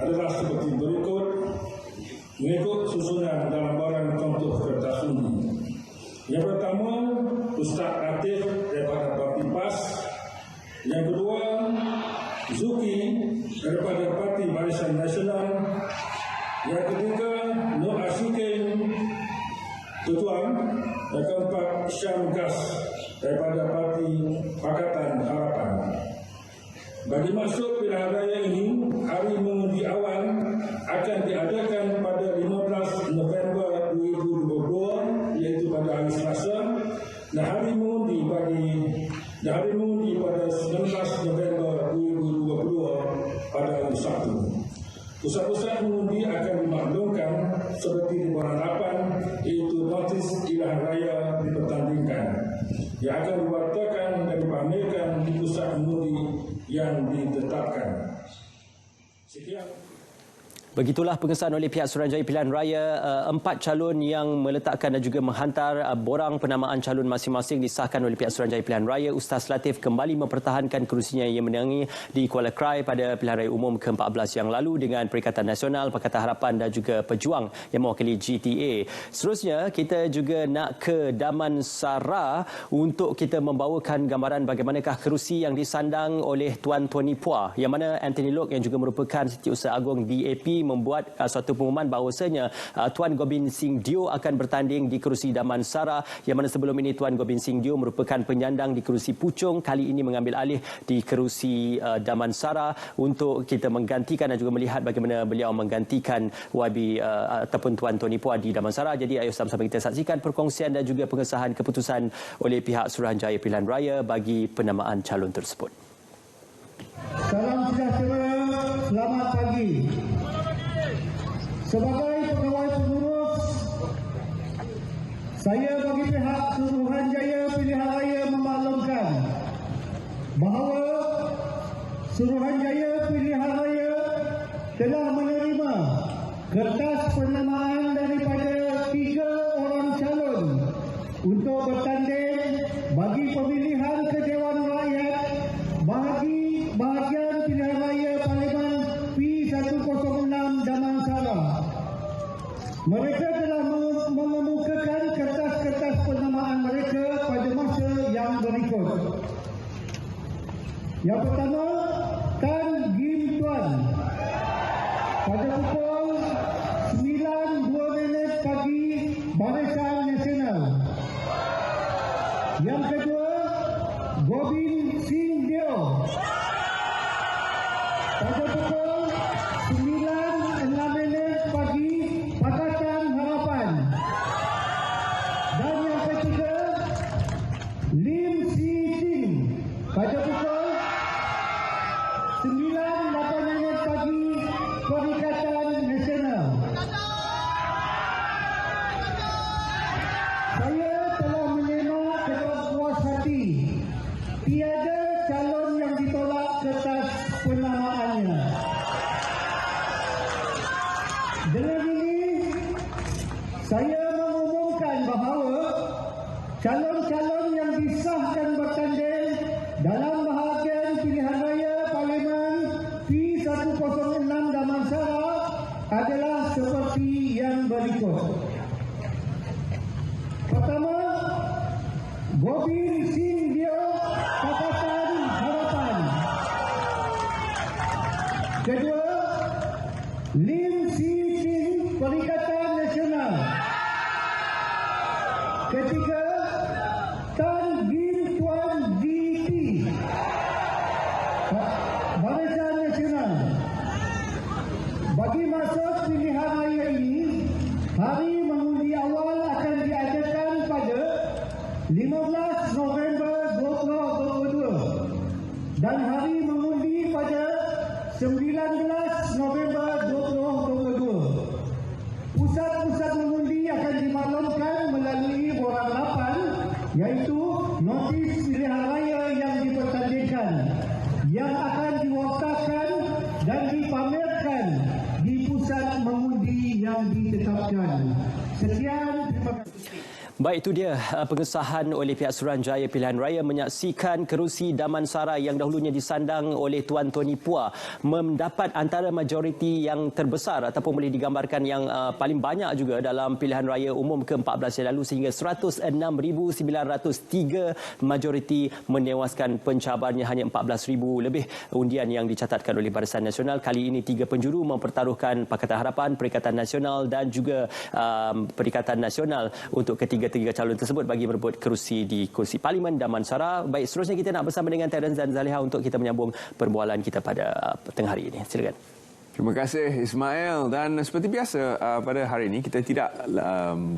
adalah seperti berikut mengikut susunan pertama, Ustaz Latif daripada Parti PAS. Yang kedua, Zuki daripada Parti Barisan Nasional. Yang ketiga, Nur Asyikin Tutuan. Yang keempat, Syam Gas daripada Parti Pakatan Harapan. Bagi masuk pilihan raya ini, hari mengundi awal akan diadakan pada 15 November 2022, iaitu pada hari Selasa, dan hari mengundi pada 19 November 2022 pada hari Sabtu. Pusat-pusat mengundi akan dimaklumkan seperti di bawah 8, iaitu notis pilihan raya dipertandingkan, yang akan diwartakan dan dipamerkan di pusat mengundi yang ditetapkan. Sekian. Begitulah pengesahan oleh pihak Suruhanjaya Pilihan Raya 4 calon yang meletakkan dan juga menghantar borang penamaan calon masing-masing disahkan oleh pihak Suruhanjaya Pilihan Raya. Ustaz Latif kembali mempertahankan kerusinya yang menangi di Kuala Krai pada Pilihan Raya Umum ke-14 yang lalu dengan Perikatan Nasional, Pakatan Harapan dan juga Pejuang yang mewakili GTA. Seterusnya, kita juga nak ke Damansara untuk kita membawakan gambaran bagaimanakah kerusi yang disandang oleh Tuan Tony Phua, yang mana Anthony Loke yang juga merupakan Setiausaha Agung DAP membuat suatu pengumuman bahawasanya Tuan Gobind Singh Deo akan bertanding di kerusi Damansara, yang mana sebelum ini Tuan Gobind Singh Deo merupakan penyandang di kerusi Puchong, kali ini mengambil alih di kerusi Damansara untuk kita menggantikan dan juga melihat bagaimana beliau menggantikan YB ataupun Tuan Tony Phua di Damansara. Jadi ayo sama-sama kita saksikan perkongsian dan juga pengesahan keputusan oleh pihak Suruhanjaya Pilihan Raya bagi penamaan calon tersebut. Salam sejahtera, selamat pagi. Sebagai pegawai pengurus, saya bagi pihak Suruhanjaya Pilihan Raya memaklumkan bahawa Suruhanjaya Pilihan Raya telah menerima kertas penamaan daripada 3 orang calon untuk bertanding bagi pemilihan ke Dewan Rakyat bagi bahagian Pilihan Raya Parlimen P106 Damansara. Mereka telah mengemukakan kertas-kertas penamaan mereka pada masa yang berikut. Yang pertama, Tan Gim Tuan pada pukul 9.02 pagi, Barisan Nasional. Yang kedua, Gobind Singh Deo pada pukul 9.06 pagi, Pakatan Harapan. Dan yang ketiga, Lim Si Ting pada pukul 9.08 pagi, Perikatan Nasional. Saya telah menerima dengan puas hati tiada calon yang ditolak kertas penamaannya. Dengan ini, saya mengumumkan bahawa calon-calon yang disahkan bertanding dalam bahagian Pilihan Raya Parlimen P106 Damansara adalah seperti yang berikut. Pertama, Gobind Singh Deo, Pakatan Harapan. Kedua, Lim Si Ting, Perikatan Nasional. Ketiga, Tan Gim Tuan DP, Barisan Nasional. Bagi masuk pilihan raya ini, hari mengundi awal akan diadakan pada 15 November 2022 dan hari mengundi pada 19 November 2022. Pusat-pusat mengundi akan dimaklumkan melalui borang 8, iaitu notis pilihan raya yang dipertandingkan, yang akan diwartakan dan dipamerkan di pusat mengundi yang ditetapkan. Sekian, terima kasih. Baik, itu dia pengesahan oleh pihak Suruhanjaya Pilihan Raya menyaksikan kerusi Damansara yang dahulunya disandang oleh Tuan Tony Phua mendapat antara majoriti yang terbesar ataupun boleh digambarkan yang paling banyak juga dalam pilihan raya umum ke-14 yang lalu sehingga 106,903 majoriti menewaskan pencabarnya. Hanya 14,000 lebih undian yang dicatatkan oleh Barisan Nasional. Kali ini 3 penjuru mempertaruhkan Pakatan Harapan, Perikatan Nasional dan juga Perikatan Nasional untuk ketiga calon tersebut bagi merebut kerusi di kursi Parlimen Damansara. Baik, seterusnya kita nak bersama dengan Terence dan Zaliha untuk kita menyambung perbualan kita pada tengah hari ini. Silakan. Terima kasih Ismail, dan seperti biasa pada hari ini kita tidak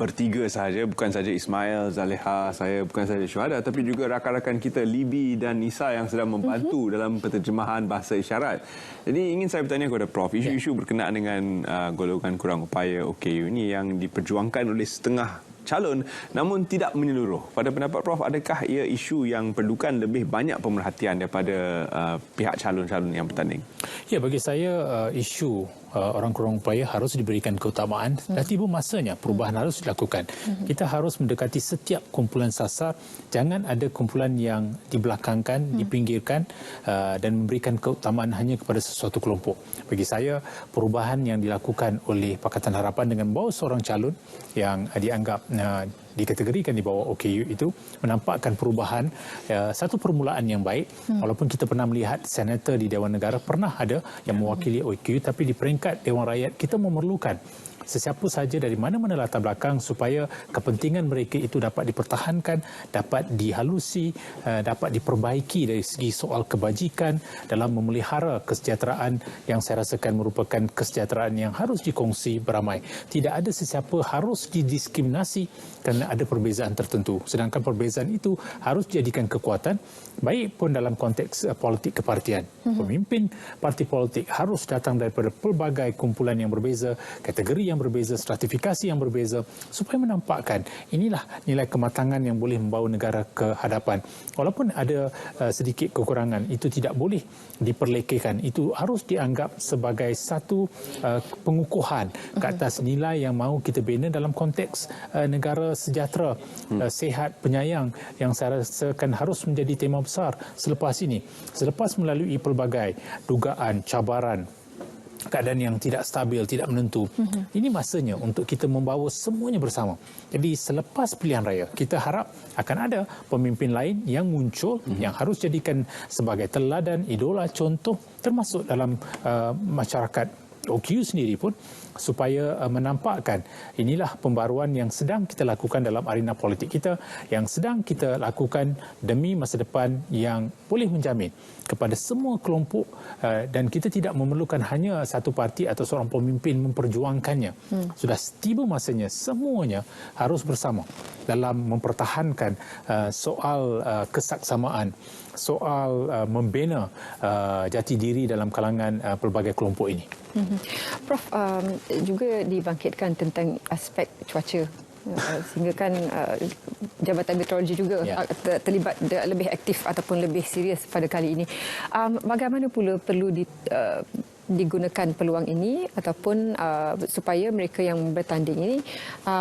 bertiga sahaja, bukan saja Ismail, Zaliha, saya, bukan saja Syuhada, tapi juga rakan-rakan kita Libby dan Nisa yang sedang membantu dalam penterjemahan bahasa isyarat. Jadi ingin saya bertanya kepada Prof, isu-isu berkenaan dengan golongan kurang upaya OKU ini yang diperjuangkan oleh setengah calon namun tidak menyeluruh. Pada pendapat Prof, adakah ia isu yang perlukan lebih banyak pemerhatian daripada pihak calon-calon yang bertanding? Ya, bagi saya isu orang kurang upaya harus diberikan keutamaan. Dah tiba masanya perubahan harus dilakukan. Kita harus mendekati setiap kumpulan sasar. Jangan ada kumpulan yang dibelakangkan, dipinggirkan dan memberikan keutamaan hanya kepada sesuatu kelompok. Bagi saya, perubahan yang dilakukan oleh Pakatan Harapan dengan membawa seorang calon yang dianggap dikategorikan di bawah OKU itu menampakkan perubahan, satu permulaan yang baik. Walaupun kita pernah melihat senator di Dewan Negara pernah ada yang mewakili OKU, tapi di peringkat Dewan Rakyat kita memerlukan sesiapa saja dari mana-mana latar belakang supaya kepentingan mereka itu dapat dipertahankan, dapat dihalusi, dapat diperbaiki dari segi soal kebajikan dalam memelihara kesejahteraan yang saya rasakan merupakan kesejahteraan yang harus dikongsi beramai. Tidak ada sesiapa harus didiskriminasi kerana ada perbezaan tertentu. Sedangkan perbezaan itu harus dijadikan kekuatan, baik pun dalam konteks politik kepartian. Pemimpin parti politik harus datang daripada pelbagai kumpulan yang berbeza, kategori yang berbeza, stratifikasi yang berbeza, supaya menampakkan inilah nilai kematangan yang boleh membawa negara ke hadapan. Walaupun ada sedikit kekurangan, itu tidak boleh diperlekehkan. Itu harus dianggap sebagai satu pengukuhan ke atas nilai yang mahu kita bina dalam konteks negara sejahtera, sehat, penyayang, yang saya rasakan harus menjadi tema besar selepas ini. Selepas melalui pelbagai dugaan, cabaran, keadaan yang tidak stabil, tidak menentu. Ini masanya untuk kita membawa semuanya bersama. Jadi selepas pilihan raya, kita harap akan ada pemimpin lain yang muncul yang harus jadikan sebagai teladan, idola, contoh, termasuk dalam masyarakat OKU sendiri pun, supaya menampakkan inilah pembaruan yang sedang kita lakukan dalam arena politik kita, yang sedang kita lakukan demi masa depan yang boleh menjamin kepada semua kelompok, dan kita tidak memerlukan hanya satu parti atau seorang pemimpin memperjuangkannya. Sudah tiba masanya semuanya harus bersama dalam mempertahankan soal kesaksamaan, soal membina jati diri dalam kalangan pelbagai kelompok ini. Prof, juga dibangkitkan tentang aspek cuaca, sehingga kan Jabatan Meteorologi juga terlibat lebih aktif ataupun lebih serius pada kali ini. Bagaimana pula perlu digunakan peluang ini ataupun supaya mereka yang bertanding ini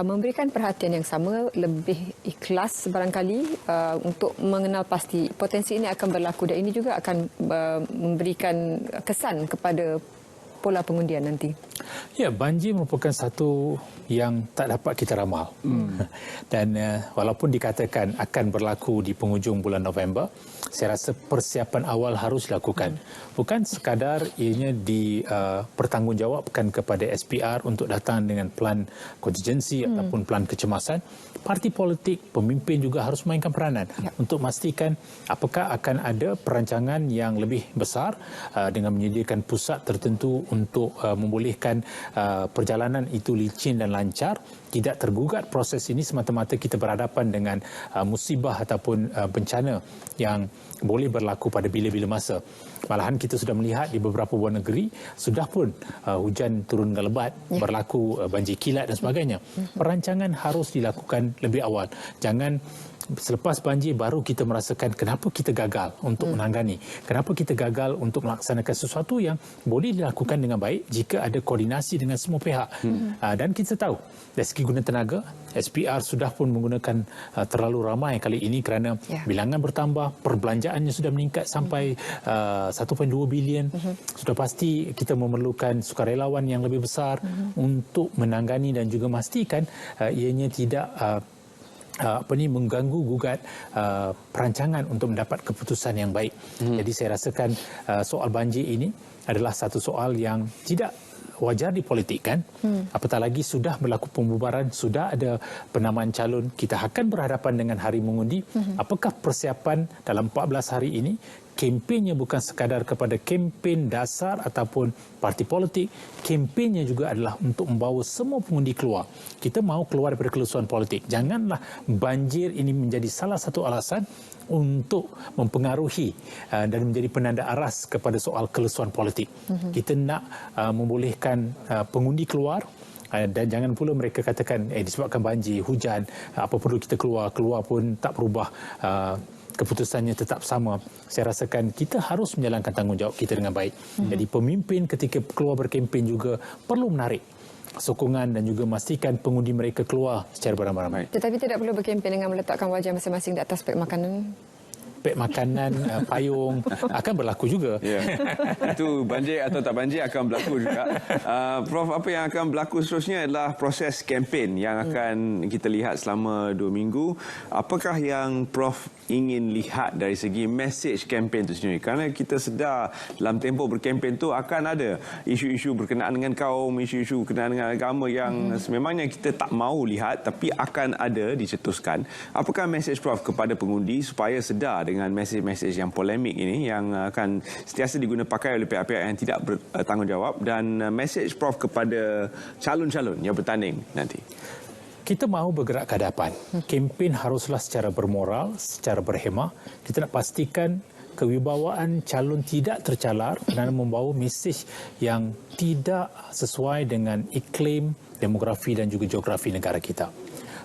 memberikan perhatian yang sama, lebih ikhlas barangkali untuk mengenal pasti potensi ini akan berlaku, dan ini juga akan memberikan kesan kepada pola pengundian nanti. Ya, banjir merupakan satu yang tak dapat kita ramal. Dan walaupun dikatakan akan berlaku di penghujung bulan November, saya rasa persiapan awal harus dilakukan. Bukan sekadar ianya dipertanggungjawabkan kepada SPR untuk datang dengan plan kontingensi ataupun plan kecemasan. Parti politik, pemimpin juga harus mainkan peranan untuk memastikan apakah akan ada perancangan yang lebih besar dengan menyediakan pusat tertentu untuk membolehkan perjalanan itu licin dan lancar, tidak tergugat proses ini semata-mata kita berhadapan dengan musibah ataupun bencana yang boleh berlaku pada bila-bila masa. Malahan kita sudah melihat di beberapa buah negeri sudah pun hujan turun dengan lebat, berlaku banjir kilat dan sebagainya. Perancangan harus dilakukan lebih awal. Jangan selepas banjir baru kita merasakan kenapa kita gagal untuk menangani, kenapa kita gagal untuk melaksanakan sesuatu yang boleh dilakukan dengan baik jika ada koordinasi dengan semua pihak. Dan kita tahu dari segi guna tenaga, SPR sudah pun menggunakan terlalu ramai kali ini kerana bilangan bertambah, perbelanjaannya sudah meningkat sampai 1.2 bilion. Sudah pasti kita memerlukan sukarelawan yang lebih besar untuk menangani dan juga memastikan ianya tidak mengganggu gugat perancangan untuk mendapat keputusan yang baik. Jadi saya rasakan soal banjir ini adalah satu soal yang tidak wajar dipolitikkan. Apatah lagi sudah berlaku pembubaran, sudah ada penamaan calon, kita akan berhadapan dengan hari mengundi. Apakah persiapan dalam 14 hari ini kempennya bukan sekadar kepada kempen dasar ataupun parti politik, kempennya juga adalah untuk membawa semua pengundi keluar. Kita mahu keluar daripada kelusuan politik. Janganlah banjir ini menjadi salah satu alasan untuk mempengaruhi dan menjadi penanda aras kepada soal kelusuan politik. Kita nak membolehkan pengundi keluar, dan jangan pula mereka katakan disebabkan banjir, hujan, apa perlu kita keluar pun tak berubah, keputusannya tetap sama. Saya rasakan kita harus menjalankan tanggungjawab kita dengan baik. Jadi pemimpin ketika keluar berkempen juga perlu menarik sokongan dan juga memastikan pengundi mereka keluar secara beramai-ramai. Tetapi tidak perlu berkempen dengan meletakkan wajah masing-masing di atas pek makanan. Pek makanan, payung akan berlaku juga. Itu banjir atau tak banjir akan berlaku juga. Prof, apa yang akan berlaku seterusnya adalah proses kempen yang akan kita lihat selama 2 minggu. Apakah yang Prof ingin lihat dari segi mesej kempen itu sendiri? Kerana kita sedar dalam tempoh berkempen tu akan ada isu-isu berkenaan dengan kaum, isu-isu berkenaan dengan agama yang sememangnya kita tak mahu lihat tapi akan ada dicetuskan. Apakah mesej Prof kepada pengundi supaya sedar dengan mesej-mesej yang polemik ini yang akan sentiasa diguna pakai oleh pihak-pihak yang tidak bertanggungjawab, dan mesej Prof kepada calon-calon yang bertanding nanti? Kita mahu bergerak ke hadapan. Kempen haruslah secara bermoral, secara berhemah. Kita nak pastikan kewibawaan calon tidak tercalar kerana membawa mesej yang tidak sesuai dengan iklim, demografi dan juga geografi negara kita.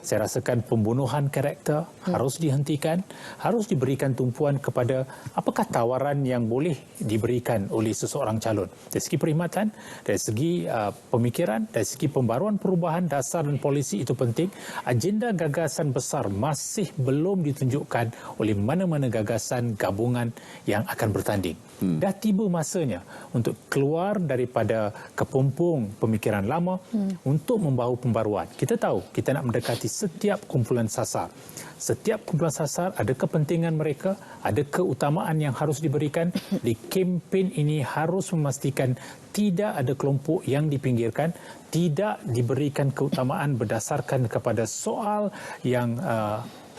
Saya rasakan pembunuhan karakter harus dihentikan, harus diberikan tumpuan kepada apakah tawaran yang boleh diberikan oleh seseorang calon. Dari segi perkhidmatan, dari segi pemikiran, dari segi pembaruan perubahan dasar dan polisi itu penting. Agenda gagasan besar masih belum ditunjukkan oleh mana-mana gagasan gabungan yang akan bertanding. Dah tiba masanya untuk keluar daripada kepompong pemikiran lama untuk membawa pembaruan. Kita tahu kita nak mendekati setiap kumpulan sasar. Setiap kumpulan sasar ada kepentingan mereka, ada keutamaan yang harus diberikan. Di kempen ini harus memastikan tidak ada kelompok yang dipinggirkan, tidak diberikan keutamaan berdasarkan kepada soal yang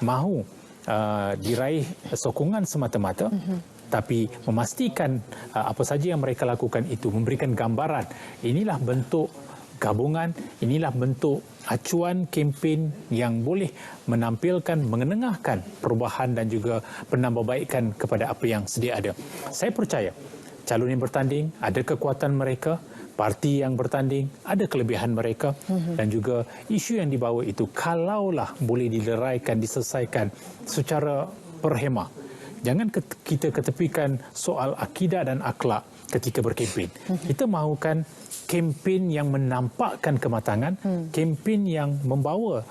mahu diraih sokongan semata-mata. Tapi memastikan apa saja yang mereka lakukan itu memberikan gambaran. Inilah bentuk gabungan, inilah bentuk acuan kempen yang boleh menampilkan, mengenengahkan perubahan dan juga penambahbaikan kepada apa yang sedia ada. Saya percaya calon yang bertanding ada kekuatan mereka, parti yang bertanding ada kelebihan mereka, dan juga isu yang dibawa itu kalaulah boleh dileraikan, diselesaikan secara berhemah. Jangan kita ketepikan soal akidah dan akhlak ketika berkempen. Kita mahukan kempen yang menampakkan kematangan, kempen yang membawa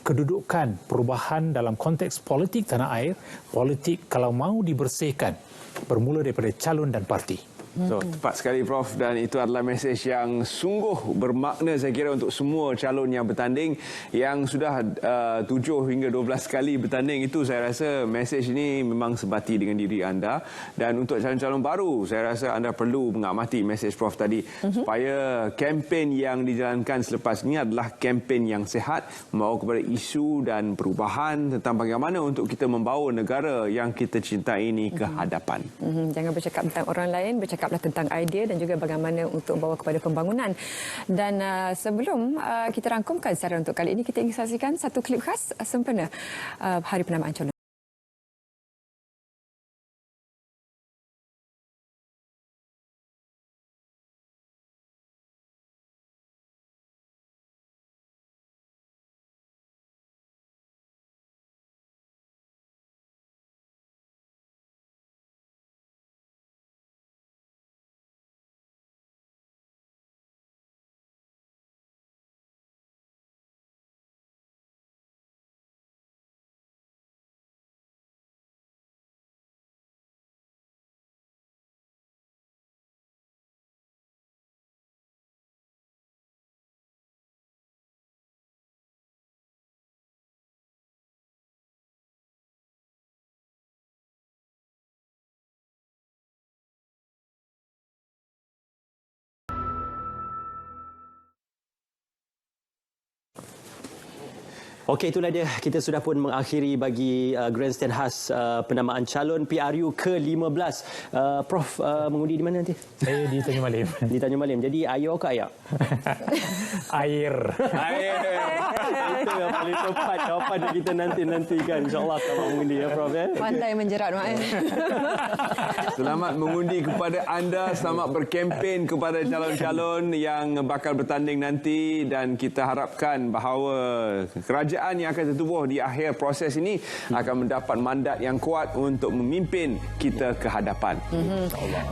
kedudukan perubahan dalam konteks politik tanah air. Politik kalau mahu dibersihkan bermula daripada calon dan parti. So, tepat sekali Prof, dan itu adalah mesej yang sungguh bermakna saya kira untuk semua calon yang bertanding yang sudah 7 hingga 12 kali bertanding. Itu saya rasa mesej ini memang sebati dengan diri anda, dan untuk calon-calon baru saya rasa anda perlu mengamati mesej Prof tadi supaya kempen yang dijalankan selepas ini adalah kempen yang sihat, membawa kepada isu dan perubahan tentang bagaimana untuk kita membawa negara yang kita cintai ini ke hadapan. Jangan bercakap tentang orang lain, bercakaplah tentang idea dan juga bagaimana untuk membawa kepada pembangunan. Dan sebelum kita rangkumkan secara untuk kali ini, kita ingin saksikan satu klip khas sempena Hari Penamaan Calon. Okey, itulah dia. Kita sudah pun mengakhiri bagi grandstand khas penamaan calon PRU ke-15. Prof, mengundi di mana nanti? Saya di Tanjung Malim. Di Tanjung Malim. Jadi air ke ayak? Air. Itu yang paling tepat jawapan yang kita nantikan. InsyaAllah selamat mengundi ya, Prof. Pandai menjerat, Mak. Selamat mengundi kepada anda. Selamat berkempen kepada calon-calon yang bakal bertanding nanti. Dan kita harapkan bahawa kerajaan yang akan tertubuh di akhir proses ini akan mendapat mandat yang kuat untuk memimpin kita ke hadapan.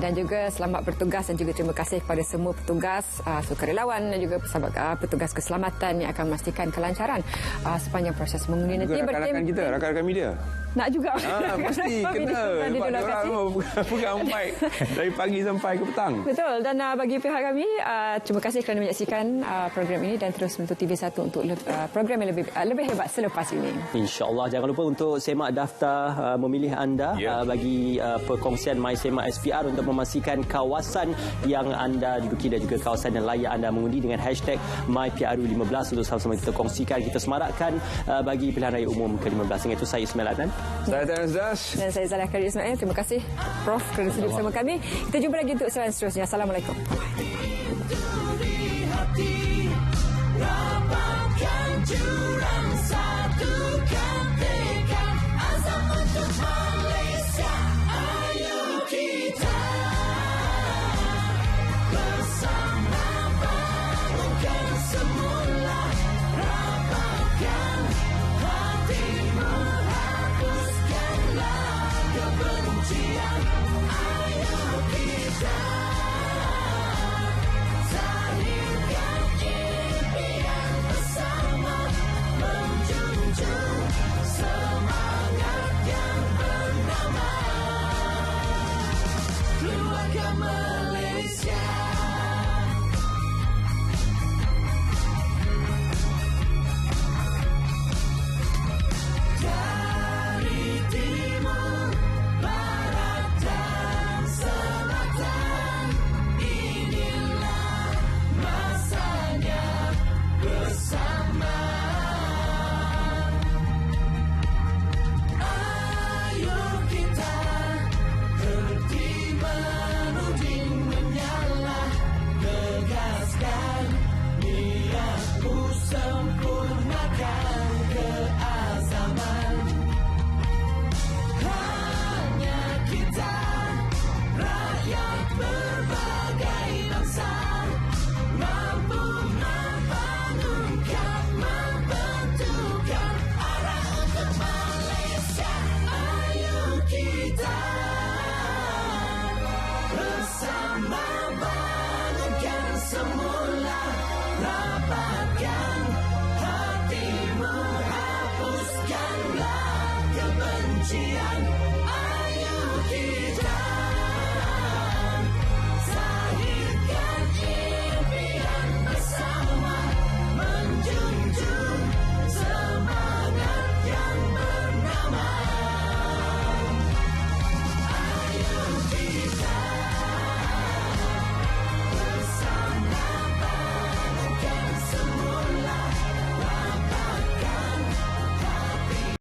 Dan juga selamat bertugas dan juga terima kasih kepada semua petugas, sukarelawan dan juga petugas keselamatan yang akan memastikan kelancaran sepanjang proses mengundi nanti. Rakan-rakan kita, rakan-rakan media. Nak juga. Mesti kena. Sebab dia orang pegang mic dari pagi sampai ke petang. Betul. Dan bagi pihak kami, terima kasih kerana menyaksikan program ini dan terus menonton TV1 untuk program yang lebih hebat selepas ini. InsyaAllah. Jangan lupa untuk semak daftar memilih anda bagi perkongsian MySemak SPR untuk memastikan kawasan yang anda duduki dan juga kawasan yang layak anda mengundi dengan hashtag MyPRU15 untuk sama-sama kita kongsikan, kita semarakkan bagi pilihan raya umum ke-15. Dengan itu saya Ismail Adnan. Saya Terence Das. Dan saya Zalah Kadir Ismail. Terima kasih Prof kerana sudi bersama kami. Kita jumpa lagi untuk siaran seterusnya. Assalamualaikum. Rapatkan jurang satukan tekad azam untuk Malaysia. Ayo kita bersama bangunkan semula. Rapatkan hatimu, hapuskanlah kebencian. Ayo kita zahirkan impian bersama, menjunjung semangat yang bernama keluarga Malaysia. Dari timur, barat dan selatan, inilah masanya bersama. Ayo kita terti menuding menyala, tegaskan niatmu, sempurnakan keazaman. Hanya kita, rakyat berbagai bangsa, mampu membangunkan, membentukkan arah untuk Malaysia. Ayo kita bersama bangunkan semula. Rapatkan hatimu, hapuskanlah kebencian.